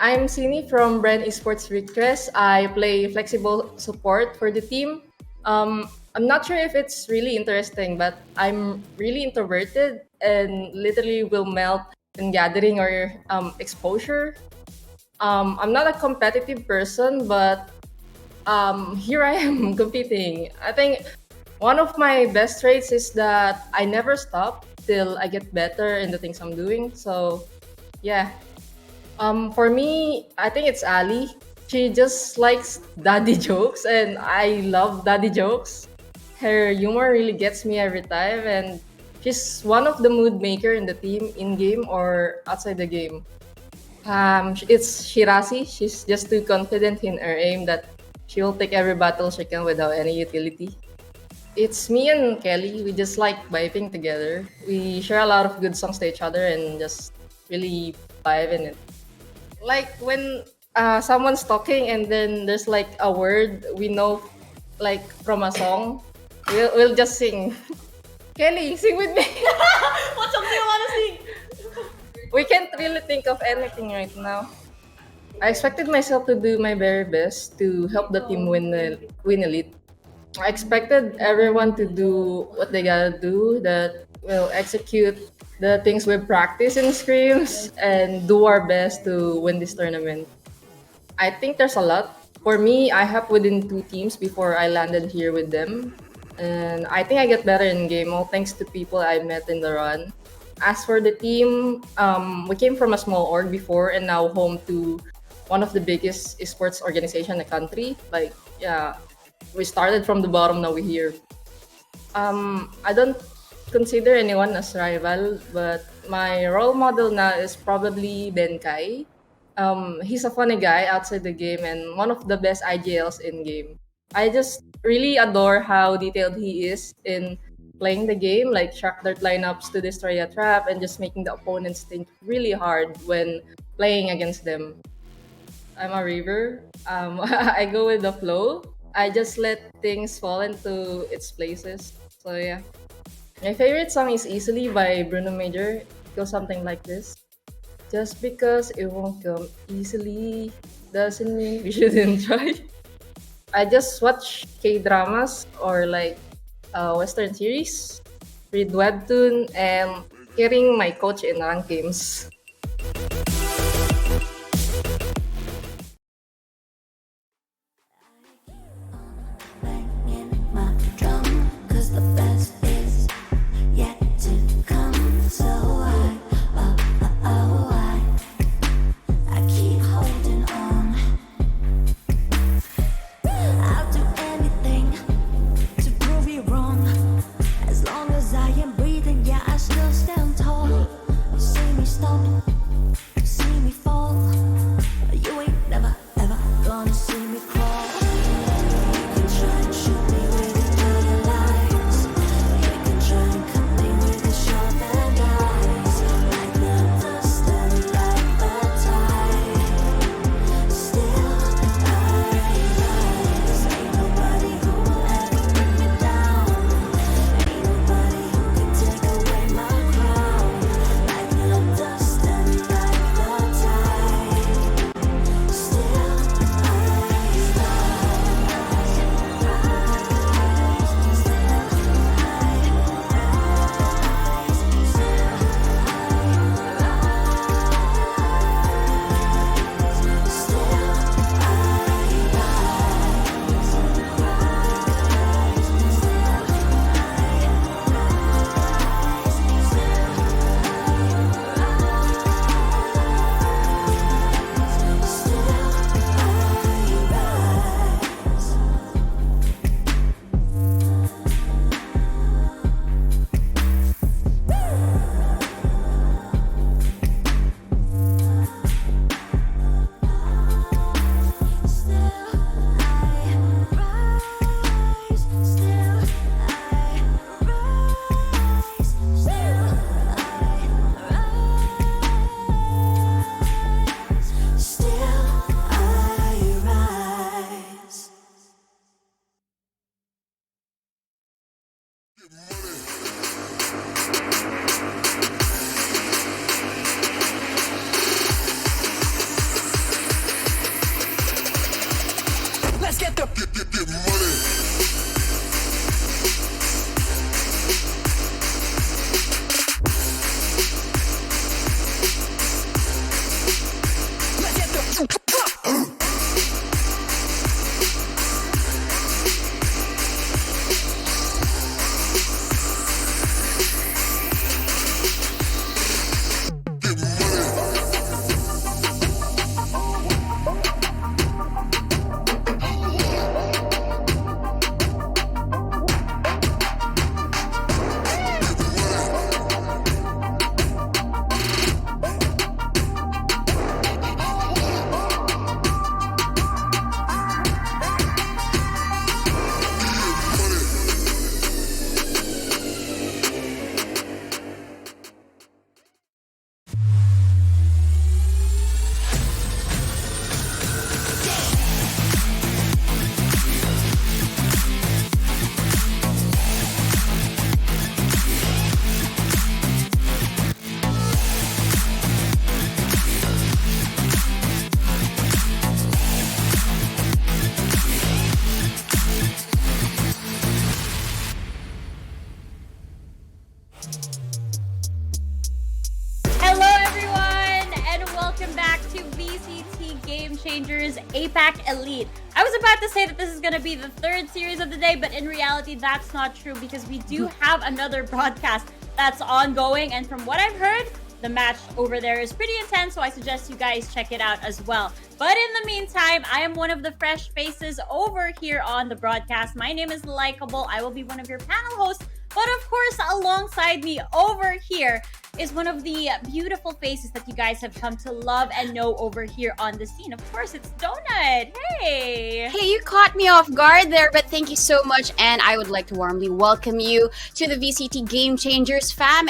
I'm Sini from Brand Esports Request. I play flexible support for the team. I'm not sure if it's really interesting, but I'm really introverted and literally will melt in gathering or exposure. I'm not a competitive person, but here I am competing. I think one of my best traits is that I never stop till I get better in the things I'm doing. So, yeah. For me, I think it's Ali. She just likes daddy jokes, and I love daddy jokes. Her humor really gets me every time, and she's one of the mood maker in the team, in game or outside the game. It's Shirasi. She's just too confident in her aim that she will take every battle she can without any utility. It's me and Kelly. We just like vibing together. We share a lot of good songs to each other and just really vibe in it. Like when someone's talking and then there's like a word we know, like from a song, we'll just sing. Kelly, sing with me. What song do you want to sing? We can't really think of anything right now. I expected myself to do my very best to help the team win elite. I expected everyone to do what they gotta do, that will execute the things we practice in scrims and do our best to win this tournament. I think there's a lot. For me, I have within two teams before I landed here with them. And I think I get better in game, all thanks to people I met in the run. As for the team, we came from a small org before and now home to one of the biggest esports organization in the country. Like, yeah, we started from the bottom, now we're here. I don't consider anyone as rival, but my role model now is probably Ben Kai. He's a funny guy outside the game and one of the best IGLs in game. I just really adore how detailed he is in playing the game, like shark dart lineups to destroy a trap and just making the opponents think really hard when playing against them. I'm a river. I go with the flow. I just let things fall into its places. So yeah. My favorite song is Easily by Bruno Major. It goes something like this. Just because it won't come easily doesn't mean we shouldn't try. I just watch K-dramas or like Western series, read webtoon, and hearing my coach in ranked games. Banging my drum, 'cause the best is yet to come. So I keep holding on. I'll do anything to prove you wrong. As long as I am breathing, yeah, I still stand tall. You see me stomping Hello, everyone, and welcome back to VCT Game Changers APAC Elite. I was about to say that this is going to be the third series of the day, but in reality, that's not true because we do have another broadcast that's ongoing. And from what I've heard, the match over there is pretty intense, so I suggest you guys check it out as well. But in the meantime, I am one of the fresh faces over here on the broadcast. My name is Likeable. I will be one of your panel hosts. But of course, alongside me over here is one of the beautiful faces that you guys have come to love and know over here on the scene. Of course, it's Donut. Hey! Hey, you caught me off guard there, but thank you so much, and I would like to warmly welcome you to the VCT Game Changers fam.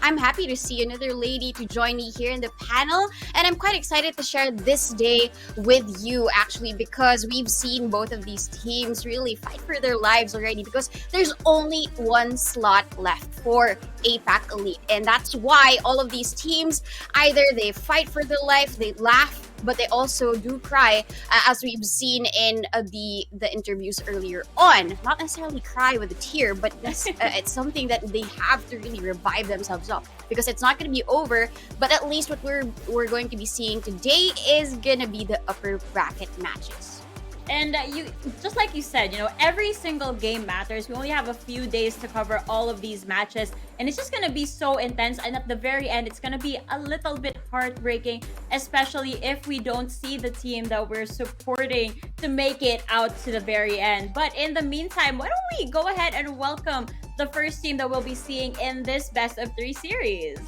I'm happy to see another lady to join me here in the panel, and I'm quite excited to share this day with you actually, because we've seen both of these teams really fight for their lives already, because there's only one slot left for APAC Elite, and that's why all of these teams, either they fight for their life, they laugh, but they also do cry, as we've seen in the interviews earlier on. Not necessarily cry with a tear, but it's something that they have to really revive themselves up, because it's not going to be over. But at least what we're going to be seeing today is going to be the upper bracket matches. And you, just like you said, you know, every single game matters. We only have a few days to cover all of these matches, and it's just going to be so intense. And at the very end, it's going to be a little bit heartbreaking, especially if we don't see the team that we're supporting to make it out to the very end. But in the meantime, why don't we go ahead and welcome the first team that we'll be seeing in this best of 3 series.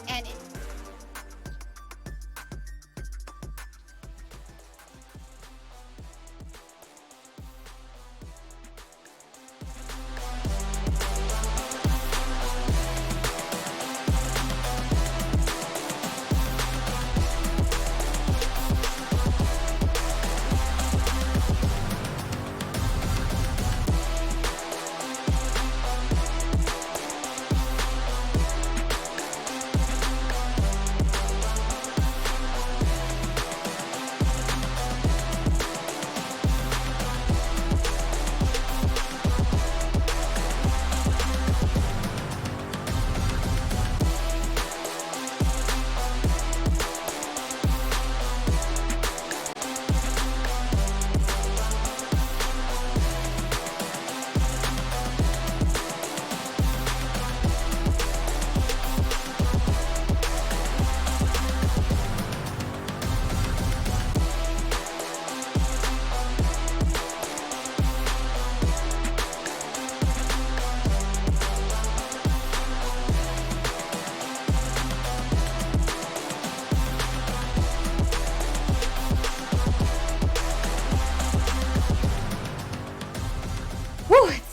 And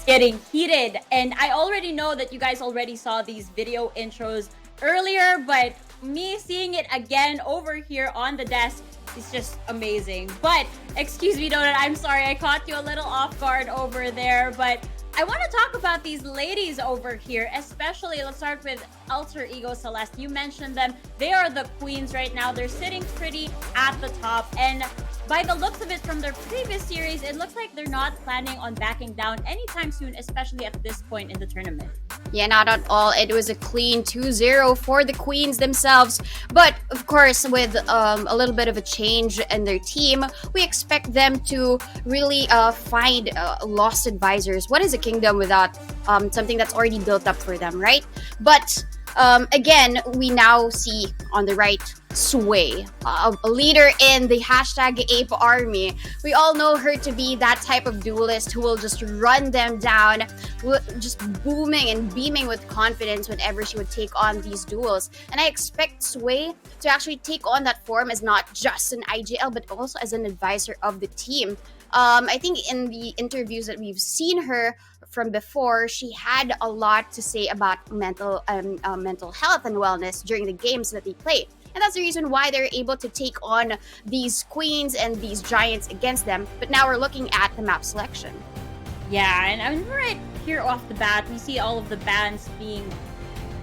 getting heated, and I already know that you guys already saw these video intros earlier, but me seeing it again over here on the desk is just amazing. But excuse me, Donut, I'm sorry I caught you a little off guard over there, but I want to talk about these ladies over here, especially, let's start with Alter Ego Celeste. You mentioned them. They are the queens right now. They're sitting pretty at the top, and by the looks of it from their previous series, it looks like they're not planning on backing down anytime soon, especially at this point in the tournament. Yeah, not at all. It was a clean 2-0 for the Queens themselves. But, of course, with a little bit of a change in their team, we expect them to really find lost advisors. What is a kingdom without something that's already built up for them, right? But, again, we now see on the right Sway, a leader in the hashtag Ape Army. We all know her to be that type of duelist who will just run them down, just booming and beaming with confidence whenever she would take on these duels. And I expect Sway to actually take on that form as not just an IGL, but also as an advisor of the team. I think in the interviews that we've seen her from before, she had a lot to say about mental health and wellness during the games that they play. And that's the reason why they're able to take on these queens and these giants against them. But now we're looking at the map selection. Yeah, and I mean, right here off the bat, we see all of the bans being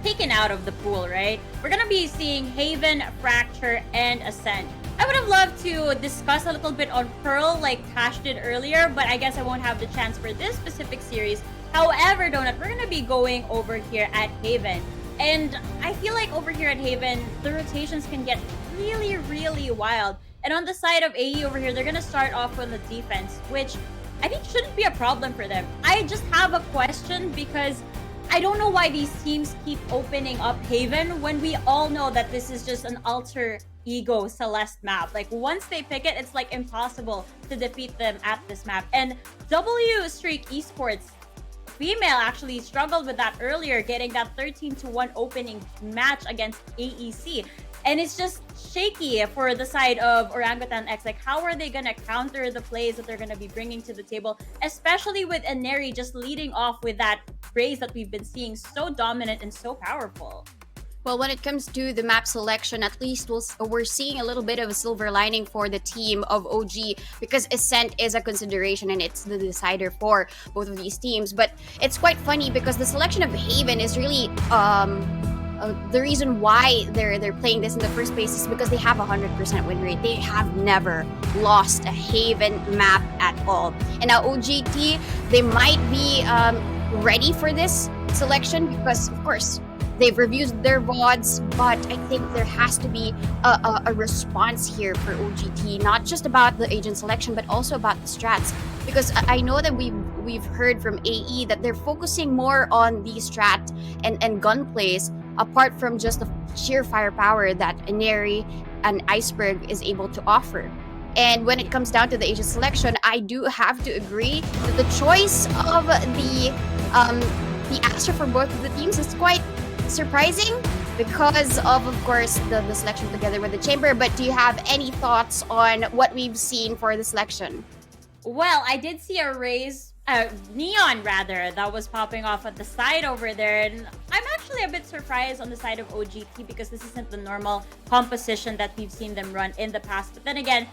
taken out of the pool, right? We're going to be seeing Haven, Fracture, and Ascent. I would have loved to discuss a little bit on Pearl like Tash did earlier, but I guess I won't have the chance for this specific series. However, Donut, we're going to be going over here at Haven. And I feel like over here at Haven, the rotations can get really, really wild. And on the side of AE over here, they're going to start off with the defense, which I think shouldn't be a problem for them. I just have a question because I don't know why these teams keep opening up Haven when we all know that this is just an alter ego Celeste map. Like once they pick it, it's like impossible to defeat them at this map. And W Streak Esports female actually struggled with that earlier, getting that 13-1 opening match against AEC. And it's just shaky for the side of Orangutan X. Like, how are they going to counter the plays that they're going to be bringing to the table, especially with Ineri just leading off with that raise that we've been seeing so dominant and so powerful? Well, when it comes to the map selection, at least we're seeing a little bit of a silver lining for the team of OG because Ascent is a consideration and it's the decider for both of these teams. But it's quite funny because the selection of Haven is really the reason why they're playing this in the first place is because they have a 100% win rate. They have never lost a Haven map at all. And now OGT, they might be ready for this selection because, of course, they've reviewed their VODs, but I think there has to be a response here for OGT, not just about the agent selection, but also about the strats. Because I know that we've heard from AE that they're focusing more on the strat and gun plays, apart from just the sheer firepower that Ineri and Iceberg is able to offer. And when it comes down to the agent selection, I do have to agree that the choice of the Astra for both of the teams is quite surprising because of course, the selection together with the Chamber. But do you have any thoughts on what we've seen for the selection? Well, I did see a raise, neon rather, that was popping off at the side over there. And I'm actually a bit surprised on the side of OGT because this isn't the normal composition that we've seen them run in the past. But then again,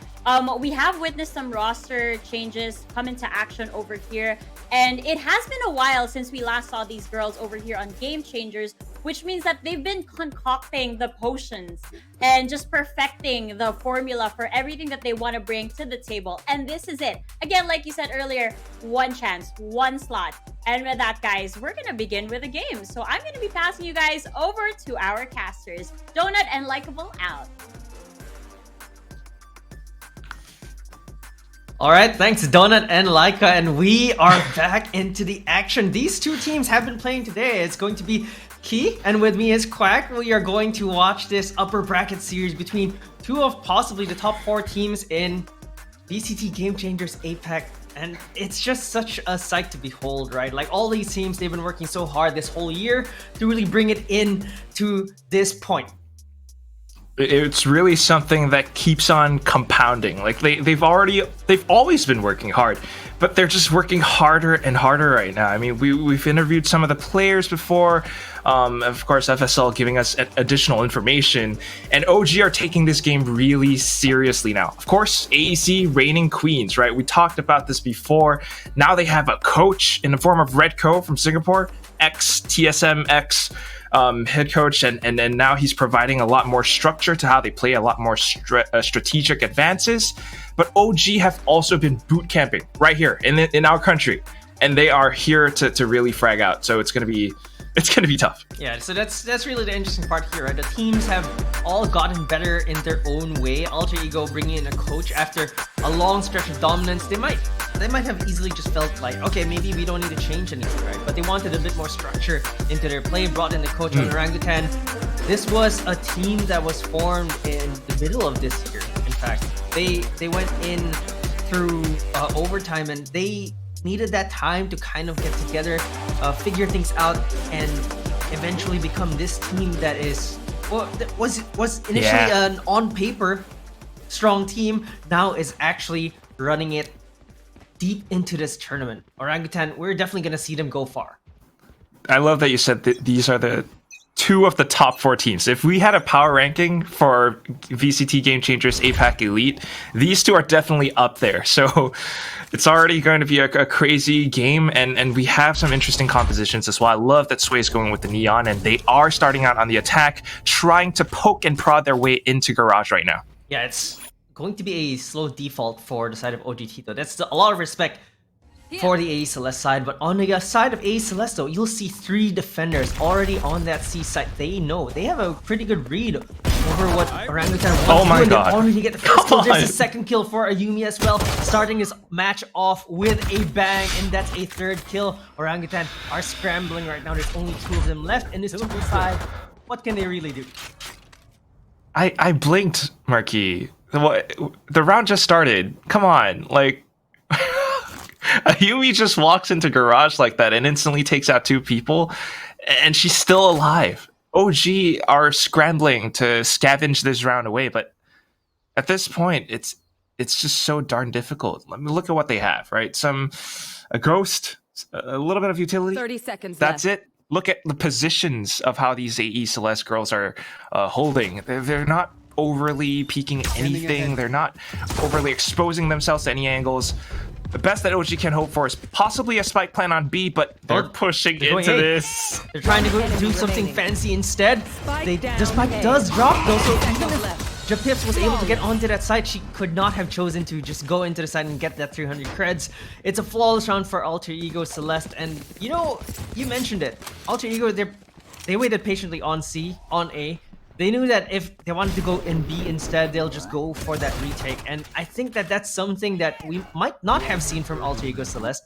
we have witnessed some roster changes come into action over here. And it has been a while since we last saw these girls over here on Game Changers, which means that they've been concocting the potions and just perfecting the formula for everything that they want to bring to the table. And this is it. Again, like you said earlier, one chance, one slot. And with that, guys, we're going to begin with a game. So I'm going to be passing you guys over to our casters. Donut and Likeable out. All right, thanks Donut and Laika, and we are back into the action. These two teams have been playing today. It's going to be Key, and with me is Quack. We are going to watch this upper bracket series between two of possibly the top 4 teams in VCT Game Changers APAC. And it's just such a sight to behold, right? Like all these teams, they've been working so hard this whole year to really bring it in to this point. It's really something that keeps on compounding. Like they've always been working hard, but they're just working harder and harder right now. I mean, we've interviewed some of the players before, of course FSL giving us additional information, and OG are taking this game really seriously now. Of course, AEC reigning queens, right? We talked about this before. Now they have a coach in the form of Redco from Singapore, ex-TSM, head coach, and now he's providing a lot more structure to how they play, a lot more strategic advances. but OG have also been boot camping right here in our country, and they are here to really frag out. So it's gonna be tough. Yeah, so that's really the interesting part here, right? The teams have all gotten better in their own way. Alter Ego bringing in a coach after a long stretch of dominance. They might have easily just felt like, okay, maybe we don't need to change anything, right? But they wanted a bit more structure into their play, brought in the coach on Orangutan. This was a team that was formed in the middle of this year. In fact, they went in through overtime, and they needed that time to kind of get together, figure things out, and eventually become this team that is, well, that was initially an on paper strong team, now is actually running it deep into this tournament. Orangutan, we're definitely going to see them go far. I love that you said that these are the two of the top 4 teams. If we had a power ranking for VCT Game Changers APAC Elite, these two are definitely up there. So it's already going to be a crazy game, and we have some interesting compositions as well. I love that Sway is going with the Neon, and they are starting out on the attack, trying to poke and prod their way into Garage right now. Yeah, it's going to be a slow default for the side of OGT, though. That's a lot of respect for the AE Celes side, but on the side of AE Celes, though, you'll see 3 defenders already on that C side. They know. They have a pretty good read over what Orangutan wants Oh to my do, and they God. already get the first kill. Come There's on. a second kill for Ayumi as well, starting his match off with a bang, and that's a 3rd kill. Orangutan are scrambling right now. There's only 2 of them left in this 2v5. What can they really do? I blinked, Marquis. The round just started. Come on, like Ayumi just walks into Garage like that and instantly takes out 2 people, and she's still alive. OG are scrambling to scavenge this round away, but at this point, it's just so darn difficult. Let me look at what they have, right? A ghost, a little bit of utility. 30 seconds That's left. it. Look at the positions of how these AE Celes girls are holding. They're not overly peeking anything. They're not overly exposing themselves to any angles. The best that OG can hope for is possibly a spike plan on B, but they're pushing They're going into A. this. They're trying to do something fancy instead. The spike does drop though, so even if Japips was able to get onto that side, she could not have chosen to just go into the side and get that 300 creds. It's a flawless round for Alter Ego Celeste, and you know, you mentioned it. Alter Ego, they waited patiently on A. They knew that if they wanted to go in B instead, they'll just go for that retake. And I think that that's something that we might not have seen from Alter Ego Celeste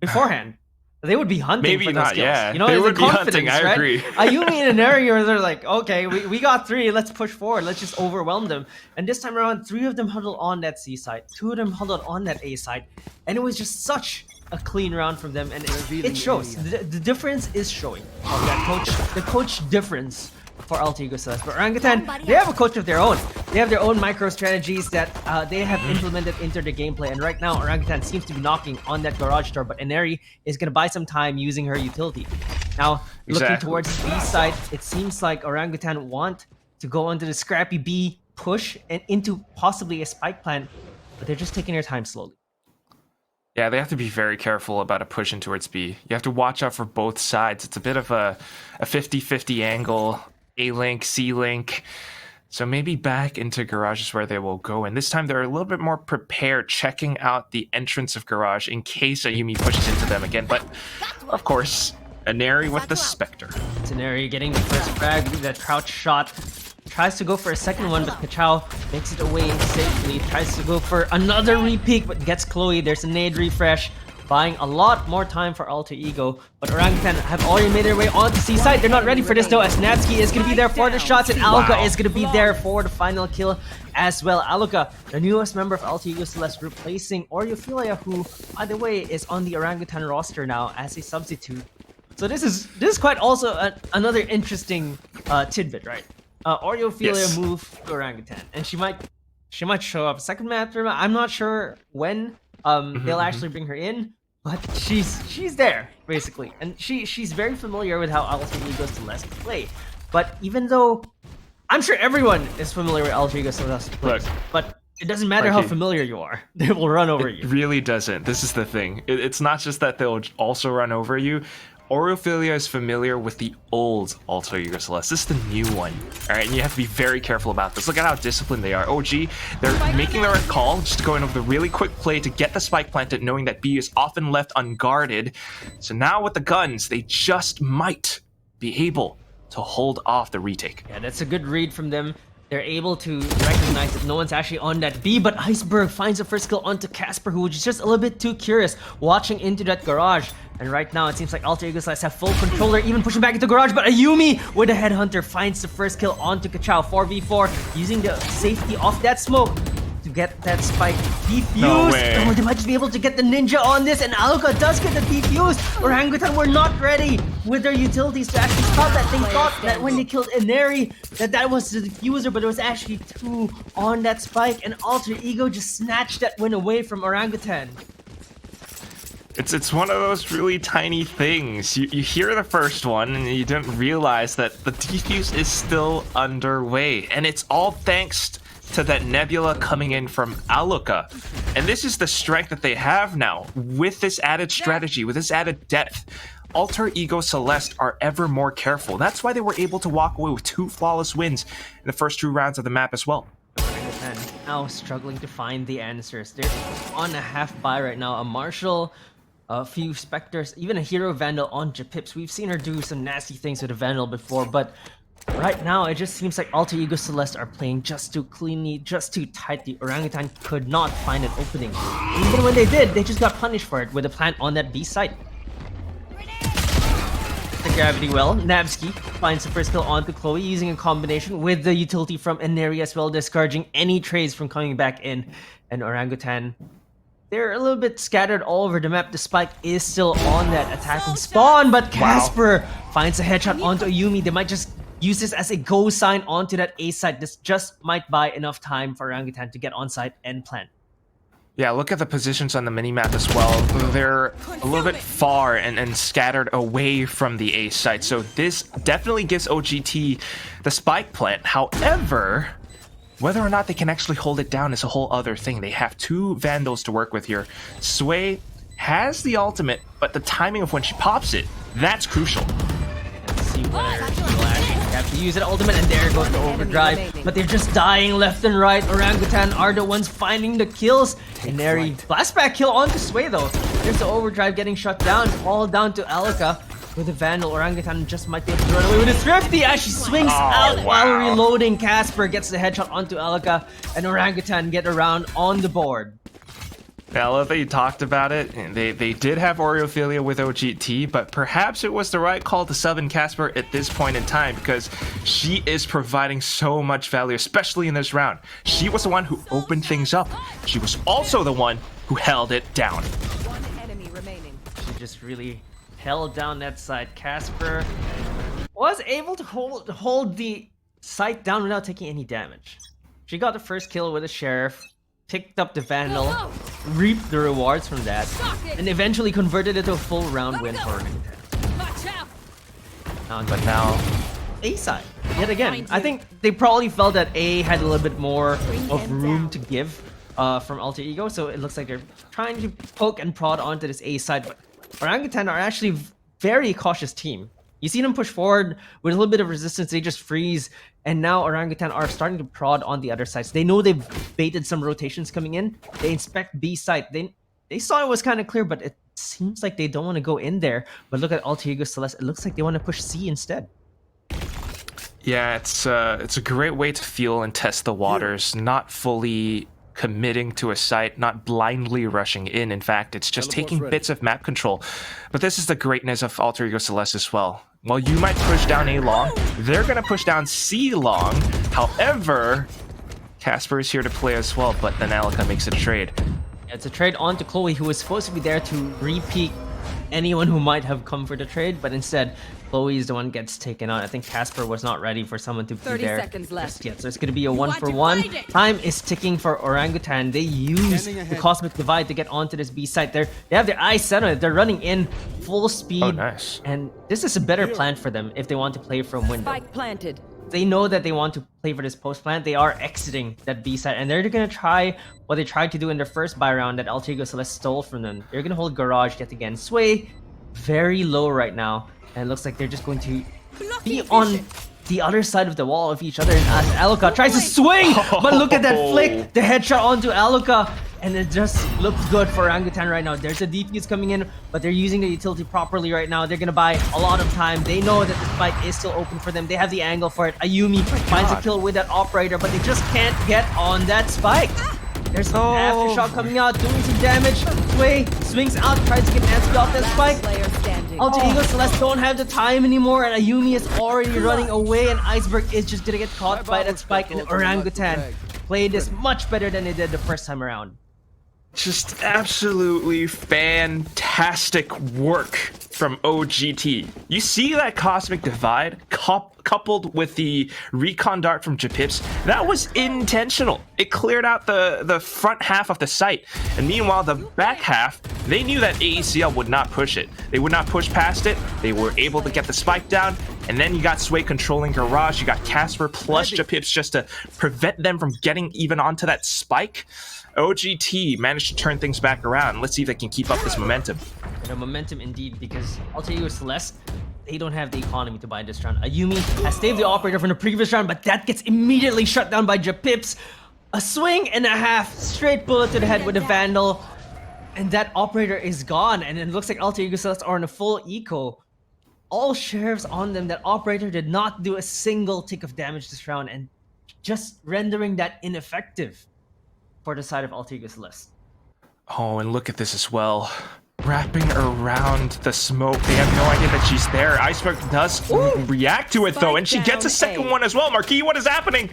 beforehand. They would be hunting Maybe for not, those kills. yeah. You know, They the would be hunting, confidence, I right? agree. Ayumi in an area where they're like, okay, we got 3, let's push forward, let's just overwhelm them. And this time around, 3 of them huddled on that C side, 2 of them huddled on that A side, and it was just such a clean round from them, and it shows. The difference is showing of that coach, the coach difference for Alter Ego Celeste. But Orangutan, they have a coach of their own. They have their own micro strategies that they have implemented into their gameplay. And right now, Orangutan seems to be knocking on that garage door, but Ineri is going to buy some time using her utility. Now, looking Exactly. towards the B side, it seems like Orangutan want to go onto the scrappy B push and into possibly a spike plan, but they're just taking their time slowly. Yeah, they have to be very careful about a push in towards B. You have to watch out for both sides. It's a bit of a 50-50 angle. A-Link, C-Link. So maybe back into Garage is where they will go. And this time they're a little bit more prepared, checking out the entrance of Garage in case Ayumi pushes into them again. But, of course, Ineri with the Spectre. Ineri getting the first frag, that crouch shot. Tries to go for a second one, but Kachao makes it away safely. Tries to go for another repeat, but gets Chloe. There's a nade refresh, buying a lot more time for Alter Ego. But Orangutan have already made their way onto C side. They're not ready for this though, as Natsuki is going to be there for the shots, and Aluka is going to be there for the final kill as well. Aluka, the newest member of Alter Ego Celeste, replacing Oriofilia, who, by the way, is on the Orangutan roster now as a substitute. So this is quite also another interesting tidbit, right? Oriofilia Yes. moved to Orangutan, and she might show up second match. I'm not sure when they'll actually bring her in, but she's there basically, and she's very familiar with how Alter Ego Celeste play. But even though I'm sure everyone is familiar with Alter Ego Celeste plays, Look, but it doesn't matter how Mikey, familiar you are; they will run over It you. really doesn't. This is the thing. It's not just that they'll also run over you. Orophilia is familiar with the old Alter Ego Celeste. This is the new one. Alright, and you have to be very careful about this. Look at how disciplined they are. OG, they're making their call, just going over the really quick play to get the spike planted, knowing that B is often left unguarded. So now with the guns, they just might be able to hold off the retake. Yeah, that's a good read from them. They're able to recognize that no one's actually on that B, but Iceberg finds the first kill onto Casper, who was just a little bit too curious, watching into that garage. And right now, it seems like Alter Ego Celeste have full control. They're even pushing back into garage, but Ayumi with a headhunter finds the first kill onto Kachao. 4v4, using the safety off that smoke to get that spike defused. No way. Oh, they might just be able to get the ninja on this, and Aluka does get the defuse. Orangutan were not ready with their utilities to actually stop that. They thought that when they killed Ineri, that was the diffuser, but there was actually two on that spike, and Alter Ego just snatched that win away from Orangutan. It's one of those really tiny things. You hear the first one and you don't realize that the defuse is still underway. And it's all thanks to that nebula coming in from Aluka. And this is the strength that they have now with this added strategy, with this added depth. Alter Ego Celeste are ever more careful. That's why they were able to walk away with 2 flawless wins in the first 2 rounds of the map as well. And now struggling to find the answers. They're on a half buy right now. A Marshall, a few Spectres, even a Hero Vandal on Japips. We've seen her do some nasty things with a Vandal before, but right now it just seems like Alter Ego Celeste are playing just too cleanly, just too tightly. Orangutan could not find an opening. Even when they did, they just got punished for it with a plant on that B site. The gravity well. Nabsky finds the first kill onto Chloe using a combination with the utility from Ineri as well, discouraging any trades from coming back in. And Orangutan, they're a little bit scattered all over the map. The spike is still on that attacking spawn, but Casper finds a headshot onto Ayumi. They might just use this as a go sign onto that A site. This just might buy enough time for Orangutan to get on site and plant. Yeah, look at the positions on the minimap as well. They're a little bit far and scattered away from the A site. So this definitely gives OGT the spike plant. However, whether or not they can actually hold it down is a whole other thing. They have 2 Vandals to work with here. Sway has the ultimate, but the timing of when she pops it, that's crucial. Let's see whether she will actually have to use an ultimate, and there goes the overdrive. But they're just dying left and right. Orangutan are the ones finding the kills. Ineri blastback kill onto Sway though. There's the overdrive getting shut down, all down to Aluka. With a Vandal, Orangutan just might be able to run away with his Thrifty as she swings out while reloading. Casper gets the headshot onto Aluka, and Orangutan get around on the board. Yeah, I love that you talked about it. They did have Orophilia with OGT, but perhaps it was the right call to sub in Casper at this point in time because she is providing so much value, especially in this round. She was the one who opened things up. She was also the one who held it down. One enemy remaining. She just really held down that side. Casper was able to hold the site down without taking any damage. She got the first kill with a Sheriff, picked up the Vandal, reaped the rewards from that, and eventually converted it to a full round win for Orangutan. But now, A side, yet again. I think they probably felt that A had a little bit more of room to give from Alter Ego, so it looks like they're trying to poke and prod onto this A side, but Orangutan are actually a very cautious team. You see them push forward with a little bit of resistance, they just freeze, and now Orangutan are starting to prod on the other sides. They know they've baited some rotations coming in. They inspect B site. They saw it was kind of clear, but it seems like they don't want to go in there. But look at Alter Ego Celeste. It looks like they want to push C instead. Yeah, it's a great way to feel and test the waters, not fully committing to a site, not blindly rushing in. In fact, it's just taking bits of map control. But this is the greatness of Alter Ego Celeste as well. While you might push down A long, they're going to push down C long. However, Casper is here to play as well, but then Aluka makes a trade. It's a trade onto Chloe, who was supposed to be there to re-peek anyone who might have come for the trade, but instead, Chloe is the one gets taken out. I think Casper was not ready for someone to be 30 there seconds left. yet, so it's going to be a 1-for-1. Time is ticking for Orangutan. They use the Cosmic Divide to get onto this B site. They have their eyes set on it. They're running in full speed. Oh, nice. And this is a better plan for them if they want to play from window. Spike planted. They know that they want to play for this post plant. They are exiting that B side, and they're gonna try what they tried to do in their first buy round that Alter Ego Celeste stole from them. They're gonna hold garage yet again. Sway very low right now, and it looks like they're just going to be on the other side of the wall of each other. And as Aluka tries to swing, but look at that flick, the headshot onto Aluka, and it just looks good for Orangutan right now. There's a defuse coming in, but they're using the utility properly right now. They're gonna buy a lot of time. They know that the spike is still open for them. They have the angle for it. Ayumi finds a kill with that operator, but they just can't get on that spike. There's an aftershock coming out, doing some damage. Sway swings out, tries to get Nancy off that spike. Player standing. Alter Ego Celeste don't have the time anymore, and Ayumi is already running away, and Iceberg is just gonna get caught by that spike, and Orangutan played this much better than they did the first time around. Just absolutely fantastic work from OGT. You see that Cosmic Divide coupled with the Recon Dart from Japips? That was intentional. It cleared out the front half of the site. And meanwhile, the back half, they knew that AECL would not push it. They would not push past it. They were able to get the spike down. And then you got Sway controlling Garage. You got Casper plus Japips just to prevent them from getting even onto that spike. OGT managed to turn things back around. Let's see if they can keep up this momentum. The momentum indeed, because Alter Ego Celeste, they don't have the economy to buy this round. Ayumi has saved the operator from the previous round, but that gets immediately shut down by Japips. A swing and a half, straight bullet to the head with a Vandal, and that operator is gone, and it looks like Alter Ego Celeste are in a full eco. All sheriffs on them. That operator did not do a single tick of damage this round, and just rendering that ineffective for the side of Alter Ego Celeste. Oh, and look at this as well. Wrapping around the smoke. They have no idea that she's there. Iceberg does react to it though, and she gets a second one as well. Marquis, what is happening?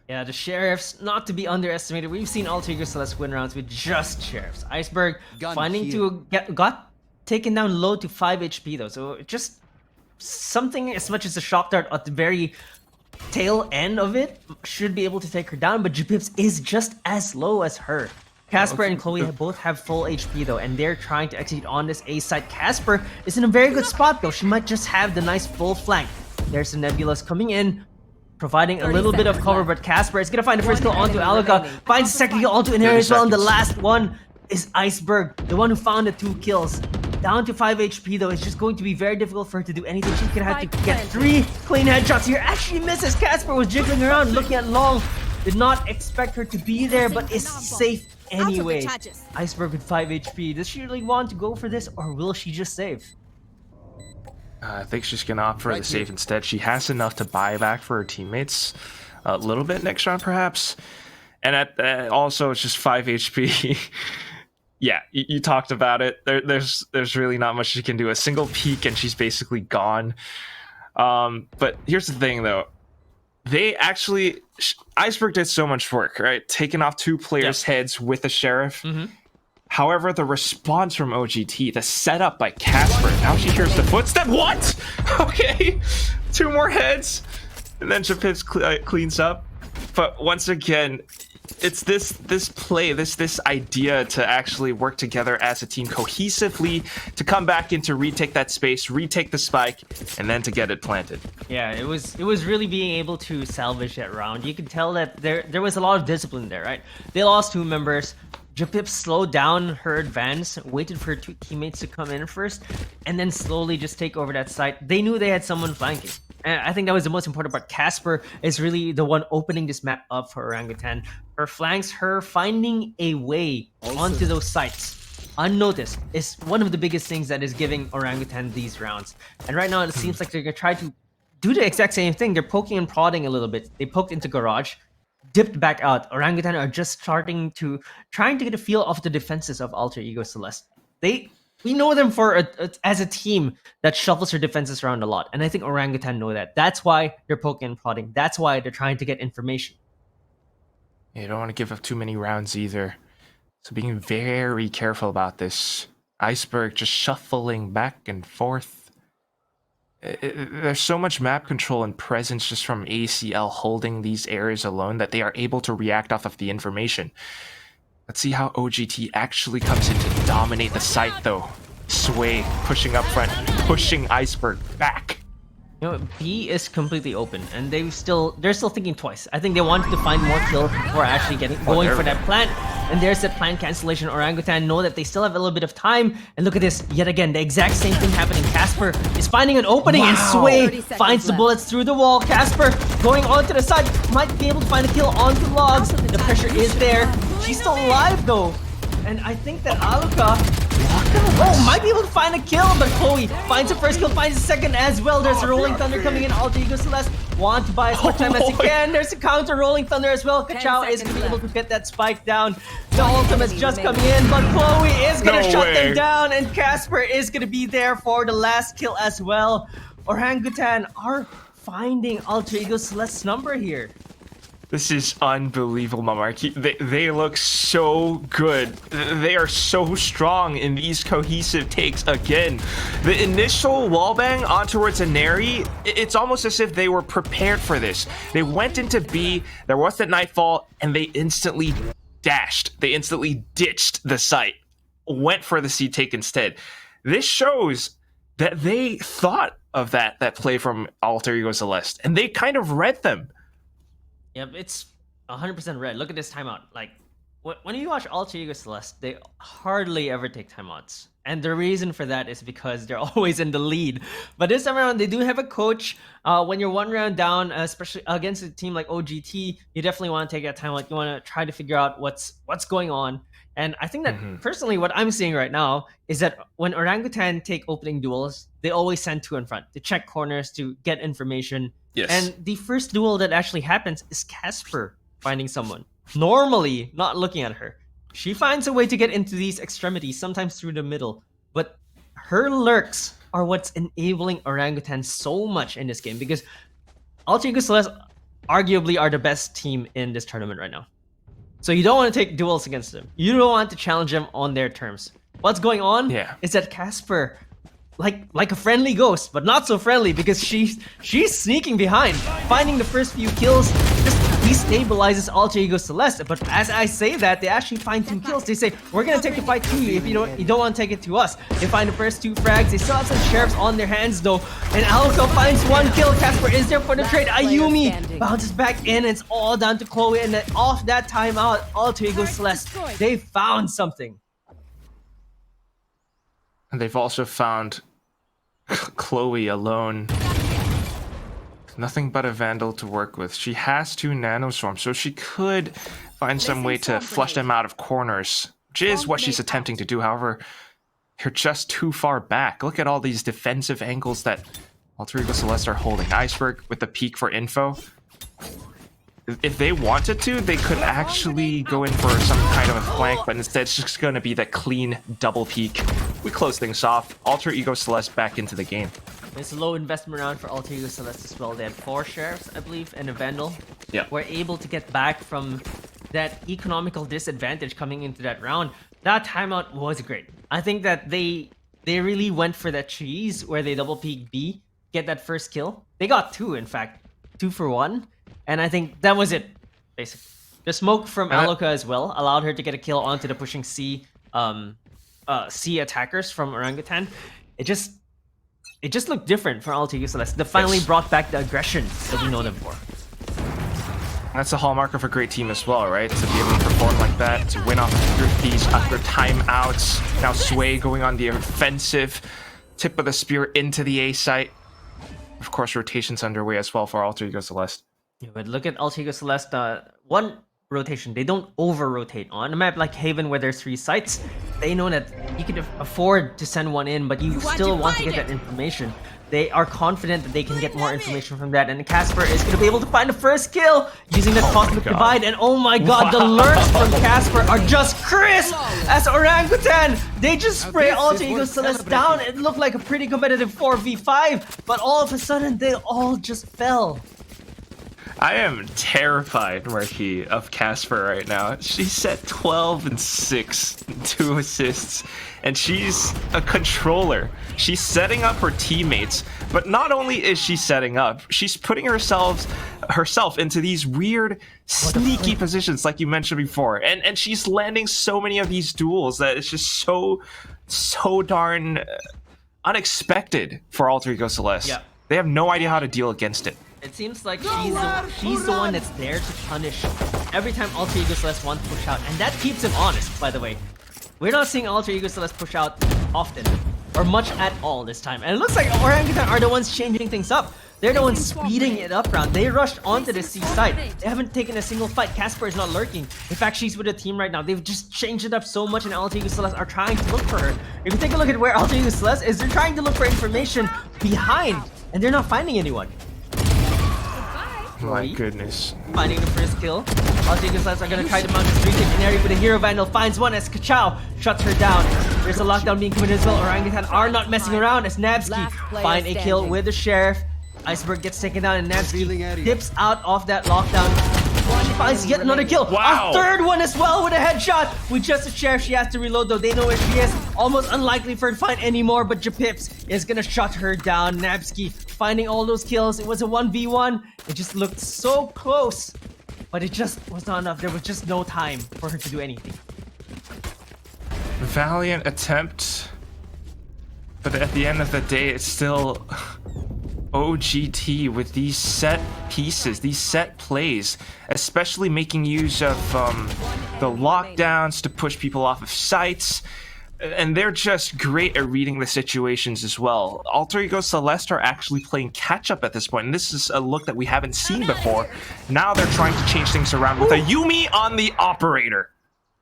Yeah, the sheriffs, not to be underestimated. We've seen Alter Ego Celeste win rounds with just sheriffs. Iceberg finding to got taken down low to 5 HP though, so just something as much as a shock dart at the very tail end of it should be able to take her down, but Japips is just as low as her. Casper and Chloe both have full HP though, and they're trying to execute on this A side. Casper is in a very good spot though. She might just have the nice full flank. There's the Nebulas coming in, providing a little bit of cover, but Casper is gonna find the first kill onto Aluka, finds the second kill onto Inari as well, and the last one is Iceberg, the one who found the 2 kills. Down to 5 HP though, it's just going to be very difficult for her to do anything. She's gonna have to get 3 clean headshots here. Actually misses. Casper was jiggling around, looking at Long. Did not expect her to be there, but is safe anyway. Iceberg with 5 HP. Does she really want to go for this, or will she just save? I think she's gonna opt for the save instead. She has enough to buy back for her teammates a little bit next round, perhaps. And also, it's just 5 HP. Yeah, you talked about it. There's really not much she can do. A single peek and she's basically gone. But here's the thing, though. They actually... Iceberg did so much work, right? Taking off 2 players' heads with a sheriff. However, the response from OGT, the setup by Casper, now she hears the footstep. What? Okay, 2 more heads. And then Japips cleans up. But once again... It's this play, this idea to actually work together as a team cohesively to come back in to retake that space, retake the spike, and then to get it planted. Yeah, it was really being able to salvage that round. You could tell that there was a lot of discipline there, right? They lost 2 members. Japips slowed down her advance, waited for 2 teammates to come in first, and then slowly just take over that site. They knew they had someone flanking. And I think that was the most important part. Casper is really the one opening this map up for Orangutan. Her flanks, her finding a way onto those sites unnoticed is one of the biggest things that is giving Orangutan these rounds. And right now it seems like they're gonna try to do the exact same thing. They're poking and prodding a little bit. They poked into Garage, dipped back out. Orangutan are just trying to get a feel of the defenses of Alter Ego Celeste. We know them as a team that shuffles their defenses around a lot, and I think Orangutan know that. That's why they're poking and prodding. That's why they're trying to get information. You don't want to give up too many rounds either. So being very careful about this. Iceberg just shuffling back and forth. There's so much map control and presence just from ACL holding these areas alone that they are able to react off of the information. Let's see how OGT actually comes in to dominate the site though. Sway pushing up front, pushing Iceberg back. You know, B is completely open, and they're still thinking twice. I think they wanted to find more kills before actually going for that plant. And there's the plan cancellation. Orangutan know that they still have a little bit of time. And look at this, yet again, the exact same thing happening. Casper is finding an opening and Sway 30 seconds finds the left. bullets through the wall. Casper going onto the side, might be able to find a kill onto logs. The pressure is there. She's still alive though. And I think that Aluka might be able to find a kill, but Chloe finds the first kill, finds the second as well. There's a Rolling Thunder coming in. Alter Ego Celes want to buy as much time as he can. There's a counter Rolling Thunder as well. Kachao is going to be able to get that spike down. The ultimate's just coming in, but Chloe is going to shut them down, and Casper is going to be there for the last kill as well. Orangutan are finding Alter Ego Celeste's number here. This is unbelievable, Mamarki. They look so good. They are so strong in these cohesive takes again. The initial wallbang on towards Inari, it's almost as if they were prepared for this. They went into B, there was that nightfall, and they instantly dashed. They instantly ditched the site, went for the C take instead. This shows that they thought of that play from Alter Ego Celeste, and they kind of read them. Yep, it's 100% red. Look at this timeout. Like, when you watch Alter Ego Celeste, they hardly ever take timeouts. And the reason for that is because they're always in the lead. But this time around, they do have a coach. When you're one round down, especially against a team like OGT, you definitely want to take that timeout. You want to try to figure out what's going on. And I think that personally, what I'm seeing right now is that when Orangutan take opening duels, they always send two in front to check corners, to get information. Yes. And the first duel that actually happens is Casper finding someone. Normally, not looking at her. She finds a way to get into these extremities, sometimes through the middle. But her lurks are what's enabling Orangutan so much in this game, because Alter Ego Celeste arguably are the best team in this tournament right now. So you don't want to take duels against them. You don't want to challenge them on their terms. What's going on is that Casper, like a friendly ghost, but not so friendly, because she's sneaking behind, finding the first few kills, just destabilizes Alter Ego Celeste. But as I say that, they actually find 2 kills. They say, we're gonna take the fight to you if you don't want to take it to us. They find the first 2 frags. They still have some sheriffs on their hands though, and Aluka finds 1 kill. Casper is there for the trade. Ayumi bounces back in, and it's all down to Chloe, and then off that timeout, Alter Ego Celeste, they found something. And they've also found Chloe alone. Nothing but a Vandal to work with. She has 2 nanoswarms, so she could find some way to flush them out of corners, which is what she's attempting to do. However, you're just too far back. Look at all these defensive angles that Alter Ego Celeste are holding. Iceberg with the peek for info. If they wanted to, they could actually go in for some kind of a flank, but instead it's just going to be that clean double peek. We close things off. Alter Ego Celeste back into the game. It's a low investment round for Alter Ego Celeste as well. They had 4 sheriffs, I believe, and a Vandal. Yeah. Were able to get back from that economical disadvantage coming into that round. That timeout was great. I think that they really went for that cheese where they double peek B, get that first kill. They got 2, in fact. 2 for 1. And I think that was it, basically. The smoke from Aluka as well allowed her to get a kill onto the pushing C attackers from Orangutan. It just looked different for Alter Ego Celeste. They finally brought back the aggression that we know them for. That's a hallmark of a great team as well, right? To be able to perform like that, to win off these after timeouts. Now Sway going on the offensive, tip of the spear into the A site. Of course, rotations underway as well for Alter Ego Celeste. Yeah, but look at Alter Ego Celeste. One rotation, they don't over-rotate. On a map like Haven where there's 3 sites, they know that you can afford to send one in, but you still want to get that information. They are confident that they can get more information from that, and Casper is going to be able to find the first kill using the Cosmic Divide, and oh my god, the lurks from Casper are just crisp as Orangutan! They just spray Alter Ego Celeste down. It looked like a pretty competitive 4v5, but all of a sudden, they all just fell. I am terrified, Marquis, of Casper right now. She's set 12 and 6, 2 assists, and she's a controller. She's setting up her teammates, but not only is she setting up, she's putting herself into these weird, sneaky positions like you mentioned before, and she's landing so many of these duels that it's just so darn unexpected for Alter Ego Celeste. Yeah. They have no idea how to deal against it. It seems like she's the one that's there to punish every time Alter Ego Celeste wants to push out, and that keeps him honest, by the way. We're not seeing Alter Ego Celeste push out often, or much at all this time. And it looks like Orangutan are the ones changing things up. They're the ones speeding it up round. They rushed onto the C side. They haven't taken a single fight. Casper is not lurking. In fact, she's with the team right now. They've just changed it up so much, and Alter Ego Celeste are trying to look for her. If you take a look at where Alter Ego Celeste is, they're trying to look for information behind, and they're not finding anyone. My goodness. Finding the first kill. Alter Ego Celeste are gonna try to mount this retake in area, but the Hero Vandal finds one as Kachao shuts her down. There's a lockdown being committed as well. Orangutan are not messing around as Nabsky find a kill with the Sheriff. Iceberg gets taken down and Nabsky dips out of that lockdown. She finds yet another kill. Wow. A third one as well with a headshot. With just a Sheriff, she has to reload though. They know where she is. Almost unlikely for her to find anymore, but Japips is gonna shut her down. Nabsky finding all those kills. It was a 1v1. It just looked so close, but it just was not enough. There was just no time for her to do anything. Valiant attempt, but at the end of the day, it's still OGT with these set pieces, these set plays, especially making use of the lockdowns to push people off of sites. And they're just great at reading the situations as well. Alter Ego Celeste are actually playing catch-up at this point, and this is a look that we haven't seen before. Now they're trying to change things around with a Yuumi on the operator.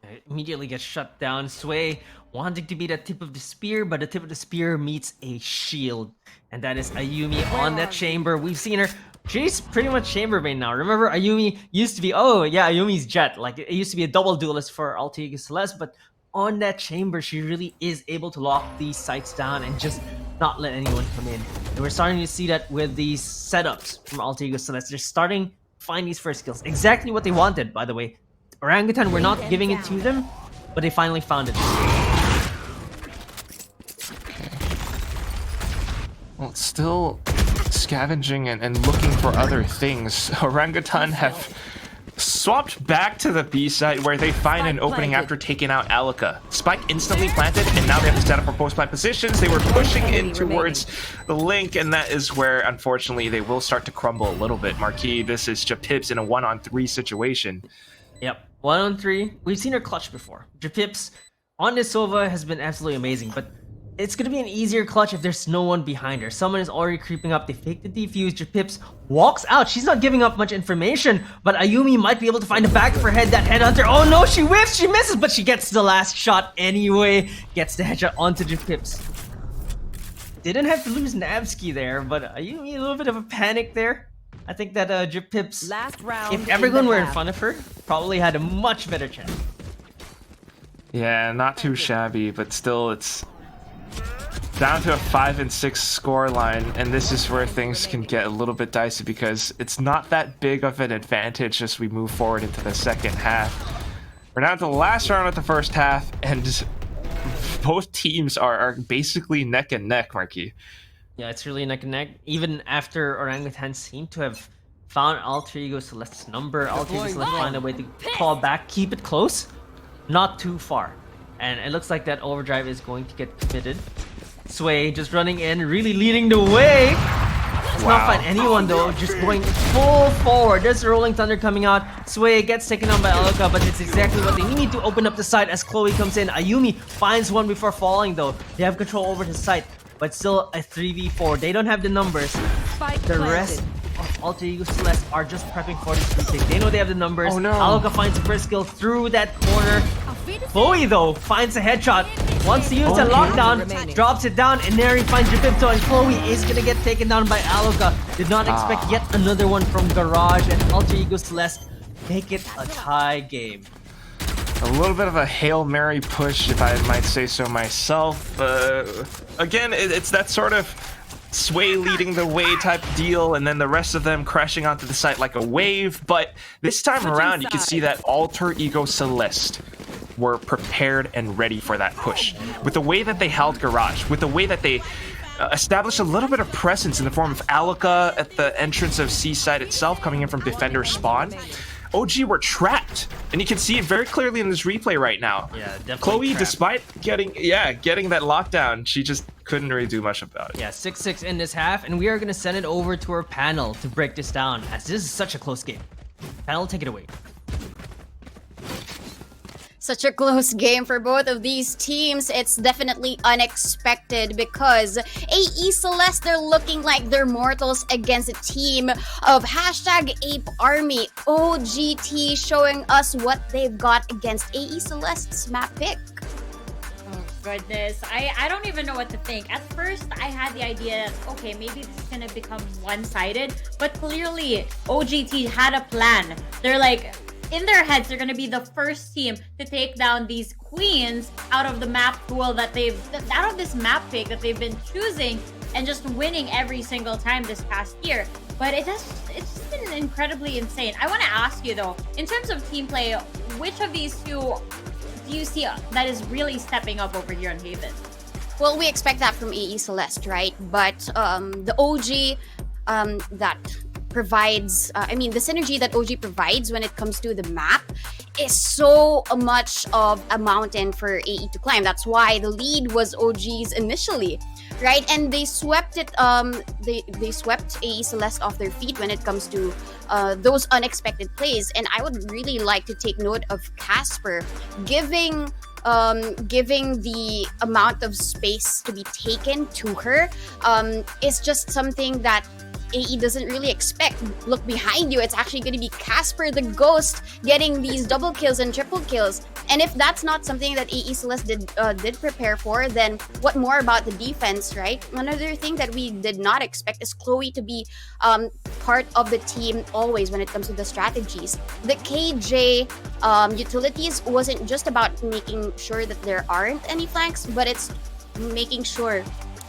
It immediately gets shut down. Sway wanting to be the tip of the spear, but the tip of the spear meets a shield. And that is Ayumi on that chamber. We've seen her. She's pretty much chamber main now. Remember, Ayumi used to be, oh yeah, Ayumi's Jet. Like, it used to be a double duelist for Alter Ego Celeste, but on that chamber, she really is able to lock these sites down and just not let anyone come in. And we're starting to see that with these setups from Alter Ego Celeste. They're starting to find these first kills. Exactly what they wanted, by the way. Orangutan, we're not giving it to them, but they finally found it. Well, it's still scavenging and looking for other things. Orangutan have swapped back to the B side where they find an opening after taking out Alika. Spike instantly planted, and now they have to set up for post-plant positions. They were pushing in towards the link, and that is where, unfortunately, they will start to crumble a little bit. Marquis, this is Japips in a 1-on-3 situation. Yep, 1-on-3. We've seen her clutch before. Japips on this Sova has been absolutely amazing, but it's gonna be an easier clutch if there's no one behind her. Someone is already creeping up. They fake the defuse. Japips walks out. She's not giving up much information, but Ayumi might be able to find the back of her head. That headhunter. Oh no, she whiffs. She misses, but she gets the last shot anyway. Gets the headshot onto Japips. Didn't have to lose Nabsky there, but Ayumi a little bit of a panic there. I think that Japips, Last round. if everyone were in front of her, probably had a much better chance. Yeah, not too shabby, but still, it's down to a 5-6 score line, and this is where things can get a little bit dicey because it's not that big of an advantage as we move forward into the second half. We're down to the last round of the first half, and both teams are basically neck and neck, Marquis. Yeah, it's really neck and neck. Even after Orangutan seemed to have found Alter Ego Celeste's number, Alter Ego Celeste find a way to call back, keep it close, not too far. And it looks like that overdrive is going to get committed. Sway just running in, really leading the way. Does not find anyone though, just going full forward. There's the Rolling Thunder coming out. Sway gets taken on by Alika, but it's exactly what they need to open up the site as Chloe comes in. Ayumi finds one before falling though. They have control over the site, but still a 3v4. They don't have the numbers. The rest of Alter Ego Celeste are just prepping for this retake. They know they have the numbers. Oh no. Alika finds the first kill through that corner. Chloe though finds a headshot. Wants to use the lockdown, drops it down, and Neri finds Jupipto, and Chloe is gonna get taken down by Alika. Did not expect yet another one from Garage, and Alter Ego Celeste make it a tie game. A little bit of a Hail Mary push, if I might say so myself. Again, it's that sort of Sway leading the way type deal, and then the rest of them crashing onto the site like a wave. But this time around, you can see that Alter Ego Celeste were prepared and ready for that push. With the way that they held Garage, with the way that they established a little bit of presence in the form of Alika at the entrance of Seaside itself, coming in from Defender spawn, OG were trapped. And you can see it very clearly in this replay right now. Yeah, definitely Chloe, trapped. despite getting that lockdown, she just couldn't really do much about it. Yeah, 6-6 in this half, and we are going to send it over to our panel to break this down, as this is such a close game. Panel, take it away. Such a close game for both of these teams. It's definitely unexpected because AE Celeste, they're looking like they're mortals against a team of hashtag Ape Army. OGT showing us what they've got against AE Celeste's map pick. Oh goodness, I don't even know what to think. At first, I had the idea, okay, maybe this is gonna become one-sided, but clearly OGT had a plan. They're like, in their heads, they're gonna be the first team to take down these queens out of the map pool out of this map pick that they've been choosing and just winning every single time this past year. But it's just been incredibly insane. I want to ask you though, in terms of team play, which of these two do you see that is really stepping up over here in Haven? Well, we expect that from AE Celeste, right? But the OG that provides, the synergy that OG provides when it comes to the map is so much of a mountain for AE to climb. That's why the lead was OG's initially, right? And they swept it. They swept AE Celeste off their feet when it comes to those unexpected plays. And I would really like to take note of Casper giving the amount of space to be taken to her is just something that AE doesn't really expect. Look behind you, it's actually going to be Casper the Ghost getting these double kills and triple kills. And if that's not something that AE Celeste did prepare for, then what more about the defense, right? Another thing that we did not expect is Chloe to be part of the team always when it comes to the strategies. The KJ utilities wasn't just about making sure that there aren't any flanks, but it's making sure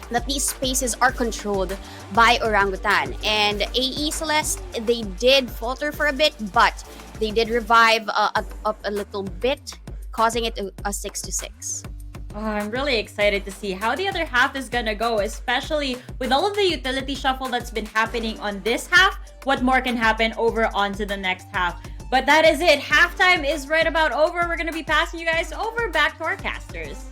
that these spaces are controlled by Orangutan. And AE Celeste, they did falter for a bit, but they did revive up a little bit, causing it a 6-6. Oh, I'm really excited to see how the other half is gonna go, especially with all of the utility shuffle that's been happening on this half. What more can happen over onto the next half? But that is it. Halftime is right about over. We're gonna be passing you guys over back to our casters.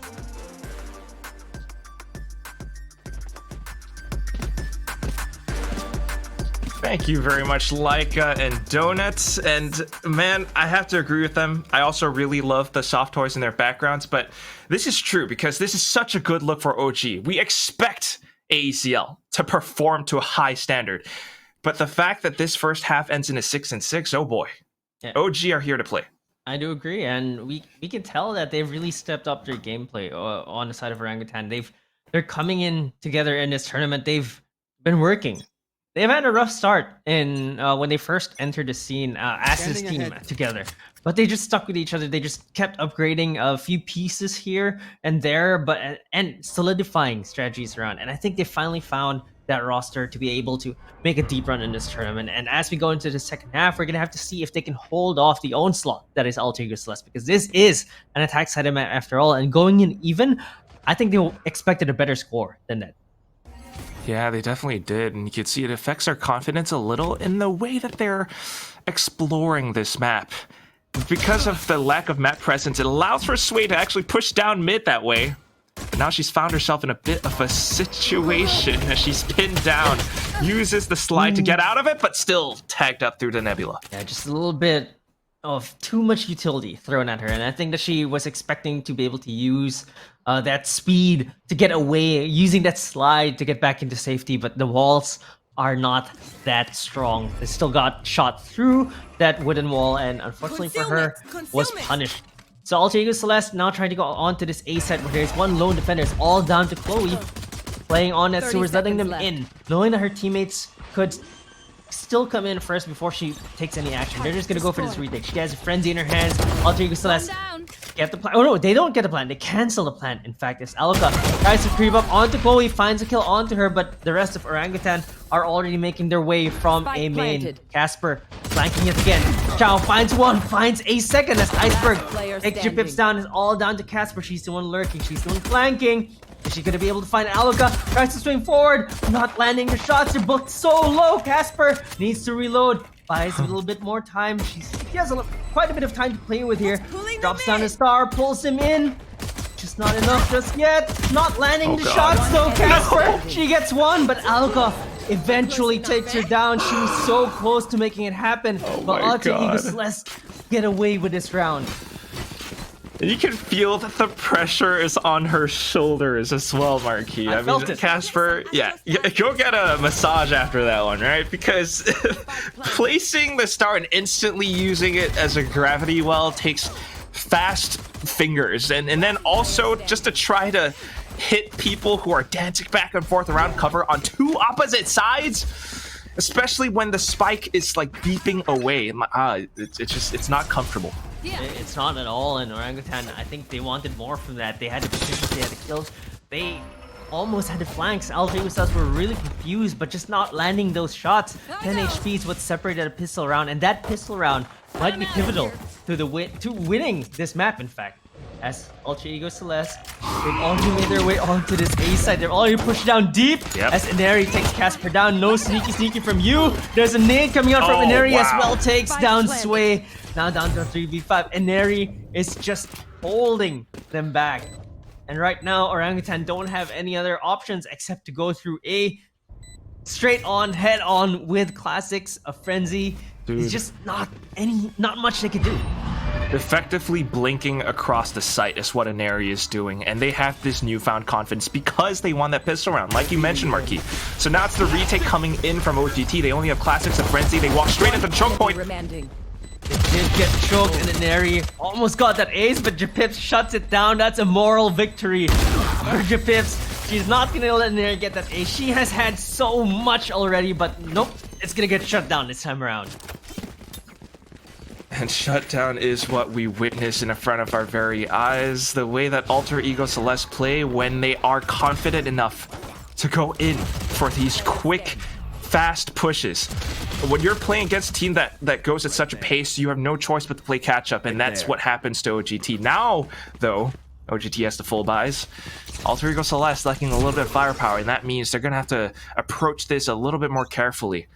Thank you very much, Laika and Donuts. And man, I have to agree with them. I also really love the soft toys in their backgrounds, but this is true because this is such a good look for OG. We expect AECL to perform to a high standard. But the fact that this first half ends in a 6-6, oh boy. Yeah. OG are here to play. I do agree, and we can tell that they've really stepped up their gameplay on the side of Orangutan. They're coming in together in this tournament. They've been working. They've had a rough start in when they first entered the scene as this team together, but they just stuck with each other. They just kept upgrading a few pieces here and there, and solidifying strategies around. And I think they finally found that roster to be able to make a deep run in this tournament. And as we go into the second half, we're gonna have to see if they can hold off the onslaught that is Alter Ego Celeste, because this is an attack side map after all. And going in even, I think they expected a better score than that. Yeah, they definitely did, and you can see it affects their confidence a little in the way that they're exploring this map. Because of the lack of map presence, it allows for Sway to actually push down mid that way. But now she's found herself in a bit of a situation as she's pinned down, uses the slide to get out of it, but still tagged up through the Nebula. Yeah, just a little bit of too much utility thrown at her, and I think that she was expecting to be able to use that speed to get away, using that slide to get back into safety, but the walls are not that strong. They still got shot through that wooden wall, and unfortunately for her, was punished. So Alter Ego Celeste now trying to go on to this A set where there's one lone defender. It's all down to Chloe playing on that sewers, letting them in, knowing that her teammates could still come in first before she takes any action. They're just gonna go for this retake. She has a frenzy in her hands. Alter Ego Celeste get the plan. Oh no, they don't get the plan. They cancel the plan. In fact, it's Alka tries to creep up onto Chloe, finds a kill onto her, but the rest of Orangutan are already making their way from A main. Casper flanking it again. Chow finds one, finds a second as Iceberg takes your pips down. It's all down to Casper. She's the one lurking. She's the one flanking. Is she gonna be able to find Alka? Tries to swing forward, not landing her shots. They're booked so low. Casper needs to reload. Buys a little bit more time. She has quite a bit of time to play with here. Drops down a star, pulls him in. Just not enough just yet. Not landing the God. shots though, Casper. She gets one, but Alka eventually takes her down. She was so close to making it happen. But my Alter Ego God. Celeste get away with this round. And you can feel that the pressure is on her shoulders as well, Marquis. I felt mean, it. Casper, go get a massage after that one, right? Because placing the star and instantly using it as a gravity well takes fast fingers. And then also just to try to hit people who are dancing back and forth around cover on two opposite sides, especially when the spike is like beeping away. It's not comfortable. It's not at all, and Orangutan, I think they wanted more from that. They had the positions, they had the kills. They almost had the flanks. Alter Ego Celeste were really confused, but just not landing those shots. 10 HP is what separated a pistol round, and that pistol round might be pivotal to winning this map, in fact. As Alter Ego Celeste, they've already made their way onto this A side. They're already pushed down deep. Yep. As Inari takes Casper down. No sneaky from you. There's a nade coming out from Inari as well. Takes down Sway. Now down to 3v5. Inari is just holding them back. And right now, Orangutan don't have any other options except to go through A. Straight on, head on with Classics, a Frenzy. Dude. It's just not much they can do. Effectively blinking across the site is what Inari is doing, and they have this newfound confidence because they won that pistol round, like you mentioned, Marquis. So now it's the retake coming in from OGT. They only have Classics and Frenzy. They walk straight into the choke point. Remaining. They did get choked, and Inari almost got that ace, but Japips shuts it down. That's a moral victory for Japips. She's not gonna let Inari get that ace. She has had so much already, but nope, it's gonna get shut down this time around. And shutdown is what we witness in front of our very eyes. The way that Alter Ego Celeste play when they are confident enough to go in for these quick, fast pushes. When you're playing against a team that goes at such a pace, you have no choice but to play catch up, and that's what happens to OGT. Now, though, OGT has the full buys. Alter Ego Celeste lacking a little bit of firepower, and that means they're gonna have to approach this a little bit more carefully.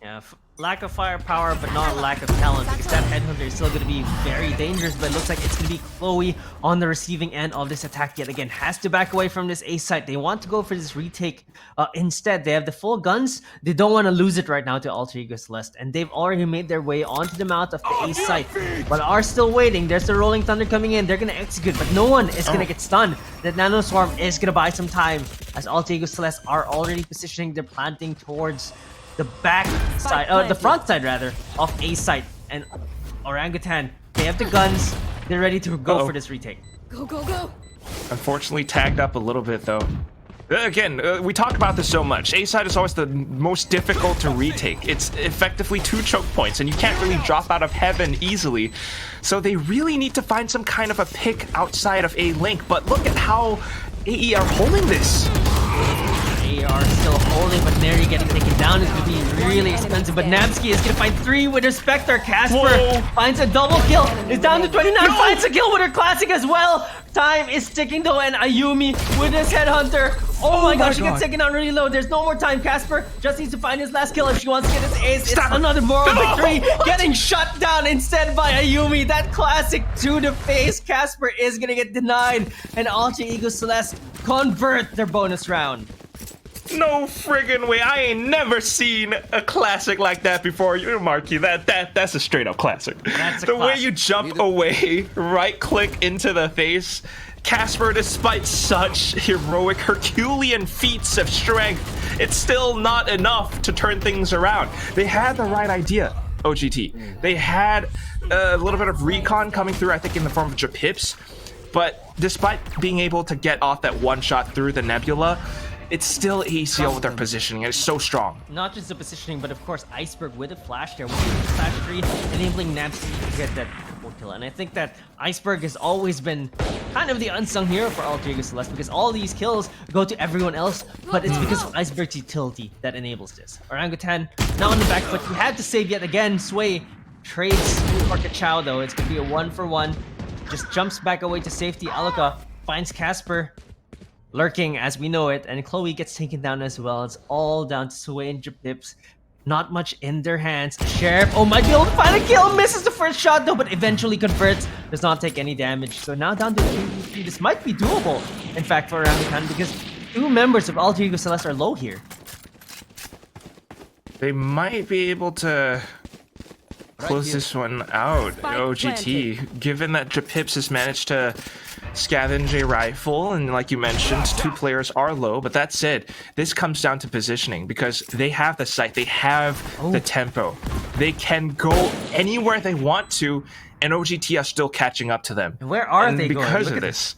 Yeah, lack of firepower, but not a lack of talent, because that headhunter is still going to be very dangerous. But it looks like it's going to be Chloe on the receiving end of this attack yet again. Has to back away from this A site. They want to go for this retake. Instead, they have the full guns. They don't want to lose it right now to Alter Ego Celeste, and they've already made their way onto the mount of the A site, but are still waiting. There's the Rolling Thunder coming in. They're going to execute, but no one is going to get stunned. That Nano Swarm is going to buy some time, as Alter Ego Celeste are already positioning their planting towards the back side, the front side rather, of A site. And Orangutan, they have the guns. They're ready to go for this retake. Go, go, go. Unfortunately tagged up a little bit though. Again, we talk about this so much. A side is always the most difficult to retake. It's effectively 2 choke points, and you can't really drop out of heaven easily. So they really need to find some kind of a pick outside of A link. But look at how AE are holding this. AR still holding, but Neri getting taken down is going to be really expensive. But Namsky is going to find 3 with her Spectre. Casper finds a double kill. Is down to 29. Finds a kill with her Classic as well. Time is ticking though, and Ayumi with his Headhunter. Oh my gosh, she gets taken down really low. There's no more time. Casper just needs to find his last kill if she wants to get his ace. It's another moral victory. Getting shut down instead by Ayumi. That Classic to the face. Casper is going to get denied. And Alter Ego Celeste convert their bonus round. No friggin' way. I ain't never seen a classic like that before. You Marky, that's a straight up classic. That's a the way classic. you jump away, right click into the face. Casper, despite such heroic Herculean feats of strength, it's still not enough to turn things around. They had the right idea, OGT. They had a little bit of recon coming through, I think in the form of Japips, but despite being able to get off that one shot through the nebula, it's still ACL with their positioning. It's so strong. Not just the positioning, but of course Iceberg with a flash there, with the flash 3, enabling Namsky to get that triple kill. And I think that Iceberg has always been kind of the unsung hero for Alter Ego Celeste, because all these kills go to everyone else, but it's because of Iceberg's utility that enables this. Orangutan now on the back foot. He had to save yet again. Sway trades for Kachao though. It's gonna be a 1-for-1. Just jumps back away to safety. Alaka finds Casper lurking as we know it, and Chloe gets taken down as well. It's all down to Sway and Japips. not much in their hands. Sheriff, oh, might be able to find a kill. Misses the first shot though, but eventually converts. Does not take any damage. So now down to 2v3. This might be doable, in fact, for Orangutan, because 2 members of Alter Ego Celes are low here. They might be able to close this one out, Spike OGT, given that Japips has managed to scavenge a rifle, and like you mentioned, 2 players are low, but that said, this comes down to positioning, because they have the sight, they have the tempo. They can go anywhere they want to, and OGT are still catching up to them. And where are And they going? because Look of at this.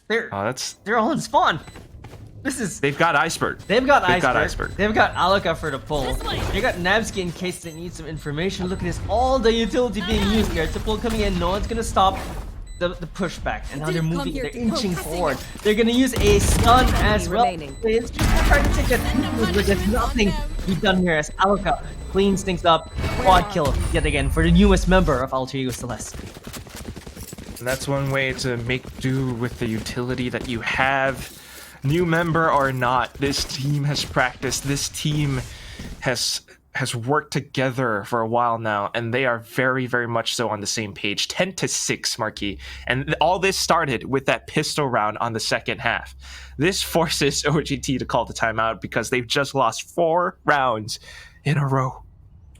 this. They're all in spawn. They've got Iceberg. They've got They've got Iceberg. They've got Alaka for the pull. They got Nabsky in case they need some information. Look at this. All the utility being used here. The pull coming in. No one's gonna stop the pushback. And now they're moving. They're inching forward. They're gonna use a stun as well. remaining. It's just trying to take it. But there's nothing to be done here as Alaka cleans things up. Quad kill yet again for the newest member of Alter Ego Celes. And that's one way to make do with the utility that you have. New member or not, this team has practiced. This team has worked together for a while now, and they are very, very much so on the same page. 10-6, Marquis. And all this started with that pistol round on the second half. This forces OGT to call the timeout because they've just lost 4 rounds in a row.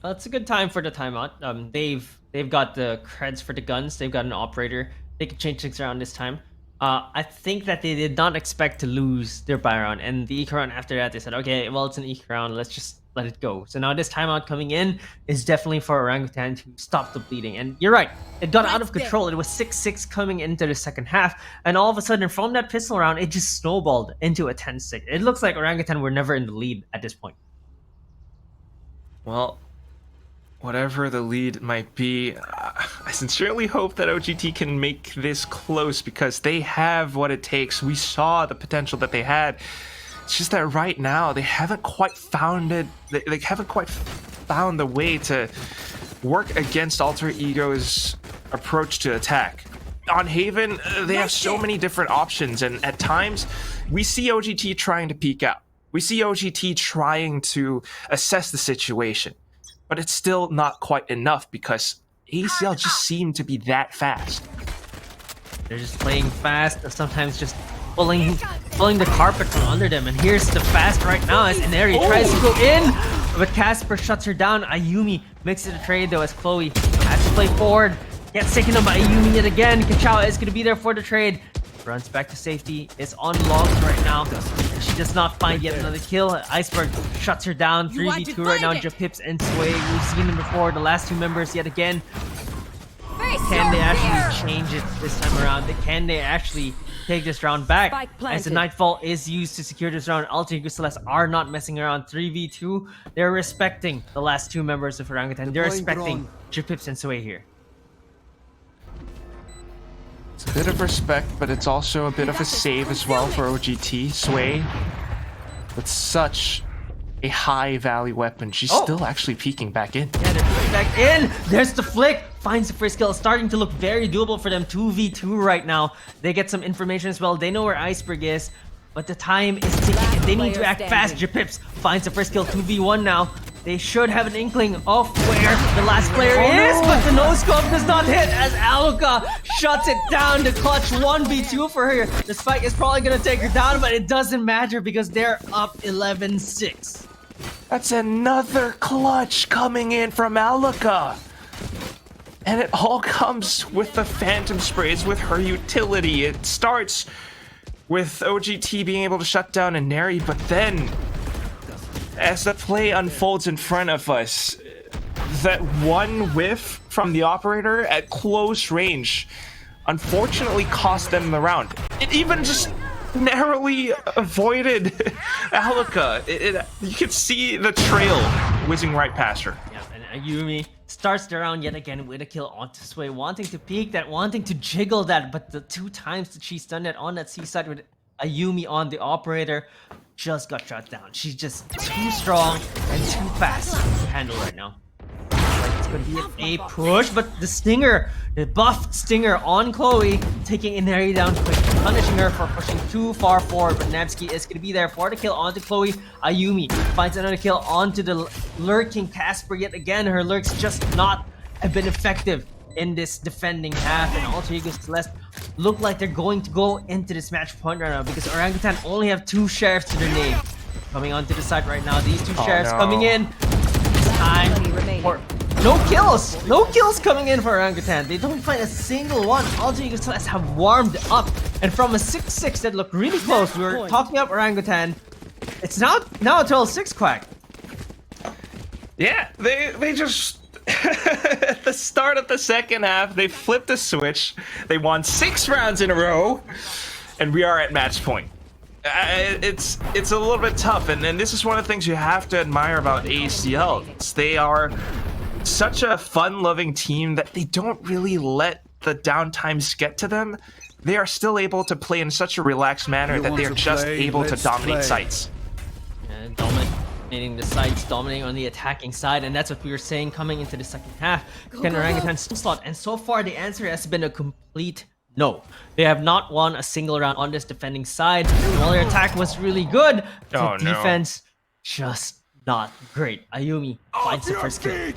Well, it's a good time for the timeout. They've got the creds for the guns. They've got an operator. They can change things around this time. I think that they did not expect to lose their buy round, and the eco round after that, they said, okay, well, it's an eco round, let's just let it go. So now this timeout coming in is definitely for Orangutan to stop the bleeding. And you're right, it got out of control. It was 6-6 coming into the second half, and all of a sudden, from that pistol round, it just snowballed into a 10-6. It looks like Orangutan were never in the lead at this point. Well, whatever the lead might be, I sincerely hope that OGT can make this close because they have what it takes. We saw the potential that they had. It's just that right now they haven't quite found it. They haven't quite found the way to work against Alter Ego's approach to attack. On Haven, they have so many different options, and at times we see OGT trying to peek out. We see OGT trying to assess the situation. But it's still not quite enough because ACL just seemed to be that fast. They're just playing fast, sometimes just pulling the carpet from under them. And here's the fast right now as Inari tries to go in, but Casper shuts her down. Ayumi mixes the trade though as Chloe has to play forward. Gets taken up by Ayumi yet again. Kachawa is going to be there for the trade. Runs back to safety. Is on logs right now. She does not find yet another kill. Iceberg shuts her down. 3v2 right now. Japips and Sway. We've seen them before. The last 2 members yet again. Can they actually change it this time around? Can they actually take this round back? As the Nightfall is used to secure this round, Alter Ego Celes are not messing around. 3v2. They're respecting the last 2 members of Orangutan. They're respecting Japips and Sway here. It's a bit of respect, but it's also a bit of a save as well for OGT. Sway, with such a high value weapon, she's still actually peeking back in. Yeah, they're putting back in. There's the flick. Finds the first kill. Starting to look very doable for them. 2v2 right now. They get some information as well. They know where Iceberg is, but the time is ticking and they need to act fast. Japips finds the first kill. 2v1 now. They should have an inkling of where the last player is, but the no-scope does not hit as Aluka shuts it down to clutch 1v2 for her. The spike is probably going to take her down, but it doesn't matter because they're up 11-6. That's another clutch coming in from Aluka. And it all comes with the Phantom Sprays, with her utility. It starts with OGT being able to shut down Inari, but then as the play unfolds in front of us, that one whiff from the operator at close range unfortunately cost them the round. It even just narrowly avoided Aluka. You could see the trail whizzing right past her. Yeah, and Ayumi starts the round yet again with a kill onto Sway, wanting to peek that, wanting to jiggle that, but the 2 times that she's done it on that seaside with Ayumi on the operator just got shut down. She's just too strong and too fast to handle right now. Like going to be a push, but the stinger, the buff stinger on Chloe, taking Inari down quick, punishing her for pushing too far forward. But Nebsky is going to be there for the kill onto Chloe. Ayumi finds another kill onto the lurking Casper yet again. Her lurks just not have been effective in this defending half, and Alter Ego Celeste look like they're going to go into this match point right now because Orangutan only have 2 sheriffs to their name. Coming onto the side right now, these 2 sheriffs coming in. It's time for no kills coming in for Orangutan. They don't find a single one. Alter Ego Celeste have warmed up, and from a 6-6 that looked really close, we were talking up Orangutan. It's now a 12-6 Quack. Yeah, they just at the start of the second half, they flipped a switch. They won 6 rounds in a row, and we are at match point. It's a little bit tough, and this is one of the things you have to admire about ACL. They are such a fun-loving team that they don't really let the downtimes get to them. They are still able to play in such a relaxed manner that they are just able to dominate sites. And dominating the sides, dominating on the attacking side, and that's what we were saying coming into the second half. Can Orangutan still slot? And so far the answer has been a complete no. They have not won a single round on this defending side. While their attack was really good, the defense just not great. Ayumi finds the first kill.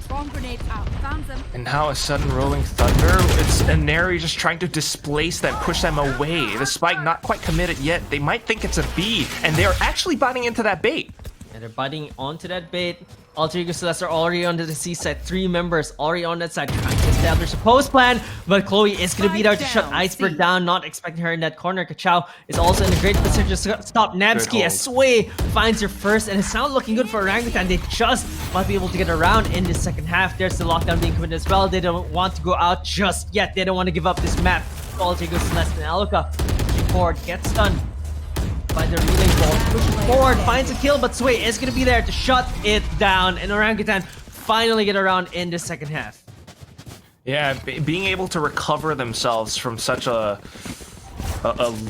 Bomb grenades out. Found them. And now a sudden rolling thunder. It's Inari just trying to displace them, push them away. The spike not quite committed yet. They might think it's a B, and they are actually biting into that bait. And they're biting onto that bait. Alter Ego Celeste are already onto the C side. 3 members already on that side trying to establish a post plan, but Chloe is going to be there to shut Iceberg down, not expecting her in that corner. Kachao is also in a great position to stop Nebsky as Sway finds her first, and it's now looking good for Orangutan. They just might be able to get around in the second half. There's the lockdown being committed as well. They don't want to go out just yet. They don't want to give up this map. Alter Ego Celeste and Aluka pushing forward, gets stunned by the relay ball, pushes forward, finds a kill, but Sway is going to be there to shut it down, and Orangutan finally get around in the second half. Yeah, being able to recover themselves from such a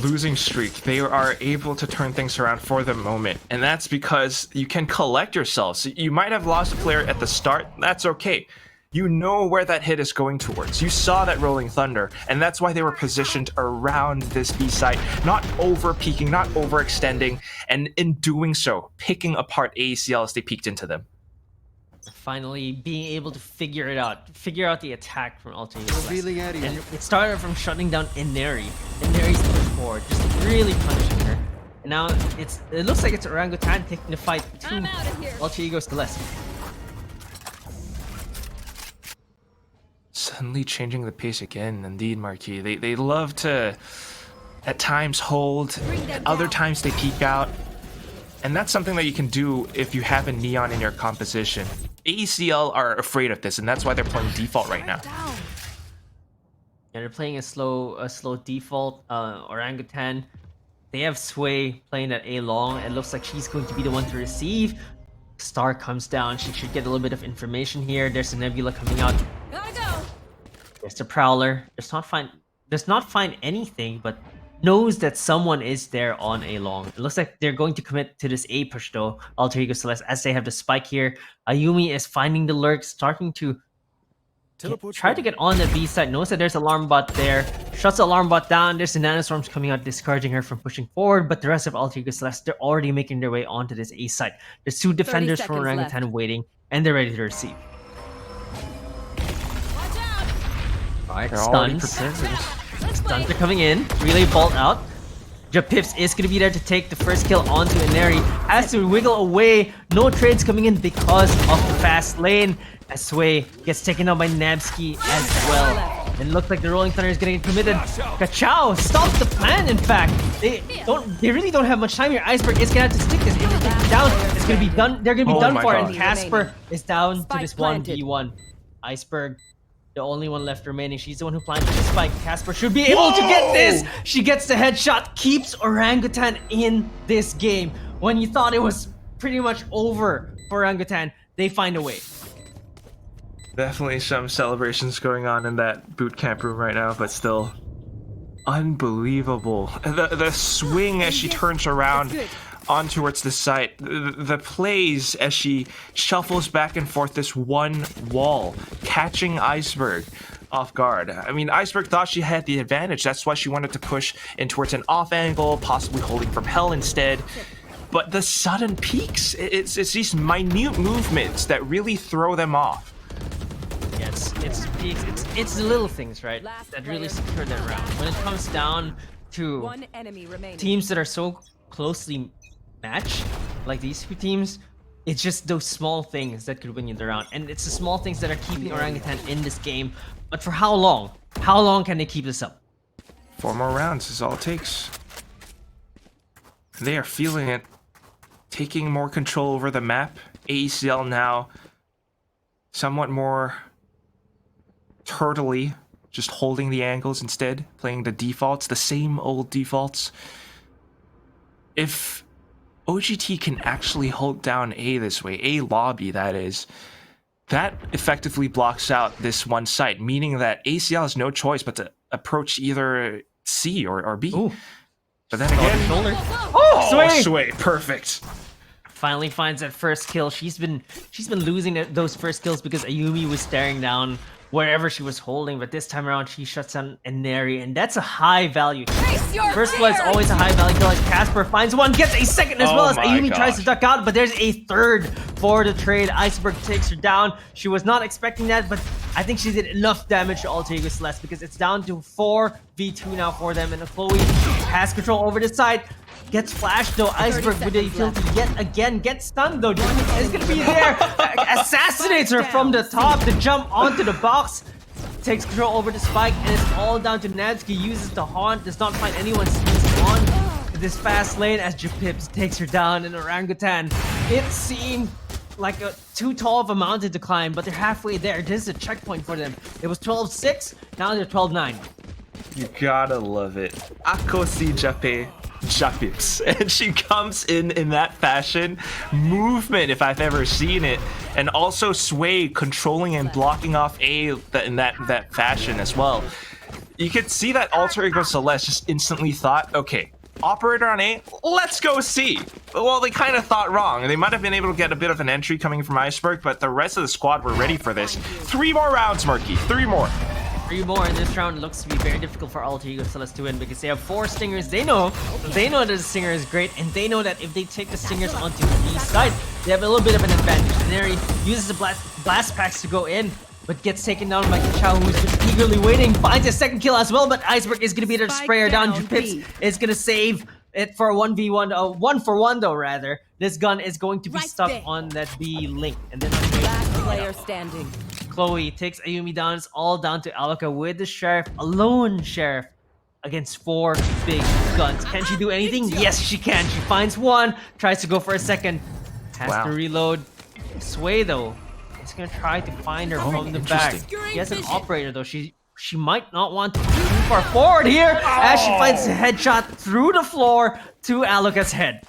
losing streak, they are able to turn things around for the moment, and that's because you can collect yourselves. You might have lost a player at the start, that's okay. You know where that hit is going towards. You saw that rolling thunder, and that's why they were positioned around this B site, not over peeking, not overextending, and in doing so, picking apart ACL as they peeked into them. Finally being able to figure out the attack from Alter Ego Celeste. And it started from shutting down Inari. Inari's push forward, just really punishing her. And now it looks like it's Orangutan taking the fight to Alter Ego Celeste. Suddenly changing the pace again, indeed, Marquis. They love to, at times, hold, at other times they peek out. And that's something that you can do if you have a Neon in your composition. ACL are afraid of this, and that's why they're playing default right now. Yeah, they're playing a slow default. Orangutan, they have Sway playing at A long. It looks like she's going to be the one to receive. Star comes down. She should get a little bit of information here. There's a Nebula coming out. Gotta go. There's the Prowler. Does not find anything, but knows that someone is there on A long. It looks like they're going to commit to this A push though. Alter Ego Celeste, as they have the spike here. Ayumi is finding the lurk, starting to try to get on the B side. Knows that there's alarm bot there. Shuts the alarm bot down. There's the nanostorms coming out, discouraging her from pushing forward. But the rest of Alter Ego Celeste, they're already making their way onto this A side. There's 2 defenders from Orangutan waiting, and they're ready to receive. Alright, stuns. Stuns are coming in. Relay bolt out. Japips is going to be there to take the first kill onto Inari. Has to wiggle away. No trades coming in because of the fast lane. As Sway gets taken out by Nebsky as well. And looks like the Rolling Thunder is going to get committed. Kachao stops the plan, in fact. They really don't have much time here. Iceberg is going to have to stick this. If they take it down, it's going to be done. They're going to be done for. And Casper is down to this 1v1. Iceberg, the only one left remaining. She's the one who planted the spike. Casper should be able to get this. She gets the headshot, keeps Orangutan in this game. When you thought it was pretty much over for Orangutan, they find a way. Definitely some celebrations going on in that boot camp room right now, but still unbelievable. The swing as she turns around on towards the site. The plays as she shuffles back and forth this one wall, catching Iceberg off guard. I mean, Iceberg thought she had the advantage. That's why she wanted to push in towards an off angle, possibly holding from hell instead. But the sudden peaks, it's these minute movements that really throw them off. Yeah, it's the little things, right, that really secure that round. When it comes down to One enemy remaining. teams that are so closely matched, like these two teams, it's just those small things that could win you the round. And it's the small things that are keeping Orangutan in this game. But for how long? How long can they keep this up? 4 more rounds is all it takes. They are feeling it. Taking more control over the map. AECL now somewhat more turtly, just holding the angles instead, playing the defaults, the same old defaults. If OGT can actually hold down A this way, A lobby that is, that effectively blocks out this one site, meaning that ACL has no choice but to approach either C or B. Ooh. But then again, Shoulder. oh, Sway! Sway, perfect. Finally finds that first kill. She's been losing those first kills because Ayumi was staring down wherever she was holding, but this time around she shuts down Neri, and that's a high value kill. First blood is always a high value kill. Like Casper finds one, gets a second as Oh well as my Ayumi tries gosh. to duck out, but there's a third for the trade. Iceberg takes her down. She was not expecting that, but I think she did enough damage to Alter Ego Celeste because it's down to 4v2 now for them, and Chloe has control over the side. Gets flashed though. Iceberg with the utility yet again. Gets stunned though. Jimmy is gonna be there. Assassinates her from the top to jump onto the box. Takes control over the spike, and it's all down to Natsuki. Uses the haunt. Does not find anyone sneaks on this fast lane as Japips takes her down in Orangutan. It seemed like too tall of a mountain to climb, but they're halfway there. This is a checkpoint for them. It was 12-6. Now they're 12-9. You gotta love it. Akosi Jape. Japips. And she comes in that fashion. Movement, if I've ever seen it. And also Sway controlling and blocking off A in that fashion as well. You could see that Alter Ego Celeste just instantly thought, okay, operator on A, let's go C. Well, they kind of thought wrong. They might have been able to get a bit of an entry coming from Iceberg, but the rest of the squad were ready for this. 3 more rounds, Murky. 3 more. 3 more in this round. Looks to be very difficult for Alter Ego Celeste to win because they have 4 stingers. They know that the stinger is great, and they know that if they take the stingers onto the side, they have a little bit of an advantage. Neri uses the blast packs to go in, but gets taken down by Kachao, who's just eagerly waiting. Finds a second kill as well, but Iceberg is going to be there to spray her down. Pips is going to save it for a 1v1, 1-for-1 though rather. This gun is going to be stuck on that B link, and then Last player standing. Chloe takes Ayumi down. It's all down to Alaka with the Sheriff, a lone Sheriff, against 4 big guns. Can she do anything? Yes, she can. She finds one, tries to go for a second, has to reload. Sway, though, is going to try to find her from the back. He has an operator, though. She might not want to move far forward here as she finds a headshot through the floor to Alaka's head.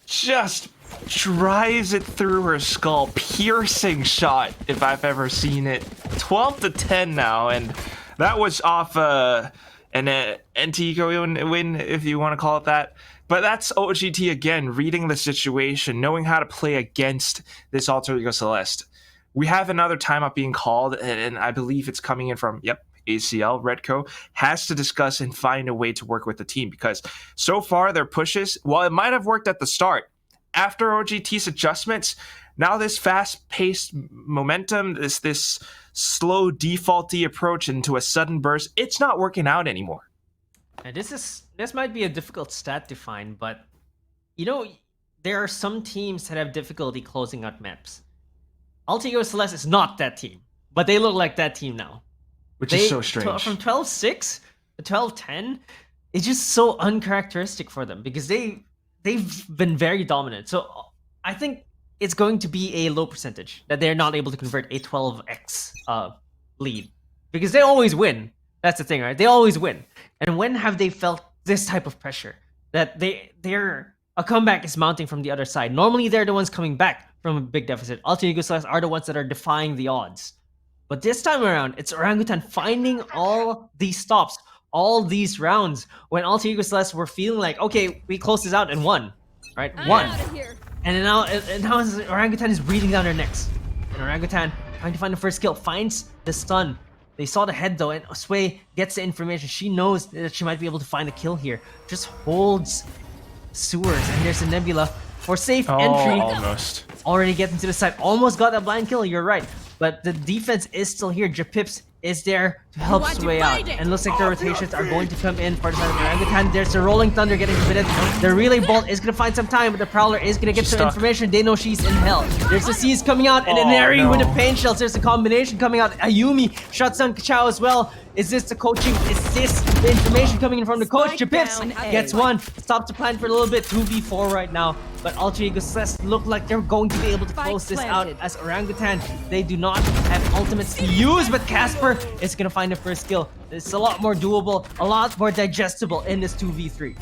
Just drives it through her skull. Piercing shot, if I've ever seen it. 12-10 now, and that was off an anti-ego win, if you want to call it that. But that's OGT again, reading the situation, knowing how to play against this Alter Ego Celeste. We have another timeout being called, and I believe it's coming in from, ACL, Redco, has to discuss and find a way to work with the team, because so far their pushes, while it might have worked at the start, after OGT's adjustments, now this fast-paced momentum, this slow defaulty approach into a sudden burst, it's not working out anymore. And this might be a difficult stat to find, but you know, there are some teams that have difficulty closing out maps. Alter Ego Celeste is not that team, but they look like that team now. Which is so strange. From 12-6 to 12-10, it's just so uncharacteristic for them because they've been very dominant. So I think it's going to be a low percentage that they're not able to convert a 12x lead because they always win. That's the thing, right? They always win. And when have they felt this type of pressure that a comeback is mounting from the other side? Normally, they're the ones coming back from a big deficit. Alter Ego Celeste are the ones that are defying the odds. But this time around, it's Orangutan finding all these stops, all these rounds when Alter Ego Celeste were feeling like, okay, we closed this out and won, right? Won. And then now Orangutan is breathing down their necks. And Orangutan trying to find the first kill, finds the stun. They saw the head though, and Sway gets the information. She knows that she might be able to find a kill here. Just holds sewers, and there's a Nebula for safe entry. Almost. Already getting to the side. Almost got that blind kill, you're right. But the defense is still here. Japips is there to help Sway out. And looks like the rotations are going to come in for the side of Orangutan. There's the Rolling Thunder getting committed. The Relay Bolt is going to find some time, but the Prowler is going to get some information. They know she's in hell. There's the C's coming out, and Neri with the pain shells. There's a combination coming out. Ayumi shuts down Kachao as well. Is this the coaching? Is this the information coming in from the coach? Japips gets one. Stops the plan for a little bit. 2v4 right now. But Alter Ego Celeste look like they're going to be able to close this out as Orangutan. They do not have ultimates to use, but Casper is going to find the first kill. It's a lot more doable, a lot more digestible in this 2v3.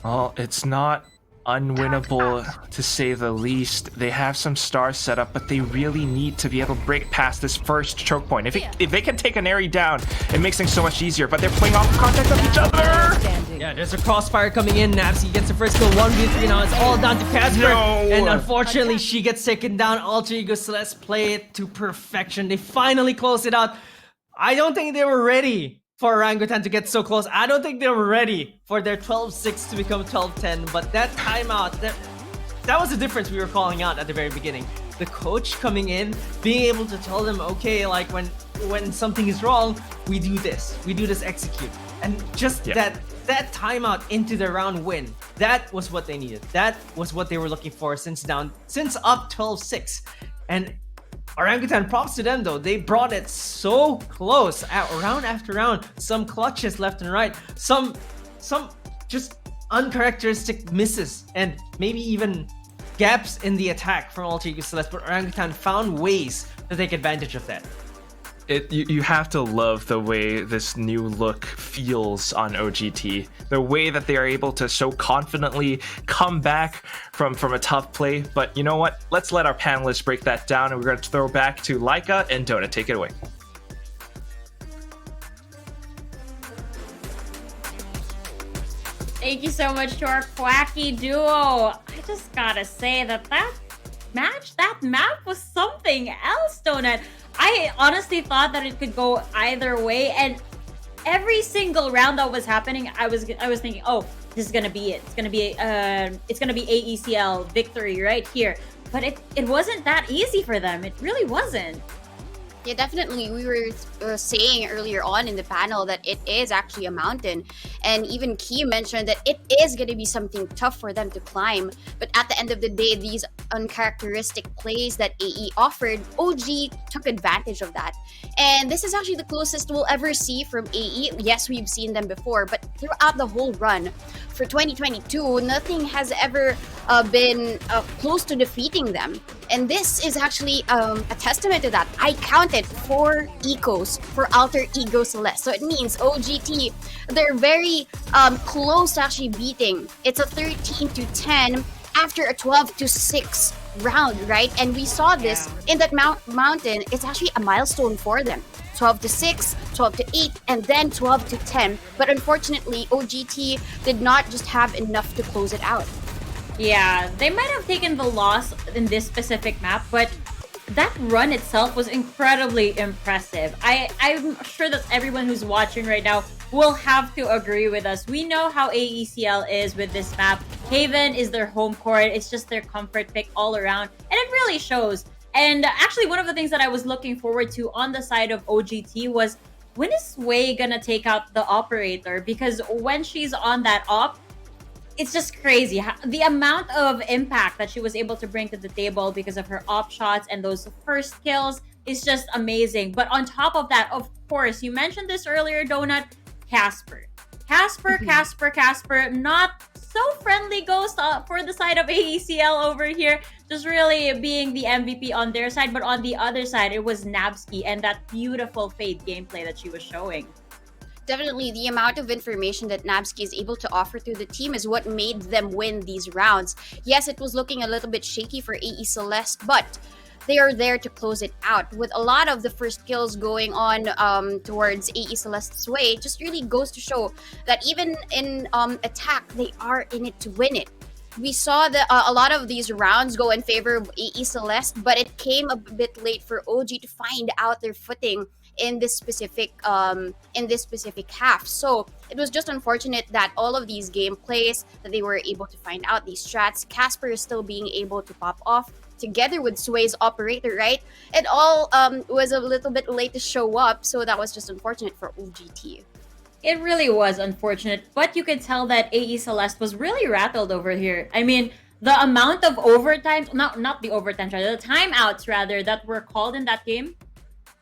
Well, it's not unwinnable to say the least. They have some stars set up, but they really need to be able to break past this first choke point. If they can take an Airy down, it makes things so much easier, but they're playing off the contact of each other! Yeah, there's a crossfire coming in. Napsy gets the first kill, 1v3 now. It's all down to Casper. And unfortunately, she gets taken down. Alter Ego Celeste play it to perfection. They finally close it out. I don't think they were ready for Orangutan to get so close. I don't think they were ready for their 12-6 to become 12-10. But that timeout, that was the difference we were calling out at the very beginning. The coach coming in, being able to tell them, okay, like when something is wrong, we do this, execute. And just that timeout into the round win, that was what they needed. That was what they were looking for since up 12-6. And Orangutan, props to them though. They brought it so close round after round. Some clutches left and right. Some just uncharacteristic misses and maybe even gaps in the attack from Alter Ego Celeste. But Orangutan found ways to take advantage of that. You have to love the way this new look feels on OGT. The way that they are able to so confidently come back from a tough play. But you know what? Let's let our panelists break that down, and we're going to throw back to Laika and Donut. Take it away. Thank you so much to our quacky duo. I just gotta say that map was something else, Donut. I honestly thought that it could go either way, and every single round that was happening, I was thinking, oh, this is gonna be it. It's gonna be AECL victory right here. But it wasn't that easy for them. It really wasn't. Yeah, definitely. We were saying earlier on in the panel that it is actually a mountain. And even Key mentioned that it is going to be something tough for them to climb. But at the end of the day, these uncharacteristic plays that AE offered, OG took advantage of that. And this is actually the closest we'll ever see from AE. Yes, we've seen them before, but throughout the whole run for 2022, nothing has ever been close to defeating them. And this is actually a testament to that. I counted 4 ecos for Alter Ego Celeste. So it means OGT, they're very close to actually beating. It's a 13-10 after a 12-6 round, right? And we saw this in that mountain. It's actually a milestone for them. 12-6, 12-8, and then 12-10. But unfortunately, OGT did not just have enough to close it out. Yeah, they might have taken the loss in this specific map, but that run itself was incredibly impressive. I'm sure that everyone who's watching right now will have to agree with us. We know how AECL is with this map. Haven is their home court. It's just their comfort pick all around, and it really shows. And actually, one of the things that I was looking forward to on the side of OGT was, when is Sway gonna take out the operator? Because when she's on that op, it's just crazy. The amount of impact that she was able to bring to the table because of her op shots and those first kills is just amazing. But on top of that, of course, you mentioned this earlier, Donut, Casper, not so friendly ghost for the side of AECL over here, just really being the MVP on their side. But on the other side, it was Nabsky and that beautiful Fade gameplay that she was showing. Definitely, the amount of information that Nabsky is able to offer to the team is what made them win these rounds. Yes, it was looking a little bit shaky for AE Celeste, but they are there to close it out. With a lot of the first kills going on towards AE Celeste's way, it just really goes to show that even in attack, they are in it to win it. We saw a lot of these rounds go in favor of AE Celeste, but it came a bit late for OG to find out their footing in this specific half. So it was just unfortunate that all of these gameplays that they were able to find out these strats, Casper is still being able to pop off together with Sway's operator, right? It all was a little bit late to show up, so that was just unfortunate for OGT. It really was unfortunate, but you could tell that AE Celeste was really rattled over here. I mean, the amount of overtime, not the overtime, the timeouts rather, that were called in that game,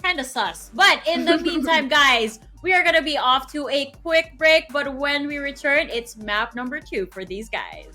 kind of sus. But in the meantime, guys, we are going to be off to a quick break, but when we return, it's map number 2 for these guys.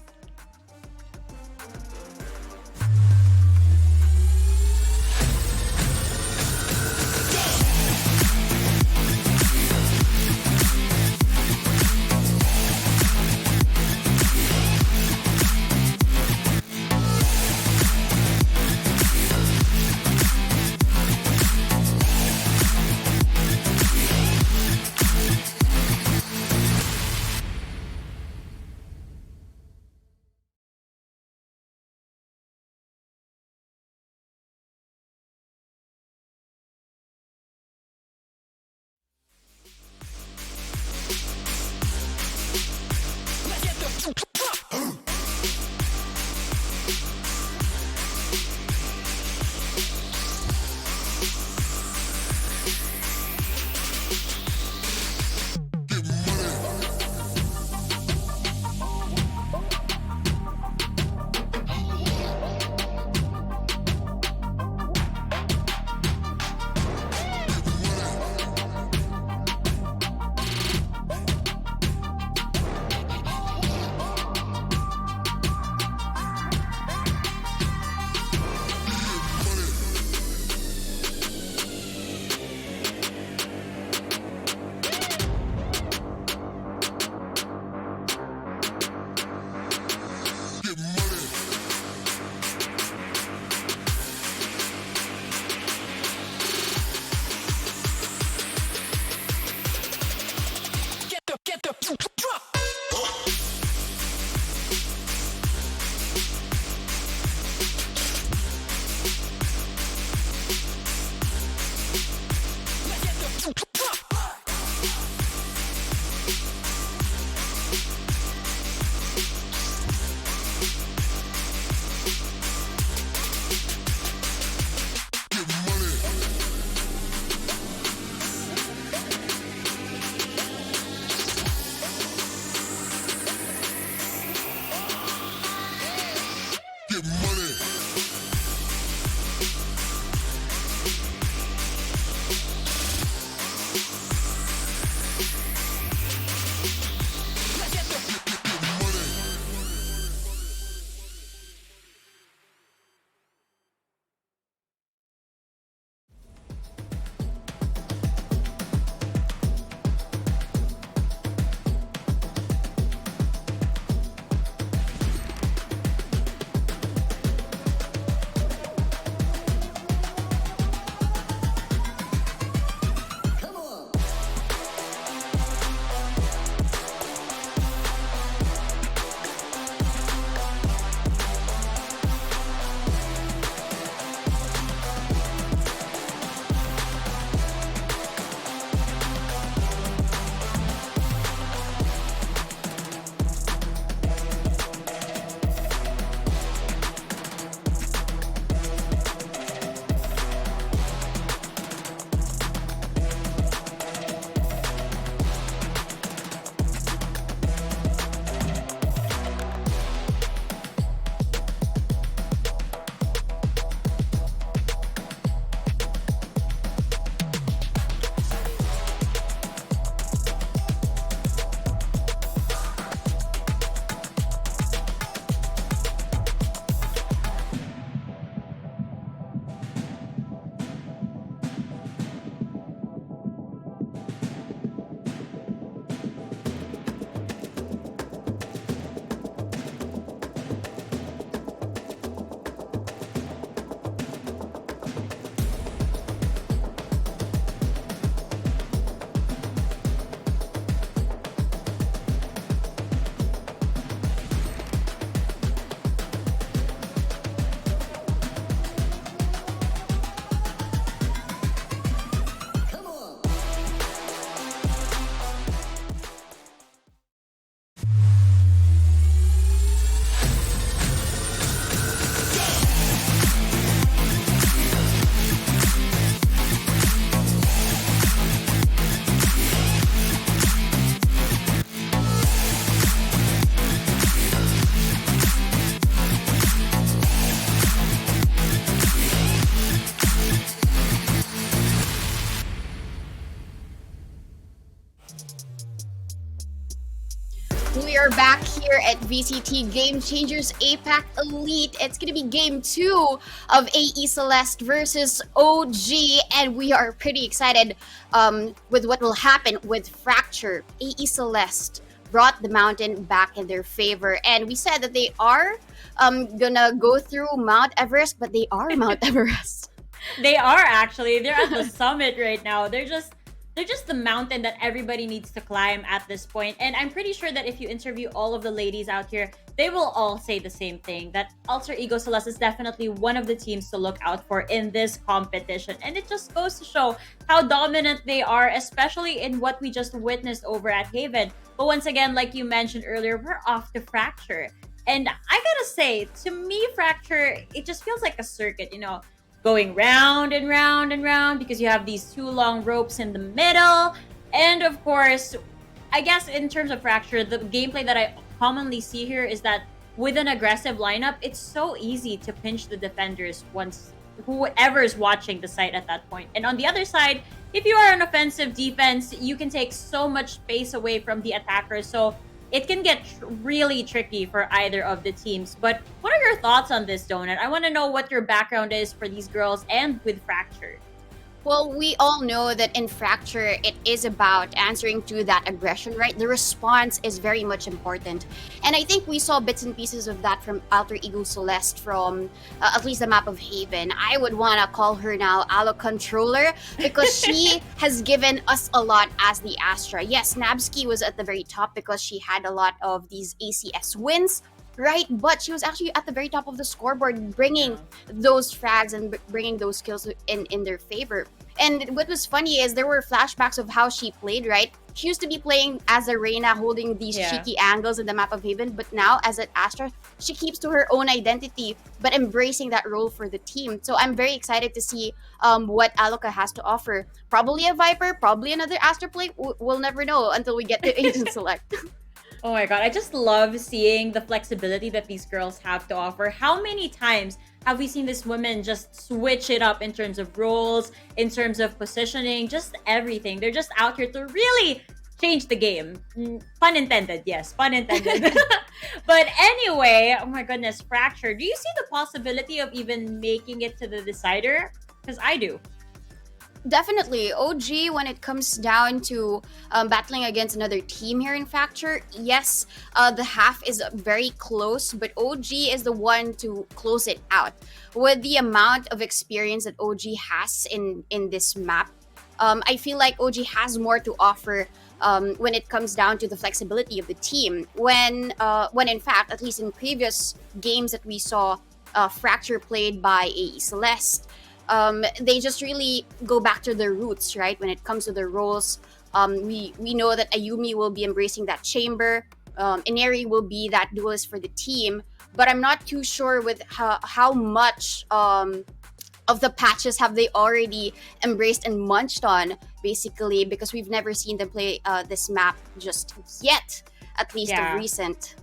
We are back here at VCT Game Changers APAC Elite. It's gonna be game 2 of AE Celeste versus OG, and we are pretty excited with what will happen with Fracture. AE Celeste brought the mountain back in their favor, and we said that they are gonna go through Mount Everest, but they are Mount Everest. They are actually. They're at the summit right now. They're just the mountain that everybody needs to climb at this point. And I'm pretty sure that if you interview all of the ladies out here, they will all say the same thing, that Alter Ego Celeste is definitely one of the teams to look out for in this competition. And it just goes to show how dominant they are, especially in what we just witnessed over at Haven. But once again, like you mentioned earlier, we're off to Fracture. And I gotta say, to me, Fracture, it just feels like a circuit, going round and round and round, because you have these two long ropes in the middle. And of course, I guess in terms of Fracture, the gameplay that I commonly see here is that with an aggressive lineup, it's so easy to pinch the defenders once whoever is watching the site at that point. And on the other side, if you are an offensive defense, you can take so much space away from the attackers. So it can get really tricky for either of the teams. But what are your thoughts on this, Donut? I want to know what your background is for these girls and with Fracture. Well, we all know that in Fracture, it is about answering to that aggression, right? The response is very much important. And I think we saw bits and pieces of that from Alter Ego Celeste from at least the map of Haven. I would want to call her now Allo Controller because she has given us a lot as the Astra. Yes, Nabsky was at the very top because she had a lot of these ACS wins, right? But she was actually at the very top of the scoreboard, bringing those frags and bringing those kills in their favor. And what was funny is there were flashbacks of how she played, right? She used to be playing as a Reina, holding these cheeky angles in the map of Haven, but now as an Astra, she keeps to her own identity, but embracing that role for the team. So I'm very excited to see what Aloka has to offer. Probably a Viper, probably another Astra play. We'll never know until we get to Agent Select. Oh my god, I just love seeing the flexibility that these girls have to offer. How many times have we seen this women just switch it up in terms of roles, in terms of positioning, just everything? They're just out here to really change the game. Pun intended, yes, pun intended. But anyway, oh my goodness, Fracture. Do you see the possibility of even making it to the decider? Because I do. Definitely. OG, when it comes down to battling against another team here in Fracture, yes, the half is very close, but OG is the one to close it out. With the amount of experience that OG has in this map, I feel like OG has more to offer when it comes down to the flexibility of the team. When in fact, at least in previous games that we saw Fracture played by AE Celeste, they just really go back to their roots, right? When it comes to their roles, we know that Ayumi will be embracing that chamber. Ineri will be that duelist for the team, but I'm not too sure with how much of the patches have they already embraced and munched on, basically, because we've never seen them play this map just yet, at least of recent.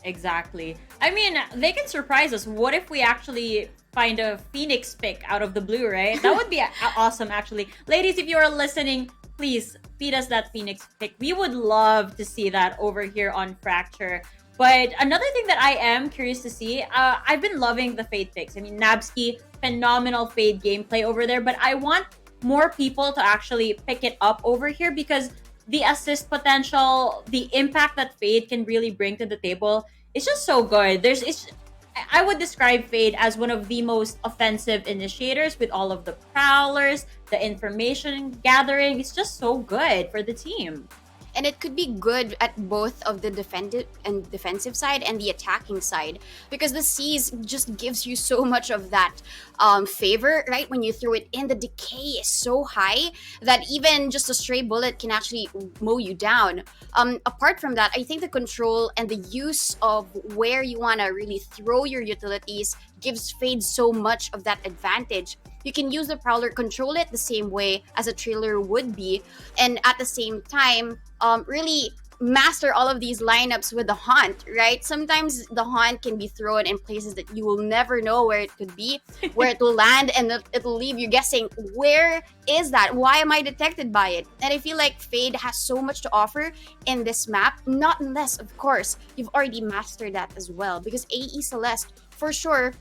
Exactly. I mean, they can surprise us. What if we actually find a Phoenix pick out of the blue, right? That would be awesome, actually. Ladies, if you are listening, please feed us that Phoenix pick. We would love to see that over here on Fracture. But another thing that I am curious to see, I've been loving the Fade picks. I mean, Nabsky, phenomenal Fade gameplay over there, but I want more people to actually pick it up over here because the assist potential, the impact that Fade can really bring to the table, it's just so good. I would describe Fade as one of the most offensive initiators with all of the prowlers, the information gathering. It's just so good for the team. And it could be good at both of the defensive side and the attacking side, because the C's just gives you so much of that favor, right? When you throw it in, the decay is so high that even just a stray bullet can actually mow you down. Apart from that, I think the control and the use of where you want to really throw your utilities gives Fade so much of that advantage. You can use the Prowler, control it the same way as a trailer would be, and at the same time, really master all of these lineups with the haunt, right? Sometimes the haunt can be thrown in places that you will never know where it could be, where it will land, and it'll leave you guessing, where is that? Why am I detected by it? And I feel like Fade has so much to offer in this map, not unless, of course, you've already mastered that as well. Because AE Celeste, for sure,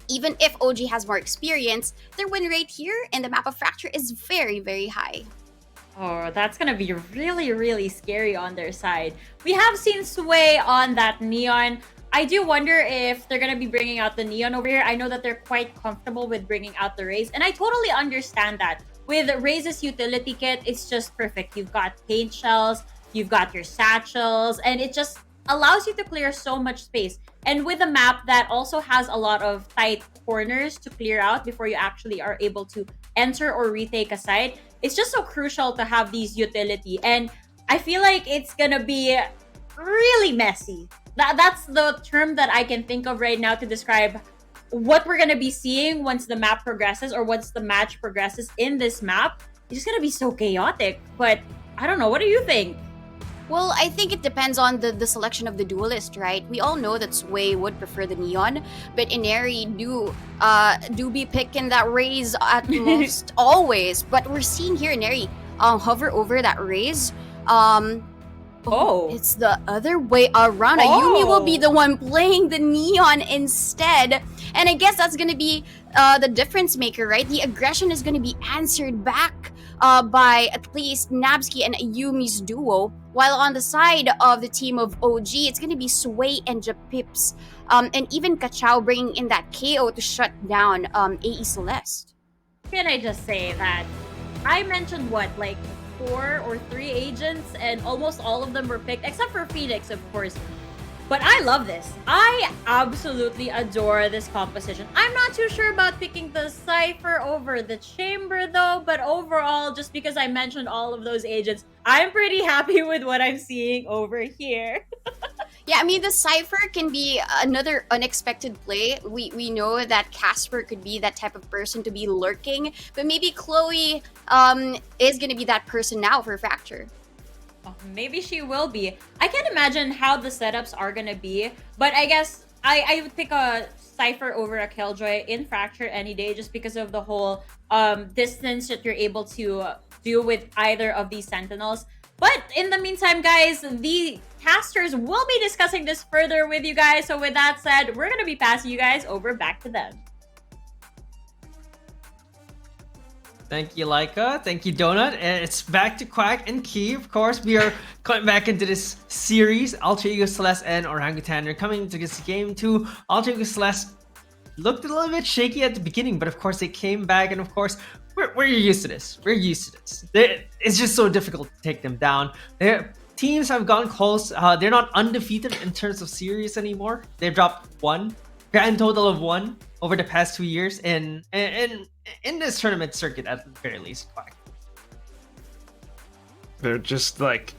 even if OG has more experience, their win rate here in the map of Fracture is very, very high. Oh, that's gonna be really, really scary on their side. We have seen Sway on that Neon. I do wonder if they're gonna be bringing out the Neon over here. I know that they're quite comfortable with bringing out the Raze, and I totally understand that. With Raze's utility kit, it's just perfect. You've got paint shells, you've got your satchels, and it just allows you to clear so much space. And with a map that also has a lot of tight corners to clear out before you actually are able to enter or retake a site, it's just so crucial to have these utility. And I feel like it's gonna be really messy. That's the term that I can think of right now to describe what we're gonna be seeing once the map progresses or once the match progresses in this map. It's just gonna be so chaotic. But I don't know, what do you think? Well, I think it depends on the selection of the duelist, right? We all know that Sway would prefer the Neon, but Inari do be picking that Raze at most always. But we're seeing here Inari hover over that Raze. It's the other way around. Ayumi will be the one playing the Neon instead. And I guess that's gonna be the difference maker, right? The aggression is gonna be answered back by at least Nabsky and Ayumi's duo. While on the side of the team of OG, it's gonna be Sway and Japips, and even Kachao bringing in that KO to shut down AE Celeste. Can I just say that I mentioned like 4 or 3 agents, and almost all of them were picked, except for Phoenix, of course. But I love this. I absolutely adore this composition. I'm not too sure about picking the Cypher over the Chamber, though, but overall, just because I mentioned all of those agents, I'm pretty happy with what I'm seeing over here. Yeah, I mean, the Cypher can be another unexpected play. We know that Casper could be that type of person to be lurking, but maybe Chloe is going to be that person now for Fracture. Oh, maybe she will be. I can't imagine how the setups are gonna be, but I guess I would pick a Cypher over a Killjoy in Fracture any day, just because of the whole distance that you're able to do with either of these Sentinels. But in the meantime, guys, the casters will be discussing this further with you guys. So with that said, we're gonna be passing you guys over back to them. Thank you, Laika. Thank you, Donut. And it's back to Quack and Key. Of course, we are coming back into this series. Alter Ego Celeste and Orangutan are coming to this game too. Alter Ego Celeste looked a little bit shaky at the beginning, but of course they came back, and of course we're used to this. We're used to this. It's just so difficult to take them down. Their teams have gone close. They're not undefeated in terms of series anymore. They've dropped 1, grand total of 1 over the past 2 years in this tournament circuit at the very least. They're just like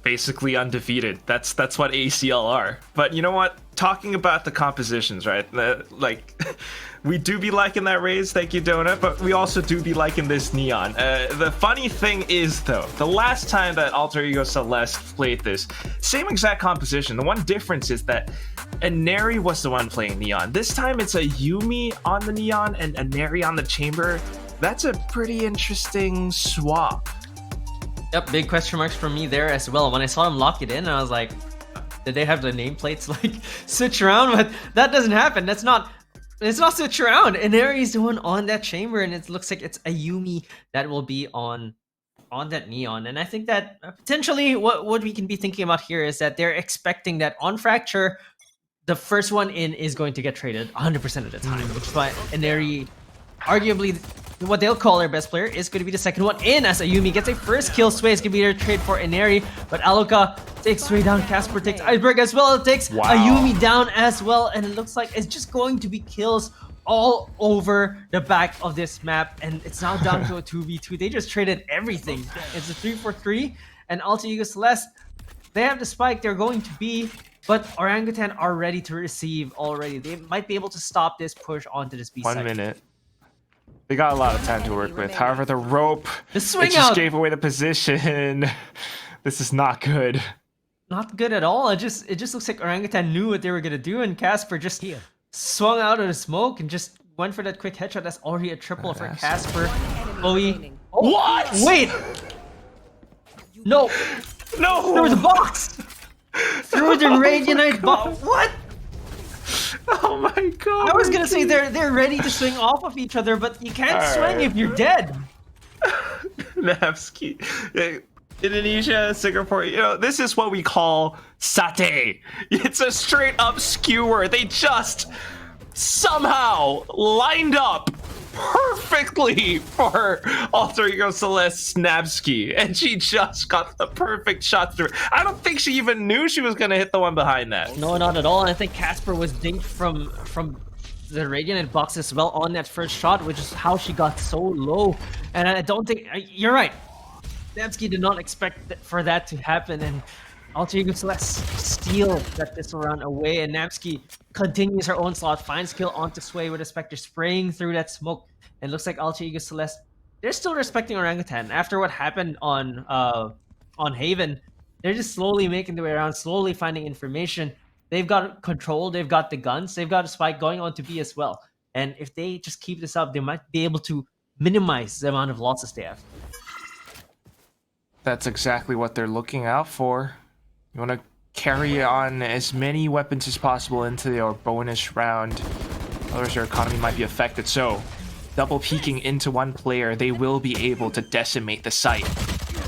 basically undefeated. That's what ACL are. But you know what? Talking about the compositions, right? Like we do be liking that Raze, thank you, Donut, but we also do be liking this Neon. The funny thing is, though, the last time that Alter Ego Celeste played this, same exact composition. The one difference is that Inari was the one playing Neon. This time it's a Yumi on the Neon and Inari on the Chamber. That's a pretty interesting swap. Yep, big question marks for me there as well. When I saw him lock it in, I was like, did they have the nameplates like switch around? But that doesn't happen. It's not switch around. Inari's the one on that Chamber, and it looks like it's Ayumi that will be on that Neon. And I think that potentially what we can be thinking about here is that they're expecting that on Fracture, the first one in is going to get traded 100% of the time, which is why Inari, arguably what they'll call their best player, is going to be the second one in, as Ayumi gets a first kill. Sway is going to be their trade for Inari, but Aloka takes Sway down. Casper takes Iceberg as well. It takes Ayumi down as well, and it looks like it's just going to be kills all over the back of this map, and it's now down to a 2v2. They just traded everything. It's a 3-4-3, and Alter Ego Celeste, they have the spike they're going to be, but Orangutan are ready to receive already. They might be able to stop this push onto this B side. 1 minute. They got a lot of time to work with. However, the rope, the swing it just out gave away the position. This is not good. not good at all. It just looks like Orangutan knew what they were gonna do, and Casper just swung out of the smoke and just went for that quick headshot. That's already a triple for Casper. Chloe. remaining. Oh, What? Wait! No! No! There was a box! Through the Radianite box! What? Oh my god! I was gonna say they're ready to swing off of each other, but you can't swing if you're dead. Nevsky. Indonesia, Singapore, this is what we call satay. It's a straight up skewer. They just somehow lined up perfectly for Alter Ego Celeste Snabsky, and she just got the perfect shot through. I don't think she even knew she was gonna hit the one behind that. No, not at all. And I think Casper was dinked from the Radiant box as well on that first shot, which is how she got so low. And I don't think you're right. Snabsky did not expect for that to happen, and Alter Ego Celeste steal that pistol round away, and Napsky continues her own slot, finds kill onto Sway with a Spectre spraying through that smoke, and looks like Alter Ego Celeste, they're still respecting Orangutan. After what happened on Haven, they're just slowly making their way around, slowly finding information. They've got control, they've got the guns, they've got a spike going on to B as well. And if they just keep this up, they might be able to minimize the amount of losses they have. That's exactly what they're looking out for. You want to carry on as many weapons as possible into your bonus round, otherwise your economy might be affected. So, double peeking into one player, they will be able to decimate the site.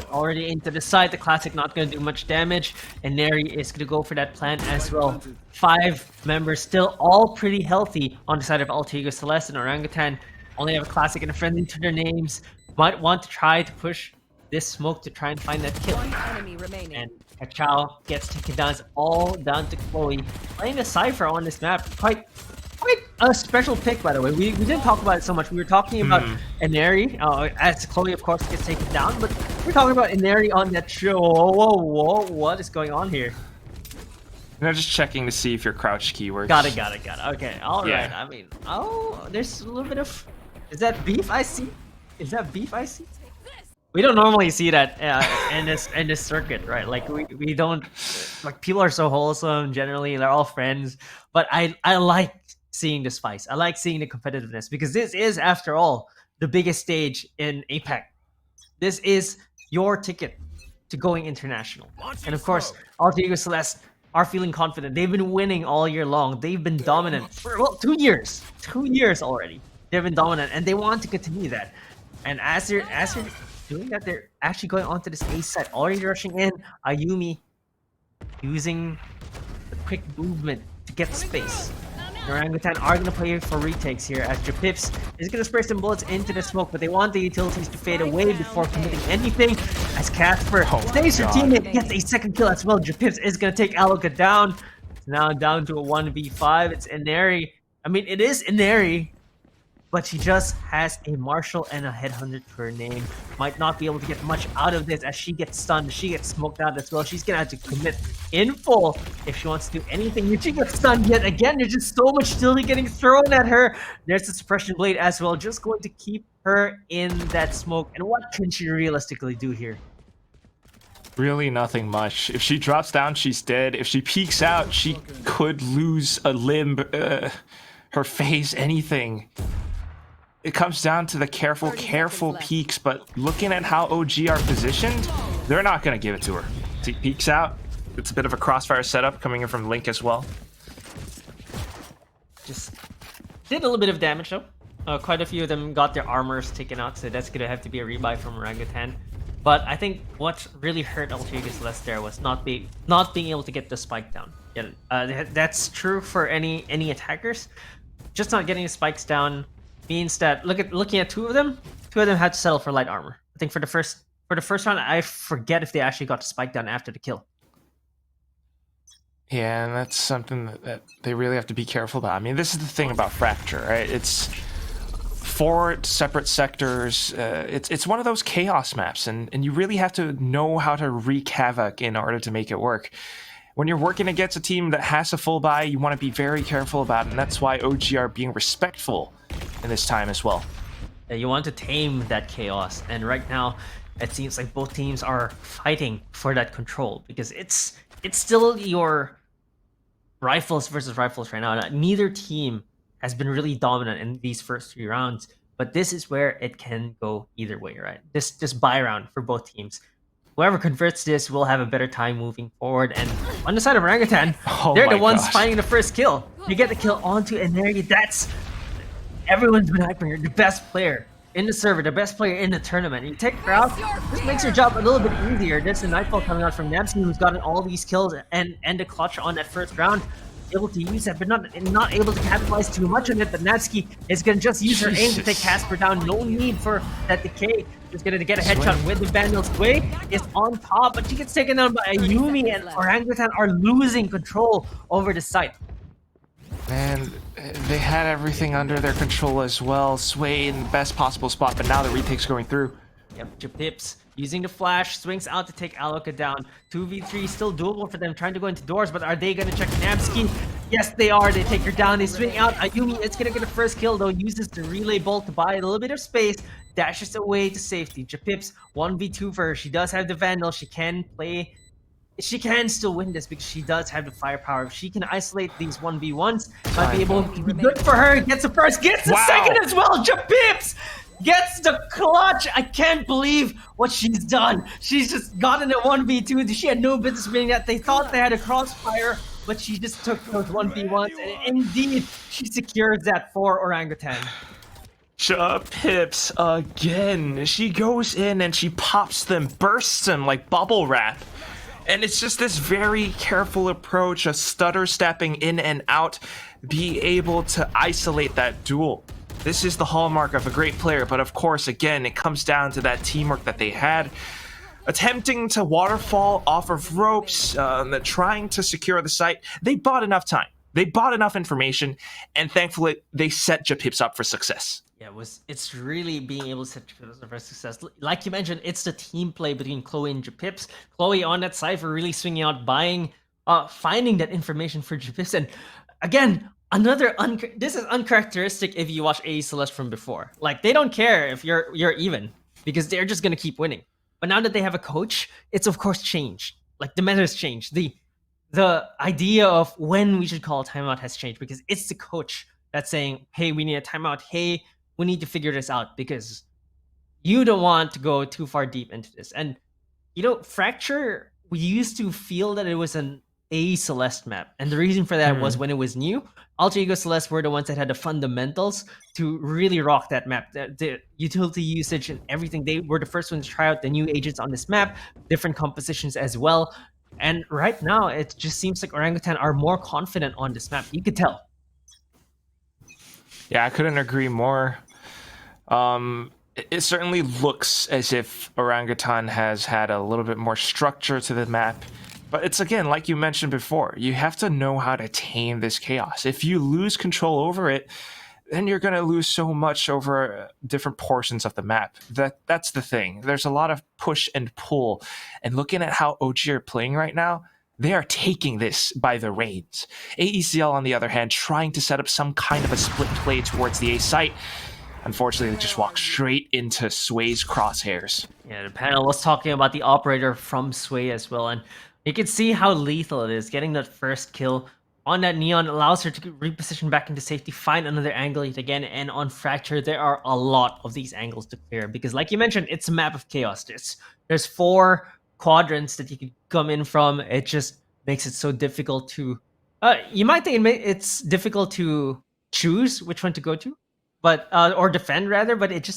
Already into the side, the Classic not going to do much damage, and Neri is going to go for that plant as well. 5 members still all pretty healthy on the side of Alter Ego Celeste, and Orangutan only have a Classic and a friend into their names. Might want to try to push this smoke to try and find that kill. One enemy remaining. And Cachao gets taken down. It's all down to Chloe. Playing a Cypher on this map. Quite a special pick, by the way. We didn't talk about it so much. We were talking about Inari, as Chloe, of course, gets taken down. But we're talking about Inari on that show. Whoa. What is going on here? I'm just checking to see if your crouch key works. Got it. Okay, alright. Yeah. I mean, there's a little bit of... Is that beef I see? We don't normally see that in this circuit, right? Like we don't, like, people are so wholesome generally, they're all friends, but I like seeing the spice. I like seeing the competitiveness, because this is, after all, the biggest stage in APAC. This is your ticket to going international. And of course, Alter Ego Celeste are feeling confident. They've been winning all year long. They've been dominant for 2 years. 2 years already. They've been dominant, and they want to continue that. And as they're doing that, they're actually going onto this A set, already rushing in. Ayumi using the quick movement to get space. Orangutan are going to play for retakes here, as Japips is going to spray some bullets into the smoke, but they want the utilities to fade away before committing anything. As Casper stays her teammate, gets a second kill as well. Japips is going to take Aloka down. It's now down to a 1v5. It's Inari. I mean, it is Inari, but she just has a Marshal and a Headhunter to her name. Might not be able to get much out of this, as she gets stunned, she gets smoked out as well. She's gonna have to commit in full if she wants to do anything. If she gets stunned yet again, there's just so much steel getting thrown at her. There's the Suppression Blade as well, just going to keep her in that smoke. And what can she realistically do here? Really nothing much. If she drops down, she's dead. If she peeks out, she could lose a limb, her face, anything. It comes down to the careful peeks, but looking at how OG are positioned, they're not going to give it to her. She peeks out. It's a bit of a crossfire setup coming in from Link as well. Just did a little bit of damage though. Quite a few of them got their armors taken out, so that's going to have to be a rebuy from Orangutan. But I think what really hurt Alter Ego Celeste there was not being able to get the spike down. Yeah, that's true for any attackers. Just not getting the spikes down means that looking at two of them had to settle for light armor. I think for the first round, I forget if they actually got the spike down after the kill. Yeah, and that's something that they really have to be careful about. I mean, this is the thing about Fracture, right? It's 4 separate sectors. It's one of those chaos maps, and you really have to know how to wreak havoc in order to make it work. When you're working against a team that has a full buy, you want to be very careful about it, and that's why OG are being respectful in this time as well. You want to tame that chaos, and right now it seems like both teams are fighting for that control because it's still your rifles versus rifles right now. Neither team has been really dominant in these first 3 rounds, but this is where it can go either way, right? This buy round for both teams. Whoever converts this will have a better time moving forward. And on the side of Orangutan, they're the ones finding the first kill. You get the kill onto Inari. That's everyone's been hyping her, the best player in the server, the best player in the tournament. You take her out, this makes your job a little bit easier. There's a Nightfall coming out from Namsky, who's gotten all these kills and the clutch on that first round. Able to use that, but not able to capitalize too much on it. But Natsuki is gonna just use her aim to take Casper down. No need for that decay. She's gonna get a headshot with the Vandal. Sway is on top, but she gets taken down by Ayumi, and Orangutan are losing control over the site. And they had everything under their control as well. Sway in the best possible spot, but now the retake's going through. Yep, Japips using the flash, swings out to take Aloka down. 2v3 still doable for them, trying to go into doors, but are they going to check Namsky? Yes, they are. They take her down. They swing out. Ayumi is going to get a first kill, though. Uses the relay bolt to buy a little bit of space. Dashes away to safety. Japips, 1v2 for her. She does have the Vandal. She can still win this because she does have the firepower. If she can isolate these 1v1s, might be able to be good for her. Gets the first, gets the second as well. Japips gets the clutch. I can't believe what she's done. She's just gotten a 1v2. She had no business winning that. They thought they had a crossfire, but she just took those 1v1s, and indeed, she secures that for Orangutan. Pips again. She goes in and she pops them, bursts them like bubble wrap. And it's just this very careful approach, a stutter stepping in and out, be able to isolate that duel. This is the hallmark of a great player, but of course, again, it comes down to that teamwork that they had. Attempting to waterfall off of ropes, trying to secure the site. They bought enough time. They bought enough information, and thankfully, they set Japips up for success. Yeah, it's really being able to set Japips up for success. Like you mentioned, it's the team play between Chloe and Japips. Chloe on that side for really swinging out, finding that information for Japips. And again, this is uncharacteristic if you watch AE Celes from before. Like, they don't care if you're even because they're just gonna keep winning. But now that they have a coach, it's of course changed. Like, the meta has changed. The idea of when we should call a timeout has changed because it's the coach that's saying, hey, we need a timeout. Hey, we need to figure this out because you don't want to go too far deep into this. And, Fracture, we used to feel that it was an AE Celeste map. And the reason for that was when it was new, Alter Ego Celeste were the ones that had the fundamentals to really rock that map. The utility usage and everything, they were the first ones to try out the new agents on this map, different compositions as well. And right now, it just seems like Orangutan are more confident on this map. You could tell. Yeah, I couldn't agree more. It certainly looks as if Orangutan has had a little bit more structure to the map. But it's, again, like you mentioned before, you have to know how to tame this chaos. If you lose control over it, then you're going to lose so much over different portions of the map. That's the thing. There's a lot of push and pull. And looking at how OG are playing right now, they are taking this by the reins. AECL, on the other hand, trying to set up some kind of a split play towards the A site. Unfortunately, they just walk straight into Sway's crosshairs. Yeah, the panel was talking about the operator from Sway as well, and you can see how lethal it is. Getting that first kill on that Neon allows her to reposition back into safety, find another angle yet again, and on Fracture, there are a lot of these angles to clear, because like you mentioned, it's a map of chaos. There's 4 quadrants that you can come in from. It just makes it so difficult to... you might think it's difficult to choose which one to go to, but or defend rather, but it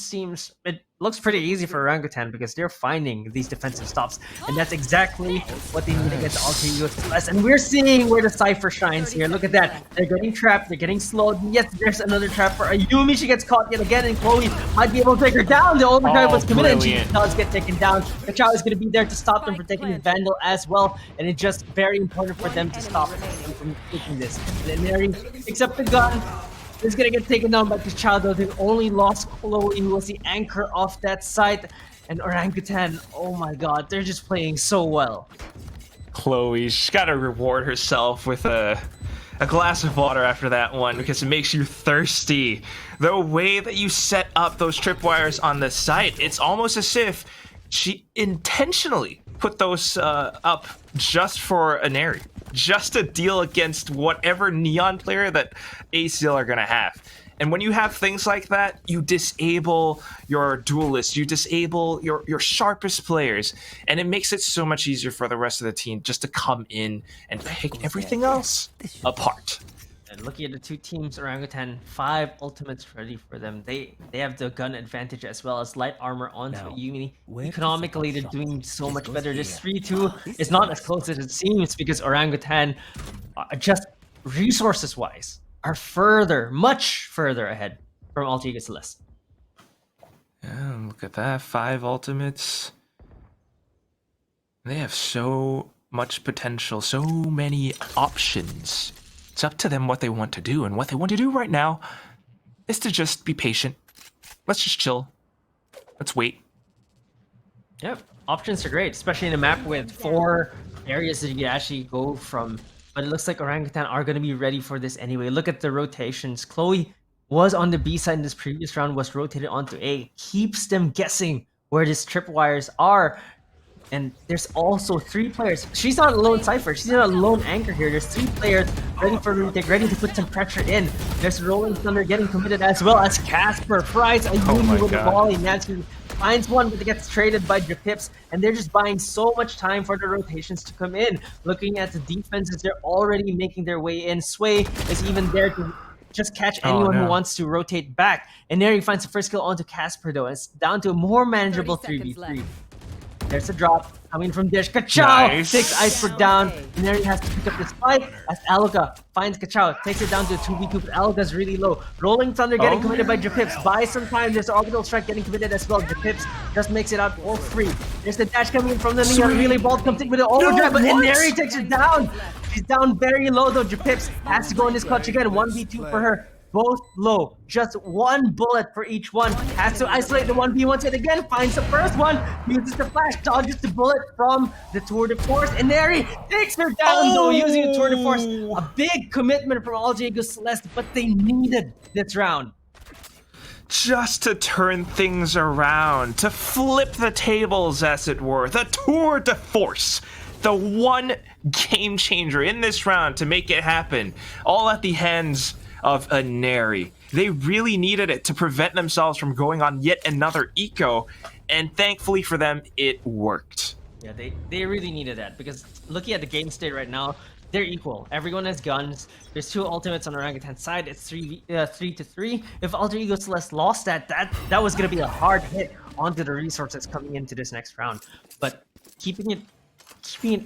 looks pretty easy for Orangutan because they're finding these defensive stops, and that's exactly what they need against Alter Ego Celeste. And we're seeing where the Cypher shines here. Look at that. They're getting trapped, they're getting slowed. Yes, there's another trap for Ayumi. She gets caught yet again, and Chloe might be able to take her down. The overdrive was committed, and she does get taken down. The child is going to be there to stop them from taking the Vandal as well, and it's just very important for them to stop them from taking this. And Mary picks up the gun. Is gonna get taken down by T'Challa. They've only lost Chloe, who was the anchor of that site. And Orangutan, oh my god, they're just playing so well. Chloe, she's gotta reward herself with a glass of water after that one because it makes you thirsty. The way that you set up those tripwires on the site, it's almost as if she intentionally put those up just for Aneri, just to deal against whatever Neon player that ACL are gonna have. And when you have things like that, you disable your duelists, you disable your sharpest players, and it makes it so much easier for the rest of the team just to come in and pick everything else apart. And looking at the two teams, Orangutan, 5 ultimates ready for them. They have the gun advantage as well as light armor onto Now, Uni. where to Economically, set they're up doing shop? so This much goes better. This here. 3-2 is not as close as it seems because Orangutan, just resources-wise, are much further ahead from Alter Ego Celeste. Yeah, look at that. 5 ultimates. They have so much potential, so many options. It's up to them what they want to do, and what they want to do right now is to just be patient. Let's just chill. Let's wait. Yep, options are great, especially in a map with 4 areas that you can actually go from. But it looks like Orangutan are going to be ready for this anyway. Look at the rotations. Chloe was on the B side in this previous round, was rotated onto A. Keeps them guessing where these tripwires are. And there's also 3 players. She's not a lone Cypher. She's not a lone anchor here. There's 3 players ready for retake, ready to put some pressure in. There's Rolling Thunder getting committed as well as Casper. Fries a Oh my Yumi with a God. volley. Nancy finds one, but it gets traded by Japips. And they're just buying so much time for the rotations to come in. Looking at the defenses, they're already making their way in. Sway is even there to just catch anyone who no. wants to rotate back. And there he finds the first kill onto Casper though. It's down to a more manageable 30 seconds 3v3. left. There's a drop coming from Dish. Kachao Nice. takes Iceberg down. And there he has to pick up this fight as Aluka finds Kachao. Takes it down to a 2v2, but Aluka's really low. Rolling Thunder getting committed by Japips. Buys some time. There's Orbital Strike getting committed as well. Japips just makes it out all free. There's the dash coming in from the Neon. Really Bolt comes in with an overdrive, but Inari takes it down. She's down very low though. Japips has to go in this clutch again. 1v2 for her. Both low. Just 1 bullet for each one. Has to isolate the 1v once and again. Finds the first one. Uses the flash. Dodges the bullet from the Tour de Force. And Neri takes her down though using the Tour de Force. A big commitment from Alter Ego Celeste, but they needed this round. Just to turn things around, to flip the tables, as it were. The tour de force. The one game changer in this round to make it happen. All at the hands of Aneri. They really needed it to prevent themselves from going on yet another eco, and thankfully for them, it worked. Yeah, they really needed that because looking at the game state right now, they're equal. Everyone has guns. There's 2 ultimates on Orangutan's side. It's 3-3. If Alter Ego Celeste lost that was gonna be a hard hit onto the resources coming into this next round. But keeping it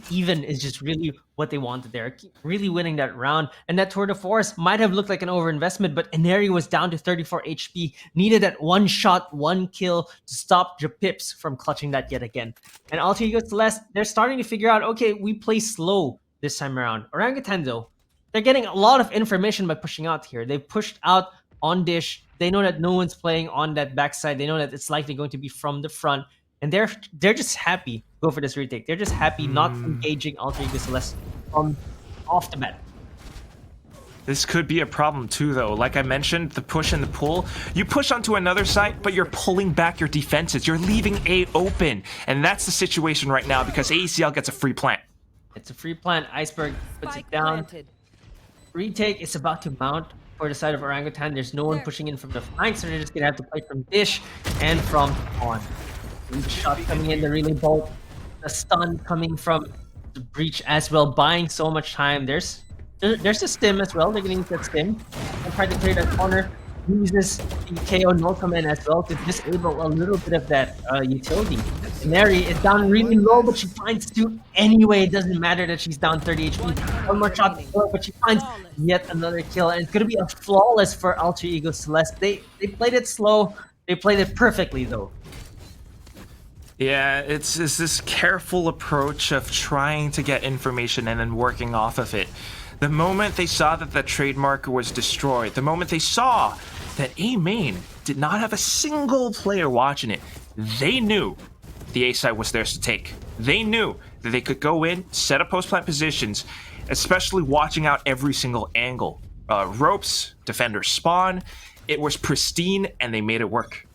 even is just really what they wanted there. Really winning that round. And that Tour de Force might have looked like an overinvestment, but Inari was down to 34 HP. Needed that 1 shot, 1 kill to stop Japips from clutching that yet again. And Alter Ego Celeste, they're starting to figure out, okay, we play slow this time around. Orangutan though, they're getting a lot of information by pushing out here. They pushed out on Dish. They know that no one's playing on that backside. They know that it's likely going to be from the front. And they're just happy go for this retake. They're just happy not engaging Alter Ego Celeste from off the bat. This could be a problem too, though. Like I mentioned, the push and the pull. You push onto another site, but you're pulling back your defenses. You're leaving A open. And that's the situation right now because AECL gets a free plant. It's a free plant. Iceberg puts Spike it down. planted. Retake is about to mount for the side of Orangutan. There's no one pushing in from the flank, so they're just gonna have to play from Dish and from on. Each shot coming in, the really bolt. The stun coming from the breach as well, buying so much time. There's a stim as well. They're gonna use that stim and try to clear that corner. Uses the KO no command as well to disable a little bit of that utility. Mary is down really low, but she finds 2 anyway. It doesn't matter that she's down 30 HP. 1 more shot to kill, but she finds yet another kill, and it's gonna be a flawless for Alter Ego Celeste. They played it slow. They played it perfectly though. Yeah, it's this careful approach of trying to get information and then working off of it. The moment they saw that the trade marker was destroyed, the moment they saw that A main did not have a single player watching it, they knew the A side was theirs to take. They knew that they could go in, set up post-plant positions, especially watching out every single angle. Ropes, defenders spawn, it was pristine, and they made it work.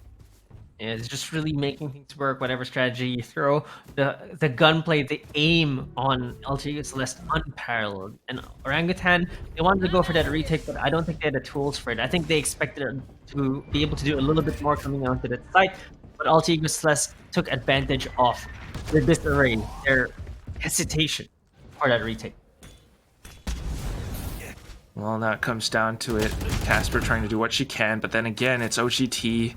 It's just really making things work. Whatever strategy you throw, the gunplay, the aim on LG is less unparalleled. And Orangutan, they wanted to go for that retake, but I don't think they had the tools for it. I think they expected it to be able to do a little bit more coming onto that site, but Alti Celeste took advantage of their disarray, their hesitation for that retake. Well, now it comes down to it. Casper trying to do what she can, but then again, it's OGT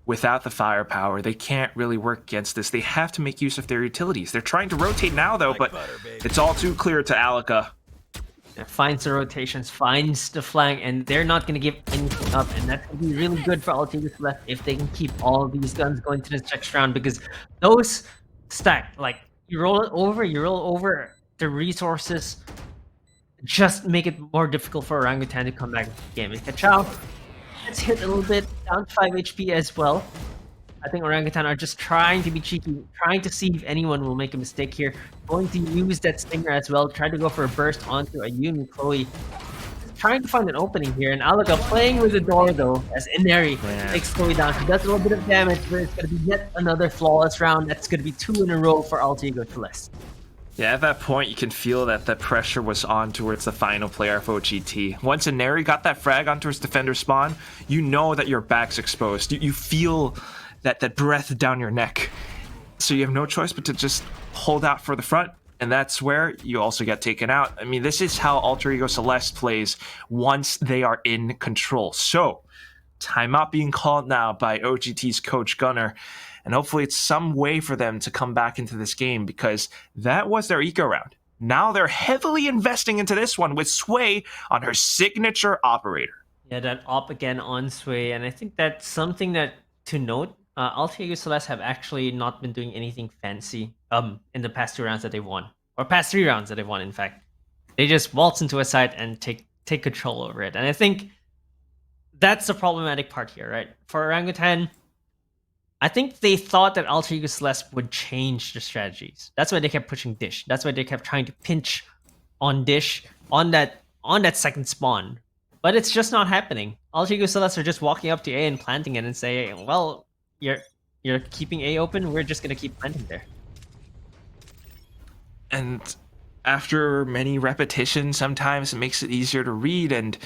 without the firepower. They can't really work against this. They have to make use of their utilities. They're trying to rotate now, though, but it's all too clear to Alika. Finds the rotations, finds the flank, and they're not going to give anything up. And that's going to be really good for Altigus left if they can keep all of these guns going to the next round, because those stack. Like, you roll over the resources, just make it more difficult for Orangutan to come back into the game. And Kachao gets hit a little bit, down 5 HP as well. I think Orangutan are just trying to be cheeky, trying to see if anyone will make a mistake here. Going to use that Stinger as well, try to go for a burst onto a Yumi Chloe. Trying to find an opening here, and Alika playing with the door though, as Inari takes Chloe down. She does a little bit of damage, but it's going to be yet another flawless round. That's going to be 2 in a row for Altigo Celeste. Yeah, at that point, you can feel that the pressure was on towards the final player for OGT. Once Inari got that frag onto his defender spawn, you know that your back's exposed. You feel that breath down your neck. So you have no choice but to just hold out for the front, and that's where you also get taken out. I mean, this is how Alter Ego Celeste plays once they are in control. So, timeout being called now by OGT's coach Gunnar, and hopefully it's some way for them to come back into this game, because that was their eco round. Now they're heavily investing into this one with Sway on her signature operator. Yeah, that op again on Sway, and I think that's something that to note. Alter Ego Celeste have actually not been doing anything fancy in the past 2 rounds that they've won, or past 3 rounds that they've won. In fact, they just waltz into a site and take control over it, and I think that's the problematic part here, right? For Orangutan, I think they thought that Alter Ego Celeste would change the strategies. That's why they kept pushing Dish. That's why they kept trying to pinch on Dish on that second spawn. But it's just not happening. Alter Ego Celeste are just walking up to A and planting it and saying, well, you're keeping A open, we're just gonna keep planting there. And after many repetitions, sometimes it makes it easier to read, and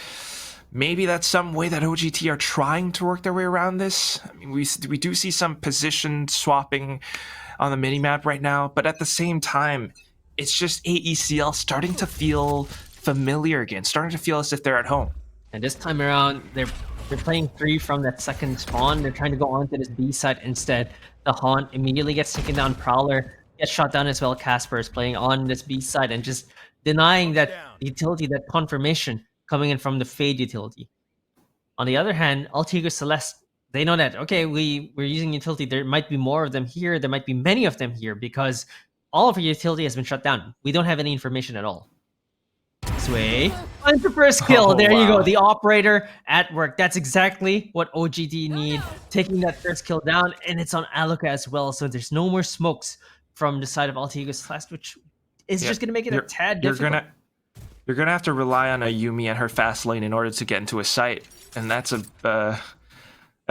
maybe that's some way that OGT are trying to work their way around this. I mean, we do see some position swapping on the minimap right now, but at the same time, it's just AECL starting to feel familiar again, starting to feel as if they're at home. And this time around, they're playing 3 from that second spawn. They're trying to go onto this B side instead. The Haunt immediately gets taken down. Prowler gets shot down as well. Casper is playing on this B side and just denying that utility, that confirmation coming in from the Fade utility. On the other hand, Alter Ego Celeste, they know that, okay, we're using utility. There might be more of them here. There might be many of them here because all of our utility has been shut down. We don't have any information at all. Sway finds the first kill. There you go. The operator at work. That's exactly what OGT need. Taking that first kill down, and it's on Alika as well. So there's no more smokes from the side of Alter Ego Celeste, which is just going to make it a tad difficult. You're gonna have to rely on a Yumi and her fast lane in order to get into a site, and that's a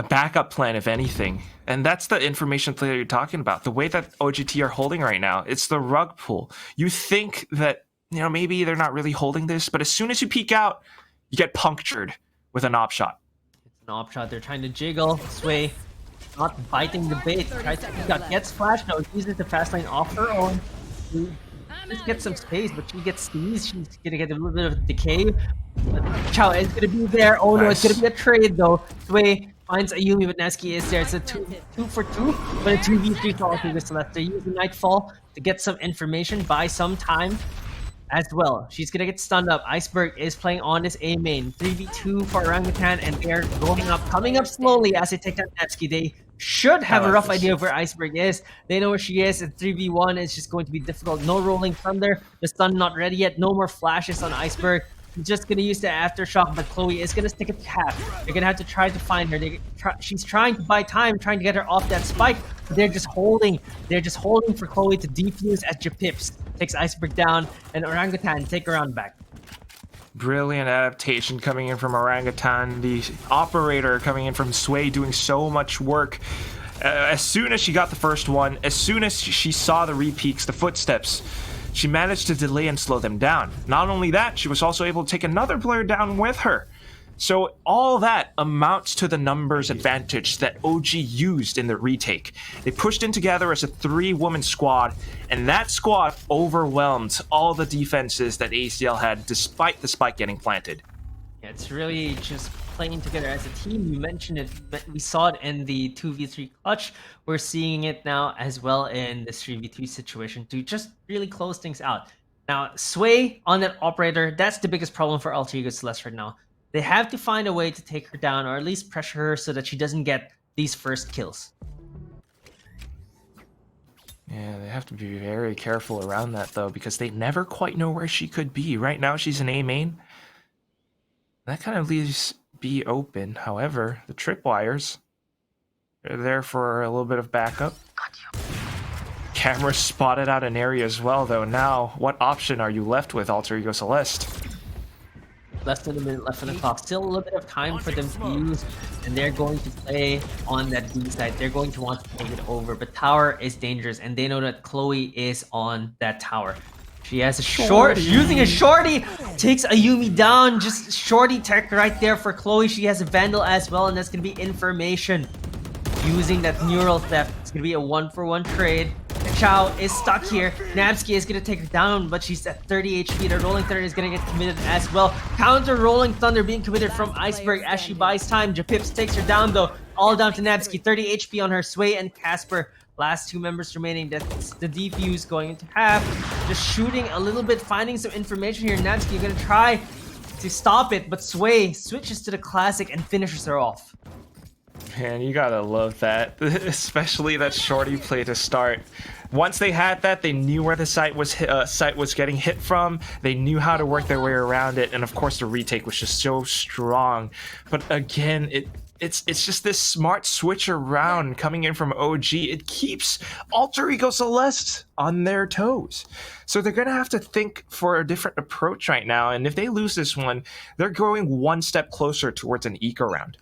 backup plan if anything. And that's the information play that you're talking about. The way that OGT are holding right now, it's the rug pull. You think that, you know, maybe they're not really holding this, but as soon as you peek out, you get punctured with an op shot. It's an op shot. They're trying to jiggle. Sway not biting the bait. Gets flash now. Uses the fast lane off her own. Just get some space, but she gets seized. She's gonna get a little bit of decay. Chow is gonna be there. Oh no, it's gonna be a trade though. Sway finds a Yumi, but Neski is there. It's a 2 for 2, but a 2v3 for Alter Ego Celeste. They use the Nightfall to get some information, buy some time as well. She's gonna get stunned up. Iceberg is playing on this A main. 3v2 for Orangutan, and they're going up, coming up slowly as they take down Nevsky. They should have a rough idea of where Iceberg is. They know where she is, and 3v1 is just going to be difficult. No rolling thunder. The stun not ready yet. No more flashes on Iceberg. Just gonna use the aftershock, but Chloe is gonna stick it to half. They're gonna have to try to find her. She's trying to buy time, trying to get her off that spike. But they're just holding. They're just holding for Chloe to defuse at Japips. Takes Iceberg down, and Orangutan take her round back. Brilliant adaptation coming in from Orangutan. The operator coming in from Sway doing so much work. As soon as she got the first one, as soon as she saw the repeats, the footsteps, she managed to delay and slow them down. Not only that, she was also able to take another player down with her. So all that amounts to the numbers advantage that OG used in the retake. They pushed in together as a 3-woman squad, and that squad overwhelmed all the defenses that ACL had despite the spike getting planted. Yeah, it's really just playing together as a team. You mentioned it, but we saw it in the 2v3 clutch. We're seeing it now as well in this 3v2 situation to just really close things out. Now, Sway on that operator, that's the biggest problem for Alter Ego Celeste right now. They have to find a way to take her down or at least pressure her so that she doesn't get these first kills. Yeah, they have to be very careful around that though, because they never quite know where she could be. Right now, she's an A main. That kind of leaves B open. However, the tripwires are there for a little bit of backup. Camera spotted out an area as well, though. Now, what option are you left with, Alter Ego Celeste? Less than a minute left on the clock. Still a little bit of time for them to use, and they're going to play on that B side. They're going to want to take it over, but tower is dangerous, and they know that Chloe is on that tower. She has a short, using a shorty, takes Ayumi down. Just shorty tech right there for Chloe. She has a Vandal as well, and that's going to be information. Using that neural theft, it's going to be a 1-for-1 trade. Chow is stuck here. Nabsky is going to take her down, but she's at 30 HP. The Rolling Thunder is going to get committed as well. Counter Rolling Thunder being committed from Iceberg as she buys time. Japips takes her down though. All down to Nabsky. 30 HP on her. Sway and Casper. Last 2 members remaining. That's the defuse going into half. Just shooting a little bit, finding some information here. Nabsky going to try to stop it, but Sway switches to the classic and finishes her off. Man, you gotta love that. Especially that shorty play to start. Once they had that, they knew where the site was getting hit from. They knew how to work their way around it, and of course the retake was just so strong. But again, it's just this smart switch around coming in from OG. It keeps Alter Ego Celeste on their toes. So they're gonna have to think for a different approach right now. And if they lose this one, they're going one step closer towards an eco round.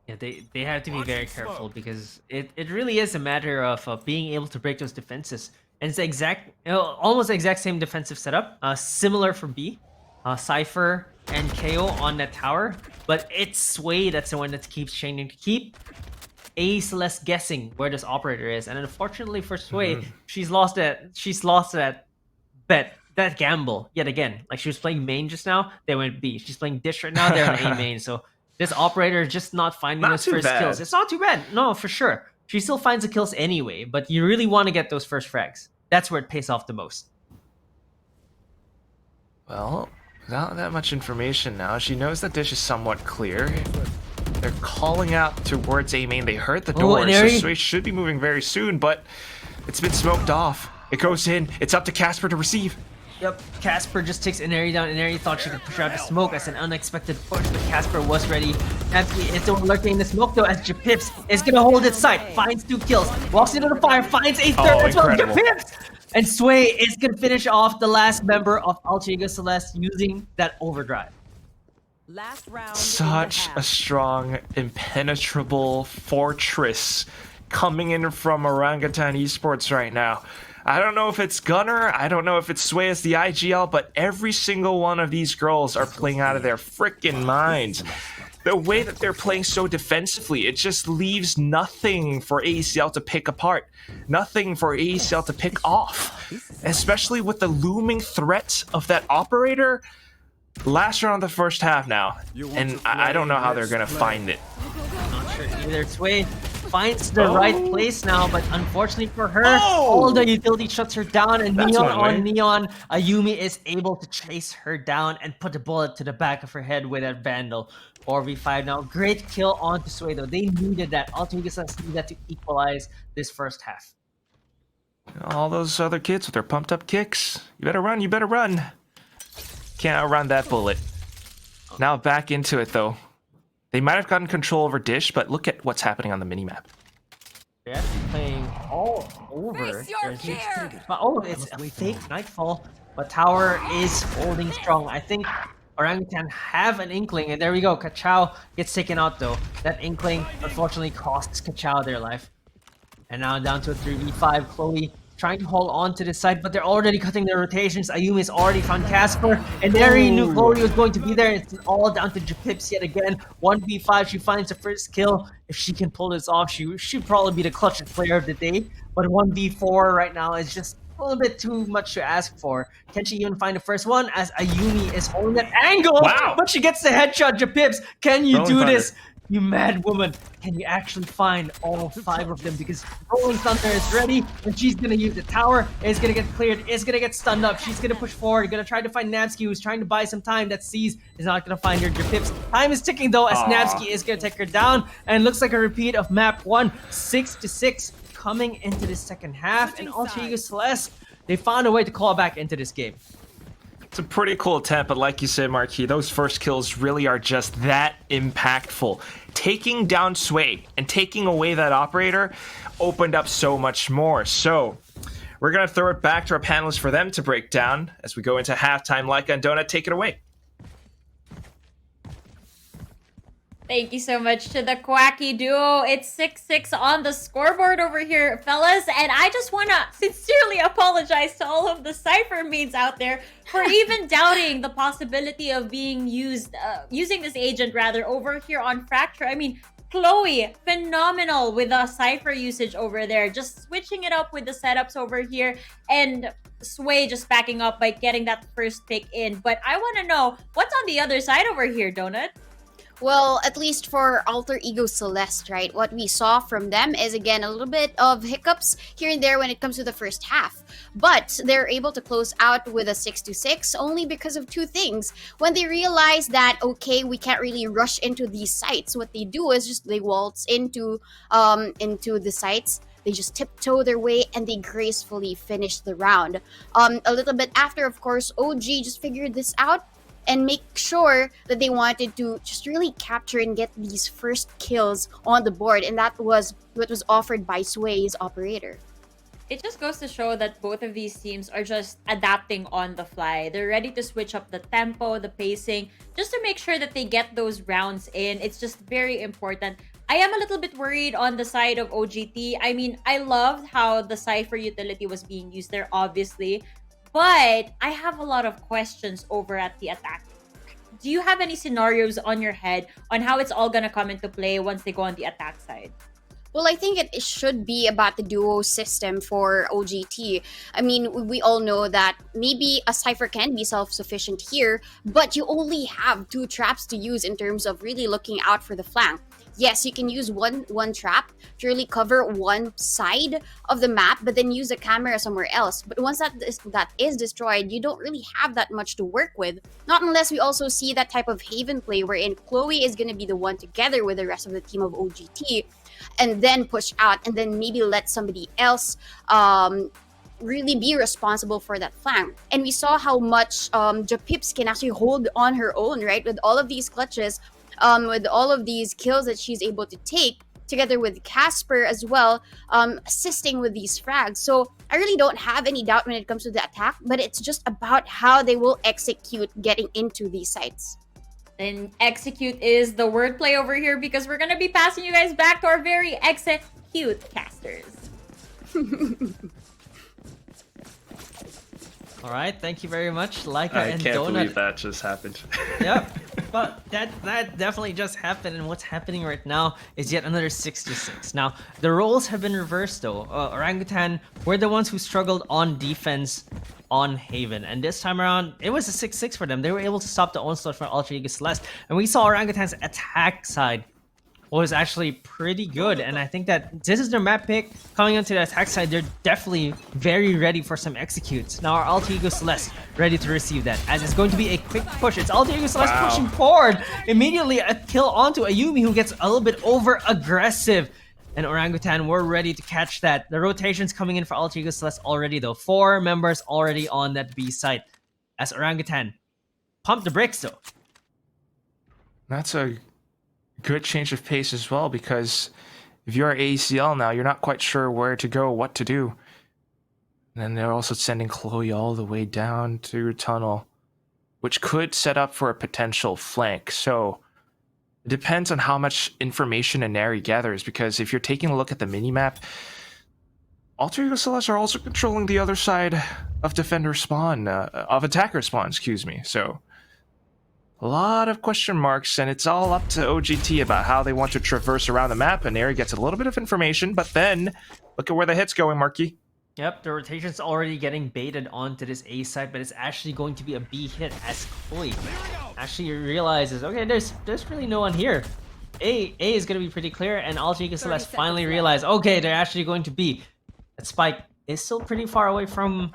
Yeah, they have to be very careful because it really is a matter of being able to break those defenses. And it's the exact, almost the exact same defensive setup, similar for B. Cypher and KO on that tower, but it's Sway that's the one that keeps changing to keep Celeste guessing where this operator is. And unfortunately for Sway, she's lost that bet, that gamble yet again. Like she was playing main just now, they went B. She's playing dish right now, they're on A main. So this operator is just not finding those first kills. It's not too bad. No, for sure. She still finds the kills anyway, but you really want to get those first frags. That's where it pays off the most. Well, without that much information now, she knows that dish is somewhat clear. They're calling out towards A main. They heard the door, so Sway should be moving very soon, but it's been smoked off. It goes in. It's up to Casper to receive. Yep, Casper just takes Inari down. Inari thought she could push out the smoke as an unexpected push, but Casper was ready. Nabsky is the one lurking in the smoke though, as Japips is gonna hold its side, finds 2 kills, walks into the fire, finds a third as well, Japips! And Sway is gonna finish off the last member of Alter Ego Celeste using that overdrive. Last round. Such a strong, impenetrable fortress coming in from Orangutan Esports right now. I don't know if it's Gunner, I don't know if it's Sway as the IGL, but every single one of these girls are playing out of their freaking minds. The way that they're playing so defensively, it just leaves nothing for ACL to pick apart. Nothing for ACL to pick off. Especially with the looming threat of that operator. Last round of the first half now, and I don't know how they're gonna find it. Not sure either. Sway finds the right place now, but unfortunately for her, all the utility shuts her down, and Neon on Neon, Ayumi is able to chase her down and put a bullet to the back of her head with that Vandal. 4v5 now. Great kill onto Sway though. They needed that. Alter Ego Celeste needed that to equalize this first half. All those other kids with their pumped up kicks. You better run, you better run. Can't outrun that bullet. Now back into it though. They might have gotten control over Dish, but look at what's happening on the minimap. They're actually playing all over. Oh, it's a fake Nightfall, but Tower is holding strong. I think Orangutan have an Inkling, and there we go. Kachao gets taken out though. That Inkling unfortunately costs Kachao their life. And now down to a 3v5. Chloe trying to hold on to this side, but they're already cutting their rotations. Ayumi's already found Casper, and there he knew Chloe was going to be there. It's all down to Japips yet again. 1v5, she finds the first kill. If she can pull this off, she should probably be the clutchest player of the day. But 1v4 right now is just a little bit too much to ask for. Can she even find the first one as Ayumi is holding that angle? Wow. But she gets the headshot. Japips, can you Rolling do Thunder. this? You mad woman, can you actually find all 5 of them? Because Rolling Thunder is ready, and she's gonna use the tower. It's gonna get cleared, it's gonna get stunned up. She's gonna push forward, gonna try to find Nabsky, who's trying to buy some time. That Celes is not gonna find her. Japips, time is ticking though, as Nabsky is gonna take her down. And looks like a repeat of map 1, 6-6, coming into the second half. And Alter Celeste, they found a way to call back into this game. It's a pretty cool attempt, but like you said, Marquis, those first kills really are just that impactful. Taking down Sway and taking away that operator opened up so much more. So we're going to throw it back to our panelists for them to break down as we go into halftime. Laika and Donut, take it away. Thank you so much to the Quacky duo. It's 6-6 on the scoreboard over here, fellas. And I just want to sincerely apologize to all of the Cypher mains out there for even doubting the possibility of being using this agent rather over here on Fracture. I mean, Chloe, phenomenal with the Cypher usage over there. Just switching it up with the setups over here. And Sway just backing up by getting that first pick in. But I want to know, what's on the other side over here, Donut? Well, at least for Alter Ego Celeste, right? What we saw from them is, again, a little bit of hiccups here and there when it comes to the first half. But they're able to close out with a 6-6 only because of 2 things. When they realize that, okay, we can't really rush into these sites, what they do is just they waltz into the sites. They just tiptoe their way and they gracefully finish the round. A little bit after, of course, OG just figured this out and make sure that they wanted to just really capture and get these first kills on the board. And that was what was offered by Sway's operator. It just goes to show that both of these teams are just adapting on the fly. They're ready to switch up the tempo, the pacing, just to make sure that they get those rounds in. It's just very important. I am a little bit worried on the side of OGT. I mean, I loved how the Cypher utility was being used there, obviously. But I have a lot of questions over at the attack. Do you have any scenarios on your head on how it's all going to come into play once they go on the attack side? Well, I think it should be about the duo system for OGT. I mean, we all know that maybe a Cypher can be self-sufficient here, but you only have 2 traps to use in terms of really looking out for the flank. Yes, you can use one trap to really cover one side of the map, but then use the camera somewhere else. But once that is destroyed, you don't really have that much to work with. Not unless we also see that type of Haven play wherein Chloe is going to be the one together with the rest of the team of OGT and then push out and then maybe let somebody else really be responsible for that flank. And we saw how much Japips can actually hold on her own, right? With all of these clutches, with all of these kills that she's able to take, together with Casper as well, assisting with these frags. So I really don't have any doubt when it comes to the attack, but it's just about how they will execute getting into these sites. Then execute is the wordplay over here because we're going to be passing you guys back to our very execute casters. All right, thank you very much, Laika I and can't Donut. believe that just happened. Yep, but that definitely just happened, and what's happening right now is yet another 6-6. Now, the roles have been reversed though. Orangutan were the ones who struggled on defense on Haven, and this time around, it was a 6-6 for them. They were able to stop the onslaught from Alter Ego Celeste, and we saw Orangutan's attack side was actually pretty good, and I think that this is their map pick. Coming onto the attack side, they're definitely very ready for some executes. Now our Alter Ego Celeste ready to receive that, as it's going to be a quick push. It's Alter Ego Celeste pushing forward. Immediately a kill onto Ayumi, who gets a little bit over aggressive. And Orangutan were ready to catch that. The rotations coming in for Alter Ego Celeste already though. 4 members already on that B site. As Orangutan pump the brakes though. That's a good change of pace as well, because if you're ACL now, you're not quite sure where to go, what to do. And then they're also sending Chloe all the way down to tunnel. which could set up for a potential flank. So it depends on how much information Inari gathers, because if you're taking a look at the minimap, Alter Ego Celes are also controlling the other side of defender spawn, of attacker spawn, excuse me. So a lot of question marks, and it's all up to OGT about how they want to traverse around the map. And Inari gets a little bit of information, but then look at where the hit's going, Marky. Yep, the rotation's already getting baited onto this A side, but it's actually going to be a B hit as Chloe actually realizes, okay, there's really no one here. A is going to be pretty clear, and Alter Ego Celes finally realize, okay, they're actually going to B. That spike is still pretty far away from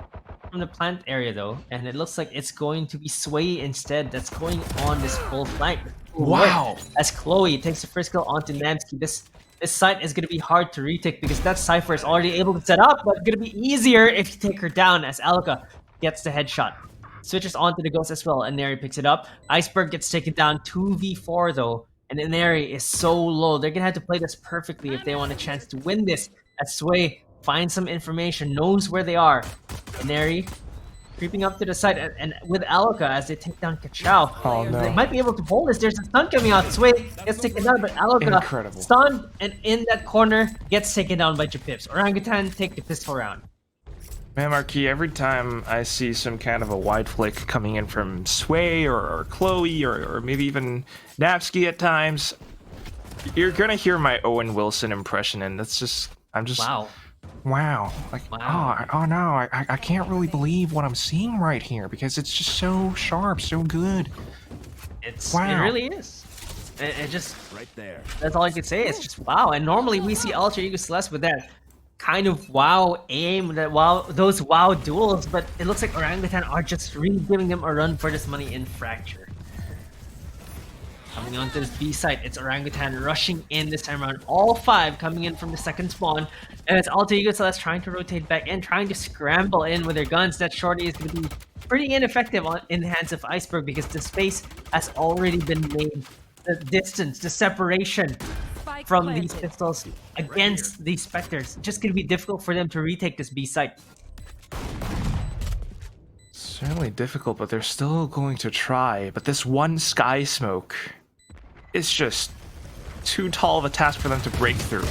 the plant area though, and it looks like it's going to be Sway instead that's going on this full flank. Wow. As Chloe takes the first kill onto Namsky, this site is going to be hard to retake because that Cypher is already able to set up, but it's going to be easier if you take her down as Alka gets the headshot. Switches onto the Ghost as well, and Neri picks it up. Iceberg gets taken down 2v4 though, and Neri is so low. They're going to have to play this perfectly if they want a chance to win this, as Sway finds some information, knows where they are. And Neri creeping up to the side, and with Alka as they take down Kachao. Oh, no. They might be able to hold this. There's a stun coming out. Sway gets taken down, but Alka Incredible. stunned and in that corner gets taken down by Japips. Orangutan take the pistol round. Man, Marquis, every time I see some kind of a wide flick coming in from Sway or Chloe or maybe even Napsky at times, you're gonna hear my Owen Wilson impression, and that's just, I'm just, wow. Like, Wow. oh no, I can't really believe what I'm seeing right here, because it's just so sharp, so good. It Wow. really is. It just, Right there. that's all I could say. It's just wow. And normally we see Alter Ego Celes with that kind of wow aim, those wow duels, but it looks like Orangutan are just really giving them a run for this money in Fracture. Coming onto this B site, it's Orangutan rushing in this time around. All 5 coming in from the second spawn, and it's Alter Ego Celes trying to rotate back and trying to scramble in with their guns. That shorty is going to be pretty ineffective in the hands of Iceberg because the space has already been made. The distance, the separation from these pistols against these Spectres, just going to be difficult for them to retake this B site. Certainly difficult, but they're still going to try. But this one sky smoke is just too tall of a task for them to break through.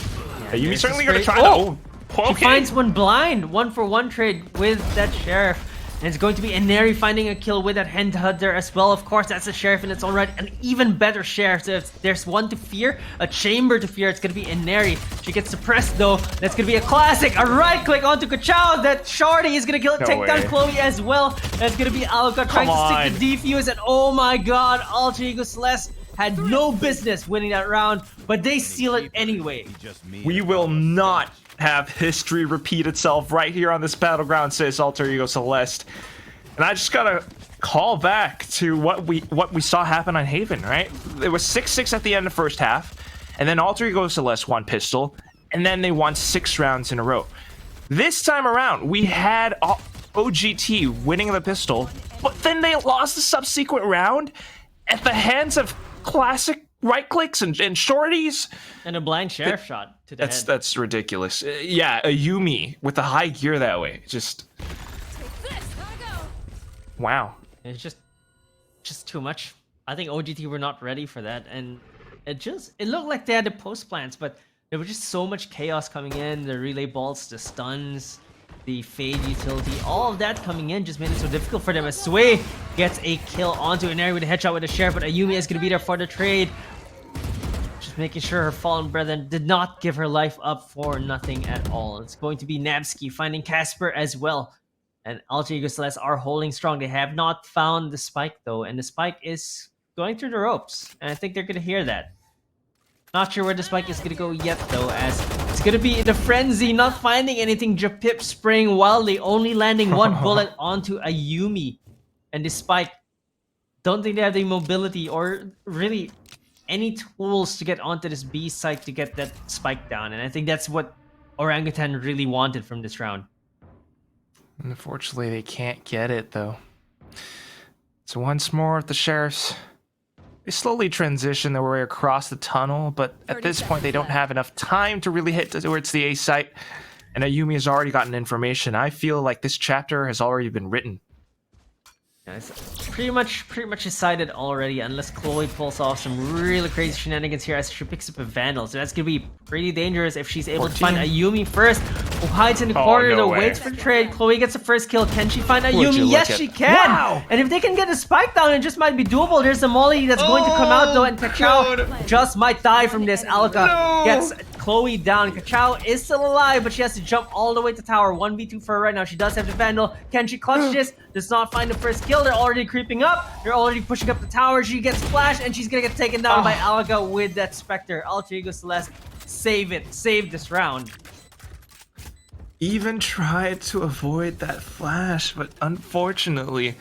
You're there's certainly a going to spray- try Oh! to. Oh, She okay. finds one blind, 1-for-1 trade with that Sheriff. And it's going to be Inari finding a kill with that Headhunter as well. Of course, that's a Sheriff in its own right. An even better Sheriff. So if there's one to fear, a chamber to fear, it's going to be Inari. She gets suppressed though. That's going to be a classic. A right click onto Kachao. That Shorty is going to take down way. Chloe as well. That's going to be Alka trying to stick the defuse. And oh my god, Alter Ego Celes had no business winning that round, but they seal it anyway. We will not have history repeat itself right here on this battleground, says Alter Ego Celeste. And I just gotta call back to what we saw happen on Haven, right? It was 6-6 at the end of the first half, and then Alter Ego Celeste won pistol, and then they won 6 rounds in a row. This time around, we had OGT winning the pistol, but then they lost the subsequent round at the hands of classic right clicks and shorties. And a blind Sheriff shot to the head. That's ridiculous. Yeah, a Yumi with the high gear that way. Just wow. It's just too much. I think OGT were not ready for that, and it looked like they had the post plans, but there was just so much chaos coming in. The relay bolts, the stuns, the fade utility, all of that coming in just made it so difficult for them. As Sway gets a kill onto Inari with a headshot with a Sheriff, but Ayumi is going to be there for the trade. Just making sure her fallen brethren did not give her life up for nothing at all. It's going to be Nabsky finding Casper as well. And Alter Ego Celes are holding strong. They have not found the spike though, and the spike is going through the ropes. And I think they're going to hear that. Not sure where the spike is going to go yet though, as it's going to be the frenzy, not finding anything. Japip spraying wildly, only landing one bullet onto Ayumi. And the spike, don't think they have the mobility or really any tools to get onto this B site to get that spike down. And I think that's what Orangutan really wanted from this round. Unfortunately, they can't get it, though. So once more, the Sheriffs, they slowly transition their way across the tunnel, but at this point, they don't have enough time to really hit towards the A site, and Ayumi has already gotten information. I feel like this chapter has already been written. Yeah, it's pretty much decided already, unless Chloe pulls off some really crazy shenanigans here as she picks up a Vandal. So that's gonna be pretty dangerous if she's able to find Ayumi first, who hides in the corner no though, way. waits for the trade. Chloe gets the first kill. Can she find Would you Ayumi? look Yes, at- she can! Wow! And if they can get a spike down, it just might be doable. There's a Molly that's going to come out though, and Kachao just might die from this. Alka gets Chloe down. Kachao is still alive, but she has to jump all the way to tower. 1v2 for her right now. She does have the Vandal. Can she clutch this? Does not find the first kill. They're already creeping up. They're already pushing up the tower. She gets flashed, and she's gonna get taken down by Alka with that Spectre. Alter Ego Celeste, save it. Save this round. Even tried to avoid that flash, but unfortunately,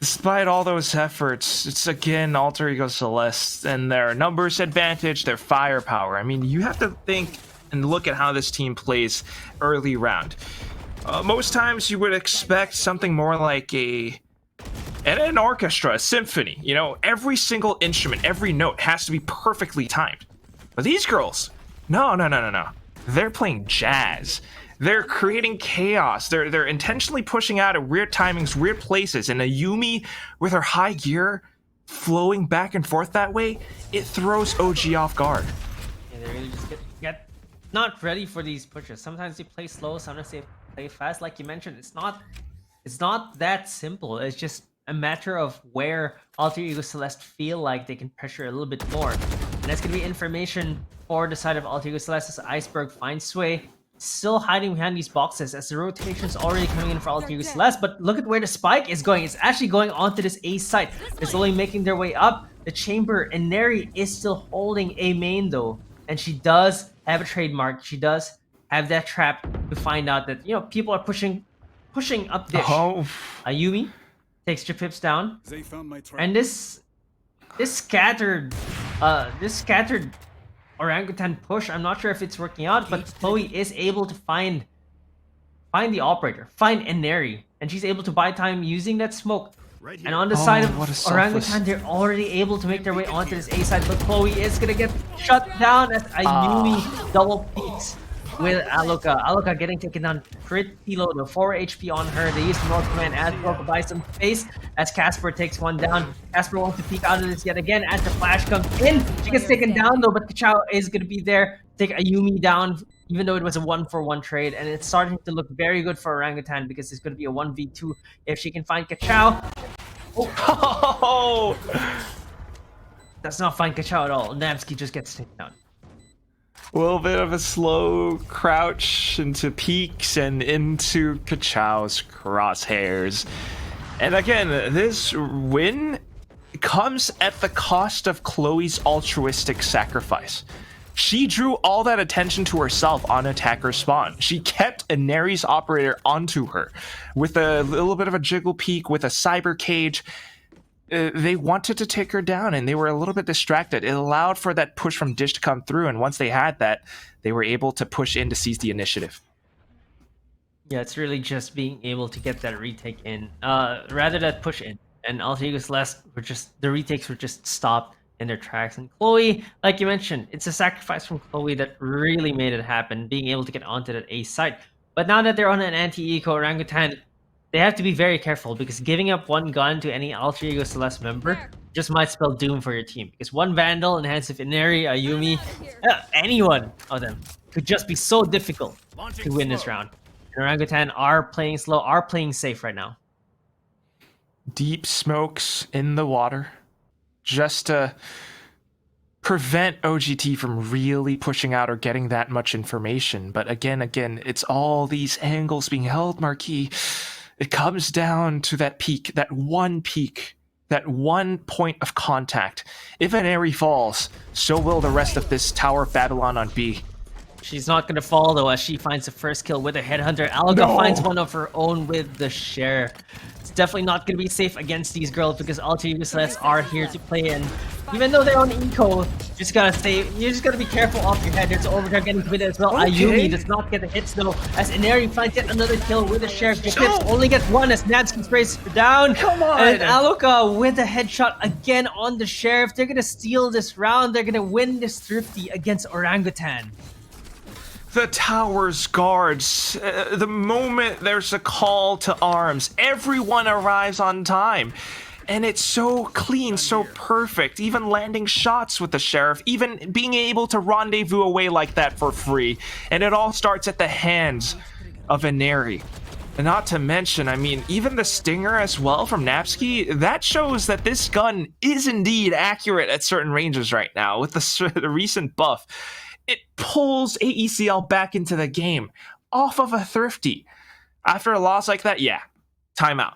despite all those efforts, it's again Alter Ego Celeste and their numbers advantage, their firepower. I mean, you have to think and look at how this team plays early round. Most times you would expect something more like an orchestra, a symphony. You know, every single instrument, every note has to be perfectly timed. But these girls, no. They're playing jazz. They're creating chaos. They're intentionally pushing out at weird timings, weird places. And Ayumi, with her high gear, flowing back and forth that way, it throws OG off guard. Yeah, they really just get not ready for these pushes. Sometimes they play slow, sometimes they play fast. Like you mentioned, it's not that simple. It's just a matter of where Alter Ego Celeste feel like they can pressure a little bit more. And that's gonna be information for the side of Alter Ego Celeste as Iceberg finds Sway. Still hiding behind these boxes as the rotation's already coming in for Alter Ego Celeste, but look at where the spike is going. It's actually going onto this A site. It's slowly making their way up the chamber, and Neri is still holding a main though. And she does have a trademark. She does have that trap to find out that, you know, people are pushing up dish. Oh, Ayumi takes Japips down. They found my trap. And this scattered Orangutan push, I'm not sure if it's working out, but Chloe is able to find the operator, find Eneri, and she's able to buy time using that smoke. And on the side what a of selfless- Orangutan, they're already able to make their way onto this A side, but Chloe is gonna get shut down as Ayumi double peaks with Aloka. Aloka getting taken down pretty low, though. 4 HP on her. They use the North Command as well to buy some space as Casper takes one down. Casper wants to peek out of this yet again as the flash comes in. She gets taken down though, but Kachao is going to be there to take Ayumi down, even though it was a 1-for-1 trade. And it's starting to look very good for Orangutan because it's going to be a 1v2 if she can find Kachao. Oh! Does not find Kachao at all. Namsky just gets taken down. A little bit of a slow crouch into peaks and into Kachao's crosshairs. And again, this win comes at the cost of Chloe's altruistic sacrifice. She drew all that attention to herself on attacker spawn. She kept Inari's operator onto her with a little bit of a jiggle peek, with a cyber cage. They wanted to take her down, and they were a little bit distracted. It allowed for that push from Dish to come through, and once they had that, they were able to push in to seize the initiative. Yeah, it's really just being able to get that retake in, rather than push in. And Alter Ego Celeste the retakes were just stopped in their tracks. And Chloe, like you mentioned, it's a sacrifice from Chloe that really made it happen, being able to get onto that A site. But now that they're on an anti-eco Orangutan, they have to be very careful, because giving up one gun to any Alter Ego Celeste member just might spell doom for your team. Because one Vandal in the hands of Inari, Ayumi, any one of them could just be so difficult to win this round. And Orangutan are playing slow, are playing safe right now. Deep smokes in the water, just to prevent OGT from really pushing out or getting that much information. But again, it's all these angles being held, Marquis. It comes down to that peak, that one point of contact. If an Aerie falls, so will the rest of this Tower of Babylon on B. She's not going to fall, though, as she finds the first kill with a Headhunter. Alga finds one of her own with the Sheriff. It's definitely not going to be safe against these girls, because Alter Ego Celeste are here to play in. Even though they're on eco, you just gotta be careful off your head. There's Overdrive getting committed as well. Okay. Ayumi does not get the hits, though, as Inari finds yet another kill with the Sheriff. Japips only gets one as Nadsky sprays her down. Come on! And Aloka with a headshot again on the Sheriff. They're going to steal this round. They're going to win this thrifty against Orangutan. The tower's guards. The moment there's a call to arms, everyone arrives on time. And it's so clean, so perfect. Even landing shots with the sheriff, even being able to rendezvous away like that for free. And it all starts at the hands of Inari. And not to mention, I mean, even the stinger as well from Napsky, that shows that this gun is indeed accurate at certain ranges right now. With the recent buff, it pulls AECL back into the game off of a thrifty. After a loss like that, yeah, timeout.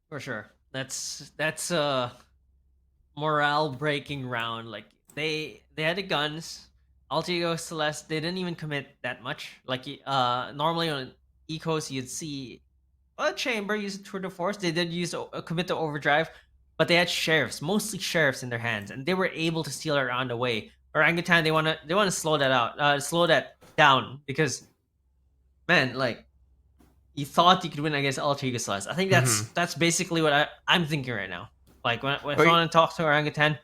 For sure. That's a morale breaking round. Like they had the guns. Alter Ego Celeste, they didn't even commit that much. Like normally on Ecos you'd see a chamber use a tour de force. They did use a commit to overdrive, but they had sheriffs, mostly sheriffs in their hands, and they were able to steal around the way. Orangutan, they wanna slow that out, slow that down, because man, like you thought you could win against Alter Ego Celeste. I think that's basically what I'm thinking right now. Like when I want to talk to Orangutan,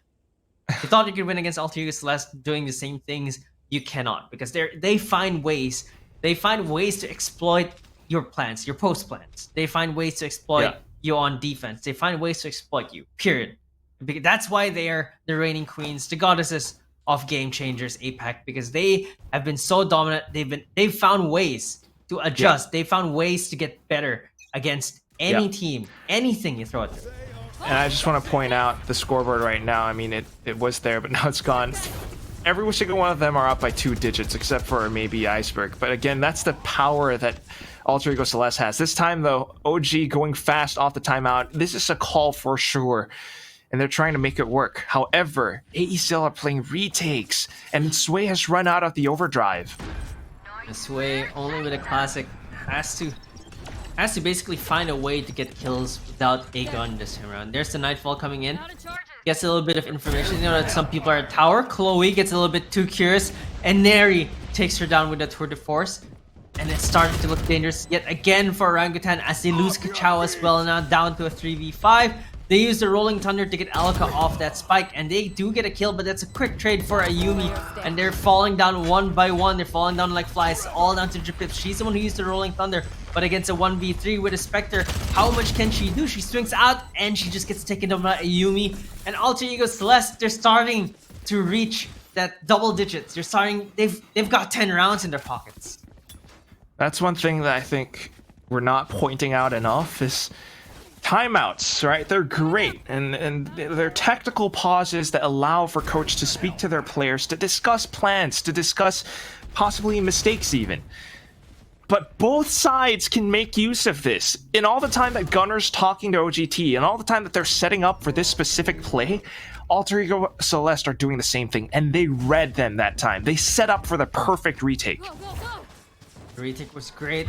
you thought you could win against Alter Ego Celeste doing the same things. You cannot, because they find ways. They find ways to exploit your plans, your post plans. They find ways to exploit you on defense. They find ways to exploit you. Period. Because that's why they are the reigning queens, the goddesses of Game Changers APAC, because they have been so dominant. They've found ways to adjust. They found ways to get better against any team, anything you throw at them. And I just want to point out the scoreboard right now. I mean, it was there, but now it's gone. Every single one of them are up by 2 digits, except for maybe Iceberg. But again, that's the power that Alter Ego Celeste has. This time, though, OG going fast off the timeout. This is a call for sure, and they're trying to make it work. However, AECL are playing retakes, and Sway has run out of the overdrive. Sway, only with a classic, has to basically find a way to get kills without a gun this time around. There's the Nightfall coming in. Gets a little bit of information. You know that some people are at tower. Chloe gets a little bit too curious, and Neri takes her down with a tour de force. And it's starting to look dangerous yet again for Orangutan as they lose Kachao as well, now down to a 3v5. They use the Rolling Thunder to get Alka off that spike, and they do get a kill, but that's a quick trade for Ayumi, and they're falling down one by one. They're falling down like flies, all down to Dripip. She's the one who used the Rolling Thunder, but against a 1v3 with a Spectre, how much can she do? She swings out, and she just gets taken down by Ayumi. And Alter Ego Celeste, they're starting to reach that double digits. They're starting, they've got 10 rounds in their pockets. That's one thing that I think we're not pointing out enough is timeouts, right? They're great, and they're tactical pauses that allow for coach to speak to their players, to discuss plans, to discuss possibly mistakes even. But both sides can make use of this. In all the time that Gunner's talking to OGT, and all the time that they're setting up for this specific play, Alter Ego Celeste are doing the same thing, and they read them that time. They set up for the perfect retake. The retake was great.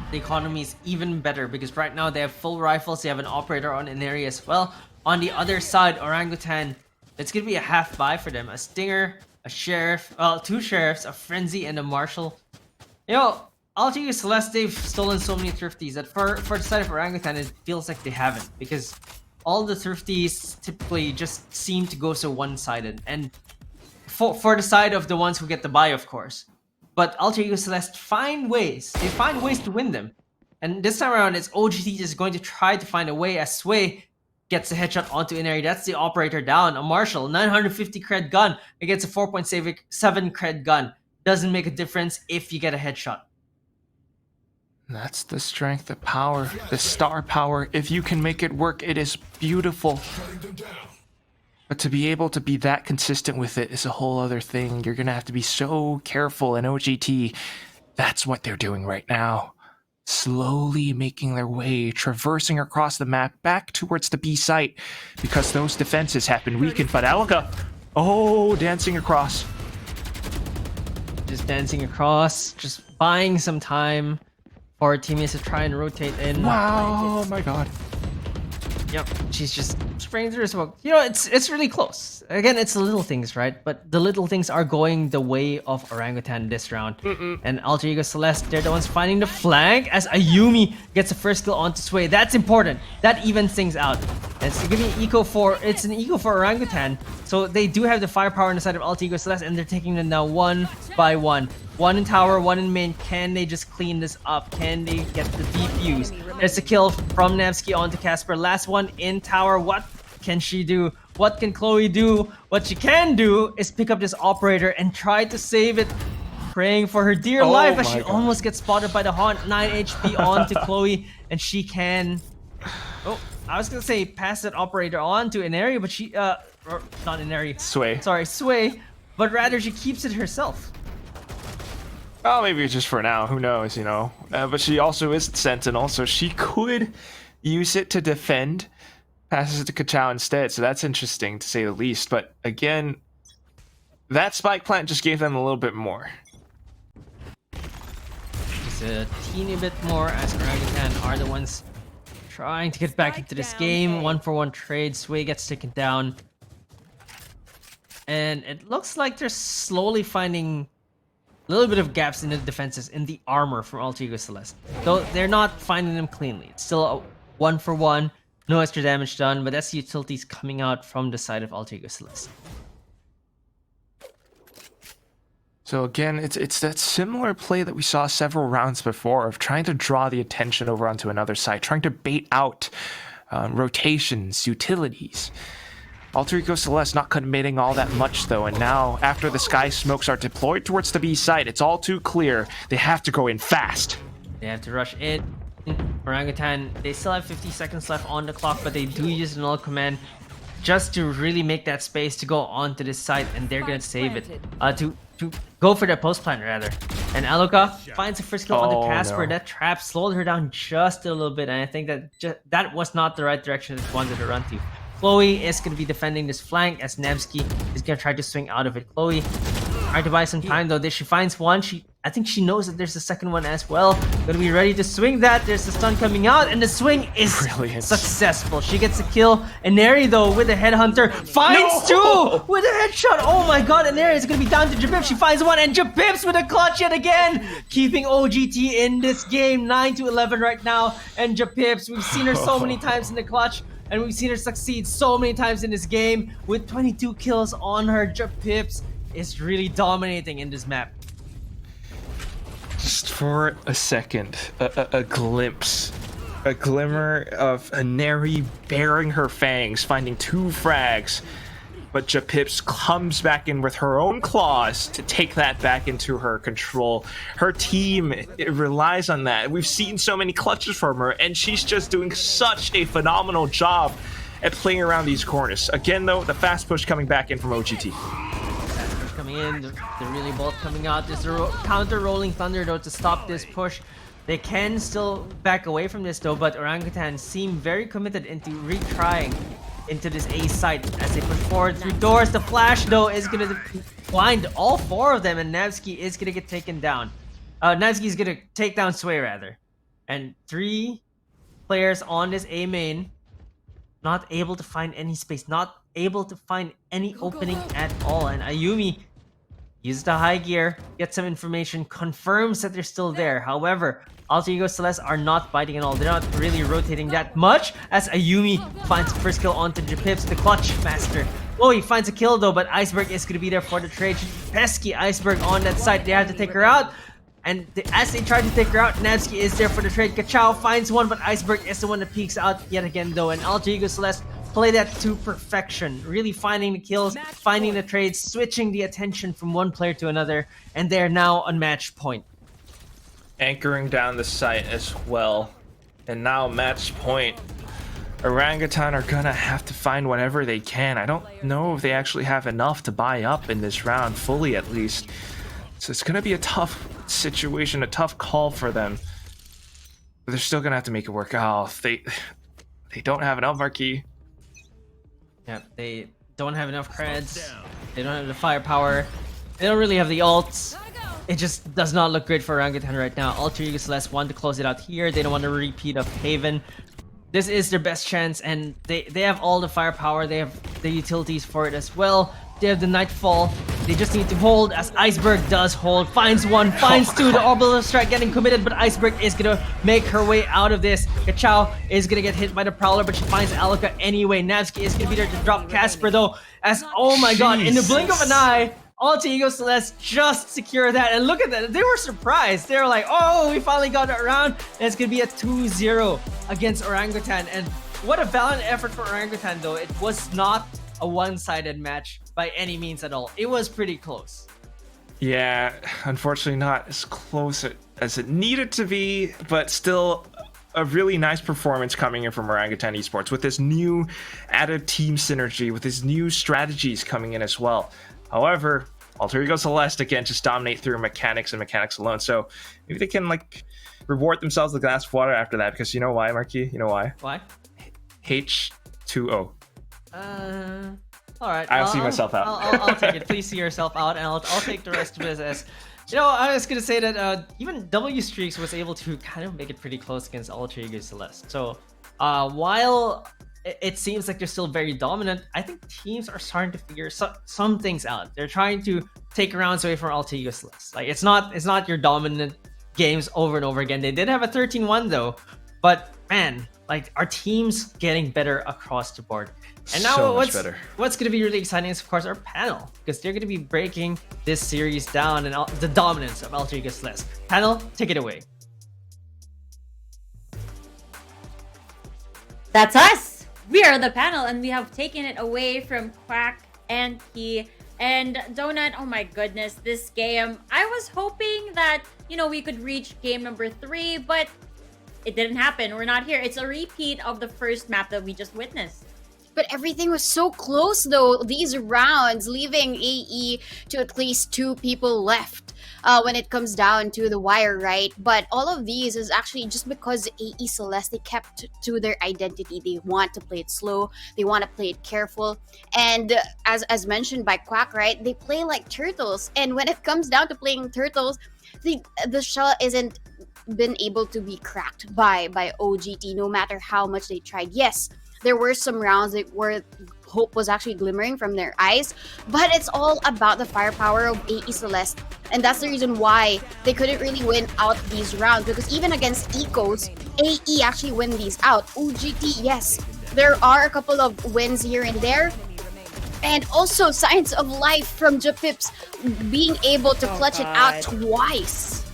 The economy is even better because right now they have full rifles. They have an operator on an area as well. On the other side, Orangutan, it's gonna be a half buy for them. A stinger, a sheriff, well, 2 sheriffs, a frenzy, and a marshal. You know, Alter Ego Celeste, they've stolen so many thrifties that for the side of Orangutan, it feels like they haven't, because all the thrifties typically just seem to go so one-sided. And for the side of the ones who get the buy, of course. But Alter Ego Celeste find ways. They find ways to win them. And this time around, it's OGT just going to try to find a way as Sway gets a headshot onto Inari. That's the operator down. A Marshall, 950 cred gun against a 4.7 cred gun. Doesn't make a difference if you get a headshot. That's the strength, the power, the star power. If you can make it work, it is beautiful. But to be able to be that consistent with it is a whole other thing. You're going to have to be so careful. And OGT, that's what they're doing right now. Slowly making their way, traversing across the map back towards the B site, because those defenses have been weakened. But Alka, dancing across. Just dancing across, just buying some time for our teammates to try and rotate in. Wow, my god. Yep, she's just spraying through smoke. You know, it's really close. Again, it's the little things, right? But the little things are going the way of Orangutan this round. And Alter Ego Celeste, they're the ones finding the flank as Ayumi gets the first kill onto Sway. That's important. That evens things out. It's gonna be it's an eco for Orangutan. So they do have the firepower on the side of Alt Ego Celeste, and they're taking them down one by one. One in tower, one in main. Can they just clean this up? Can they get the defuse? There's a kill from Nevsky onto Casper. Last one in tower. What can she do? What can Chloe do? What she can do is pick up this operator and try to save it. Praying for her dear life as she almost gets spotted by the Haunt. 9 HP on to Chloe, and she can... Oh, I was gonna say pass that operator on to Inari, but she... or not Inari. Sway. Sorry, Sway. But rather she keeps it herself. Oh, maybe it's just for now. Who knows, you know? But she also is Sentinel, so she could use it to defend. Passes it to Kachao instead, so that's interesting to say the least. But again, that spike plant just gave them a little bit more. Just a teeny bit more as Orangutan are the ones trying to get back into this game. 1-for-1 trade. Sway gets taken down. And it looks like they're slowly finding a little bit of gaps in the defenses, in the armor from Alt Ego Celeste. Though they're not finding them cleanly. It's still a 1-for-1. No extra damage done, but that's the utilities coming out from the side of Alt Ego Celeste. So again, it's that similar play that we saw several rounds before of trying to draw the attention over onto another side, trying to bait out rotations, utilities. Alter Ego Celeste not committing all that much though, and now after the sky smokes are deployed towards the B side, it's all too clear. They have to go in fast. They have to rush in. Orangutan, they still have 50 seconds left on the clock, but they do use an null command just to really make that space to go onto this side, and they're gonna save it. To go for the post plant rather. And Aluka finds the first kill onto Casper. No. That trap slowed her down just a little bit, and I think that that was not the right direction that she wanted to run to. Chloe is going to be defending this flank as Nevsky is going to try to swing out of it. Chloe trying to buy some time though. She finds one. I think she knows that there's a second one as well. Gonna be ready to swing that. There's the stun coming out, and the swing is successful. She gets a kill. Inari though with a headhunter finds two with a headshot. Oh my god, Inari is gonna be down to Jabib. She finds one, and Jabib's with a clutch yet again, keeping OGT in this game 9-11 right now. And Jabib's, we've seen her so many times in the clutch, and we've seen her succeed so many times in this game with 22 kills on her. Jabib's is really dominating in this map. Just for a second, a glimpse, a glimmer of Inari baring her fangs, finding 2 frags, but Japips comes back in with her own claws to take that back into her control. Her team, it relies on that. We've seen so many clutches from her, and she's just doing such a phenomenal job at playing around these corners. Again, though, the fast push coming back in from OGT. Coming in, they're really both coming out. There's a counter rolling thunder though to stop this push. They can still back away from this though, but Orangutan seem very committed into retrying into this A site as they push forward through doors. The flash though is gonna blind all 4 of them, and Nevsky is gonna get taken down. Nevsky is gonna take down Sway rather, and 3 players on this A main, not able to find any space, not able to find any opening at all. And Ayumi uses the high gear, gets some information, confirms that they're still there. However, Alter Ego Celeste are not biting at all. They're not really rotating that much as Ayumi finds the first kill onto Japips, the clutch master. Oh, he finds a kill though, but Iceberg is going to be there for the trade. Pesky Iceberg on that side. They have to take her out. And as they try to take her out, Nevsky is there for the trade. Kachao finds one, but Iceberg is the one that peeks out yet again though. And Alter Ego Celeste play that to perfection, really finding the kills, finding the trades, switching the attention from one player to another, and they're now on match point. Anchoring down the site as well. And now match point. Orangutan are gonna have to find whatever they can. I don't know if they actually have enough to buy up in this round, fully at least. So it's gonna be a tough situation, a tough call for them. But they're still gonna have to make it work. Oh, they don't have enough Marquis. Yeah, they don't have enough creds. They don't have the firepower. They don't really have the ults. It just does not look great for Orangutan right now. Alter Ego Celeste want to close it out here. They don't want a repeat of Haven. This is their best chance, and they have all the firepower. They have the utilities for it as well. They have the Nightfall. They just need to hold as Iceberg does hold. Finds one, finds two. The orbital strike getting committed, but Iceberg is gonna make her way out of this. Kachao is gonna get hit by the Prowler, but she finds Alika anyway. Navsky is gonna be there to drop Casper though. As oh my god, in the blink of an eye, Alter Ego Celeste just secure that. And look at that, they were surprised. They were like, oh, we finally got it around. And it's gonna be a 2-0 against Orangutan. And what a valiant effort for Orangutan though. It was not a one-sided match by any means at all. It was pretty close. Yeah, unfortunately not as close as it needed to be, but still a really nice performance coming in from Orangutan Esports with this new added team synergy, with his new strategies coming in as well. However, Alter Ego Celeste again just dominate through mechanics and mechanics alone. So maybe they can like reward themselves with a glass of water after that, because you know why, Marquis? You know why? Why? H2O. All right. I'll see myself out. I'll take it. Please see yourself out, and I'll take the rest of it as. You know, I was gonna say that even W Streaks was able to kind of make it pretty close against Alter Ego Celeste. So while it seems like they're still very dominant, I think teams are starting to figure some things out. They're trying to take rounds away from Alter Ego Celeste. Like it's not your dominant games over and over again. They did have a 13-1 though, but man, like our team's getting better across the board. And now so much better. What's going to be really exciting is of course our panel, because they're going to be breaking this series down and the dominance of Alter Ego Celeste. Panel, take it away. That's us. We are the panel, and we have taken it away from Quack and Key and Donut. Oh my goodness, this game. I was hoping that, we could reach game number 3, but it didn't happen. We're not here. It's a repeat of the first map that we just witnessed. But everything was so close though, these rounds, leaving AE to at least 2 people left when it comes down to the wire, right? But all of these is actually just because AE Celeste, they kept to their identity. They want to play it slow, they want to play it careful. And as mentioned by Quack, right, they play like turtles. And when it comes down to playing turtles, the shell isn't been able to be cracked by OGT no matter how much they tried. Yes, there were some rounds where hope was actually glimmering from their eyes, but it's all about the firepower of AE Celeste, and that's the reason why they couldn't really win out these rounds, because even against Ecos, AE actually win these out. OGT, yes, there are a couple of wins here and there, and also signs of life from Japips being able to clutch it out twice.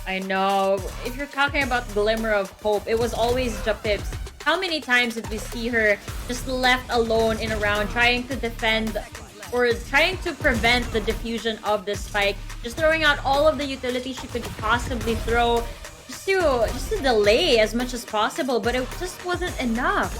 I know. If you're talking about glimmer of hope, it was always Japips. How many times did we see her just left alone in a round, trying to defend or trying to prevent the diffusion of the spike, just throwing out all of the utility she could possibly throw, just to delay as much as possible, but it just wasn't enough.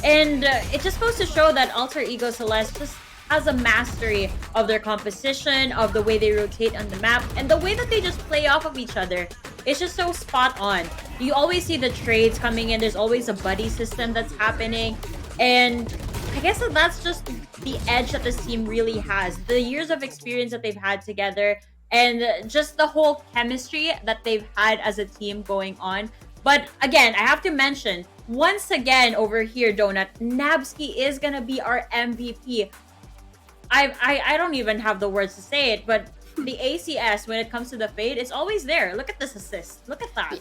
And it just goes to show that Alter Ego Celeste just has a mastery of their composition, of the way they rotate on the map, and the way that they just play off of each other. It's just so spot on. You always see the trades coming in. There's always a buddy system that's happening. And I guess that's just the edge that this team really has. The years of experience that they've had together, and just the whole chemistry that they've had as a team going on. But again, I have to mention, once again over here, Donut, Nabsky is going to be our MVP. I don't even have the words to say it, but the ACS, when it comes to the fade, it's always there. Look at this assist. Look at that.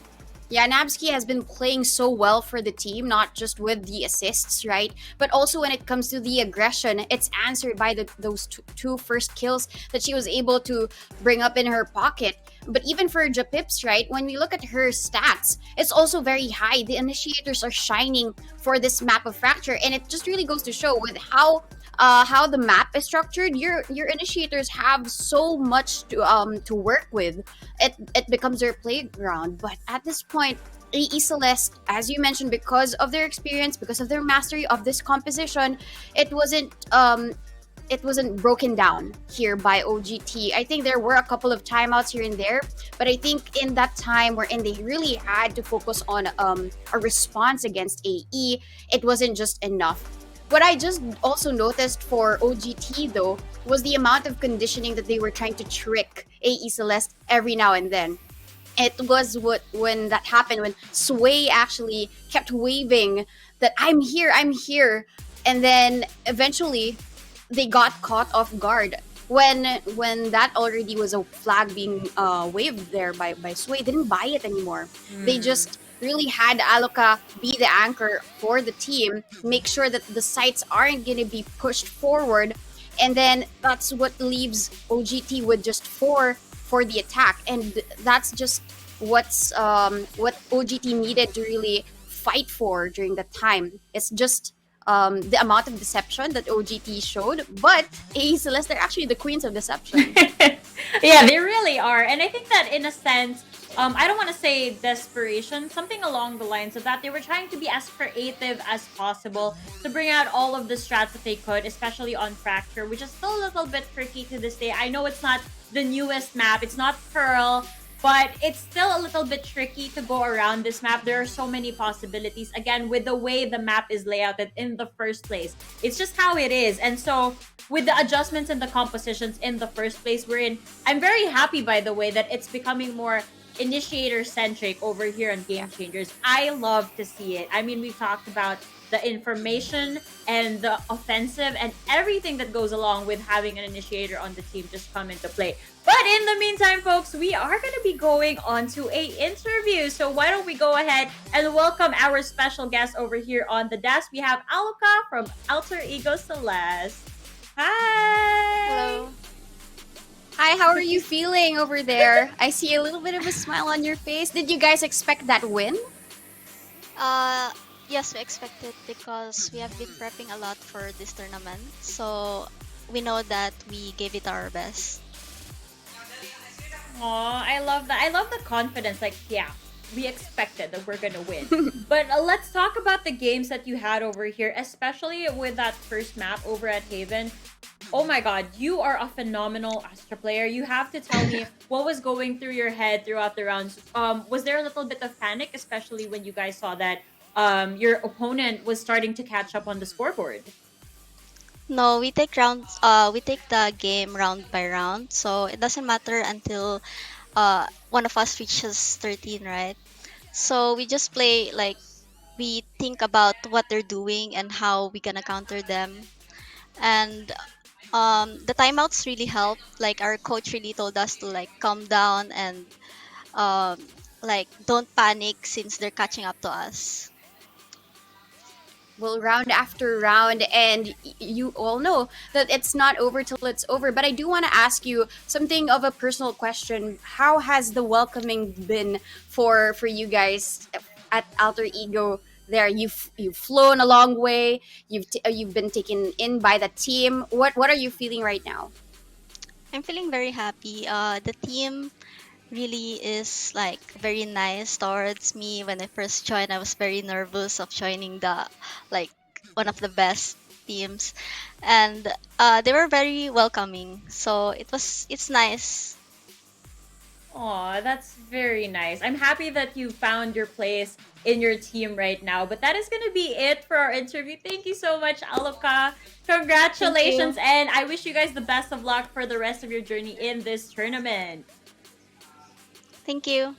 Yeah, Nabsky has been playing so well for the team, not just with the assists, right? But also when it comes to the aggression, it's answered by those two first kills that she was able to bring up in her pocket. But even for Japips, right, when we look at her stats, it's also very high. The initiators are shining for this map of Fracture, and it just really goes to show with how the map is structured. Your initiators have so much to work with. It becomes their playground. But at this point, AE Celeste, as you mentioned, because of their experience, because of their mastery of this composition, it wasn't broken down here by OGT. I think there were a couple of timeouts here and there, but I think in that time wherein they really had to focus on a response against AE, it wasn't just enough. What I just also noticed for OGT though was the amount of conditioning that they were trying to trick AE Celeste every now and then. It was when that happened, when Sway actually kept waving that I'm here, and then eventually they got caught off guard. when that already was a flag being waved there by Sway, they didn't buy it anymore. They just really had Aloka be the anchor for the team, make sure that the sights aren't going to be pushed forward, and then that's what leaves OGT with just four for the attack, and that's just what OGT needed to really fight for during that time. It's just the amount of deception that OGT showed, but Celes, they're actually the queens of deception. Yeah, they really are. And I think that in a sense, I don't want to say desperation, something along the lines of that. They were trying to be as creative as possible to bring out all of the strats that they could, especially on Fracture, which is still a little bit tricky to this day. I know it's not the newest map, it's not Pearl, but it's still a little bit tricky to go around this map. There are so many possibilities, again, with the way the map is layouted in the first place. It's just how it is. And so with the adjustments and the compositions in the first place we're in, I'm very happy, by the way, that it's becoming more initiator centric over here on Game Changers. I love to see it. I mean, we've talked about the information and the offensive and everything that goes along with having an initiator on the team just come into play. But in the meantime, folks, we are going to be going on to a interview. So why don't we go ahead and welcome our special guest over here on the desk. We have Aloka from Alter Ego Celes. Hi! Hello. Hi, how are you feeling over there? I see a little bit of a smile on your face. Did you guys expect that win? Yes, we expect it because we have been prepping a lot for this tournament. So we know that we gave it our best. Aw, I love that. I love the confidence. Like, yeah, we expected that we're gonna win. But let's talk about the games that you had over here, especially with that first map over at Haven. Oh my god, you are a phenomenal Astra player. You have to tell me what was going through your head throughout the rounds. Was there a little bit of panic, especially when you guys saw that your opponent was starting to catch up on the scoreboard? No, we take rounds. We take the game round by round. So it doesn't matter until one of us reaches 13, right? So we just play like we think about what they're doing and how we gonna counter them. And the timeouts really help. Like our coach really told us to like calm down and like don't panic since they're catching up to us. Well, round after round, and you all know that it's not over till it's over. But I do want to ask you something of a personal question. How has the welcoming been for you guys at Alter Ego? There, you've flown a long way. You've been taken in by the team. What are you feeling right now? I'm feeling very happy. The team really is like very nice towards me. When I first joined, I was very nervous of joining the like one of the best teams, and they were very welcoming. So it's nice. Aw, that's very nice. I'm happy that you found your place in your team right now. But that is going to be it for our interview. Thank you so much, Aloka. Congratulations, and I wish you guys the best of luck for the rest of your journey in this tournament. Thank you.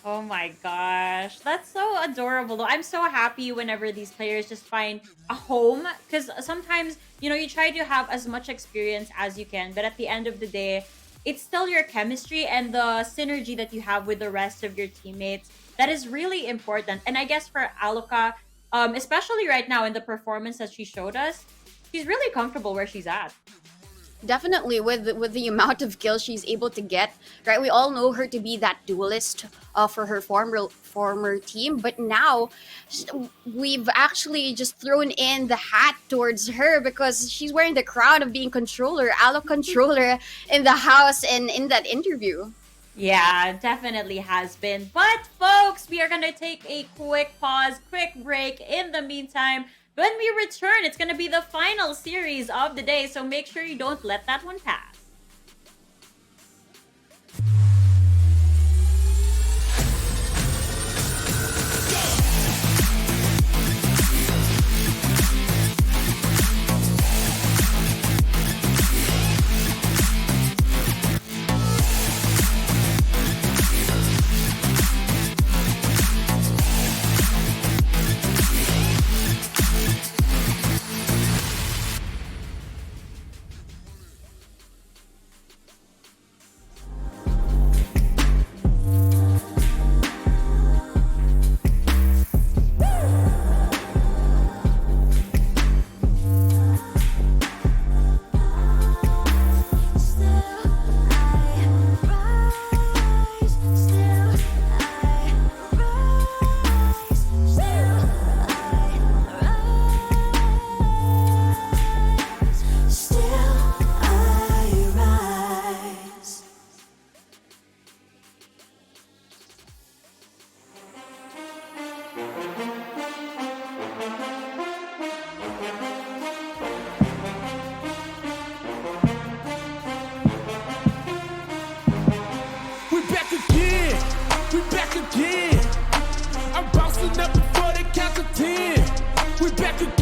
Oh my gosh, that's so adorable though. I'm so happy whenever these players just find a home, because sometimes, you know, you try to have as much experience as you can, but at the end of the day, it's still your chemistry and the synergy that you have with the rest of your teammates that is really important. And I guess for Aloka, especially right now in the performance that she showed us, she's really comfortable where she's at. Definitely, with the amount of kills she's able to get, right? We all know her to be that duelist for her former team, but now we've actually just thrown in the hat towards her because she's wearing the crown of being controller, Alo controller in the house and in that interview. Yeah, definitely has been. But folks, we are gonna take a quick pause, quick break. In the meantime, when we return, it's going to be the final series of the day, so make sure you don't let that one pass. again. We back again. I'm bouncing up before they count to 10. We back again.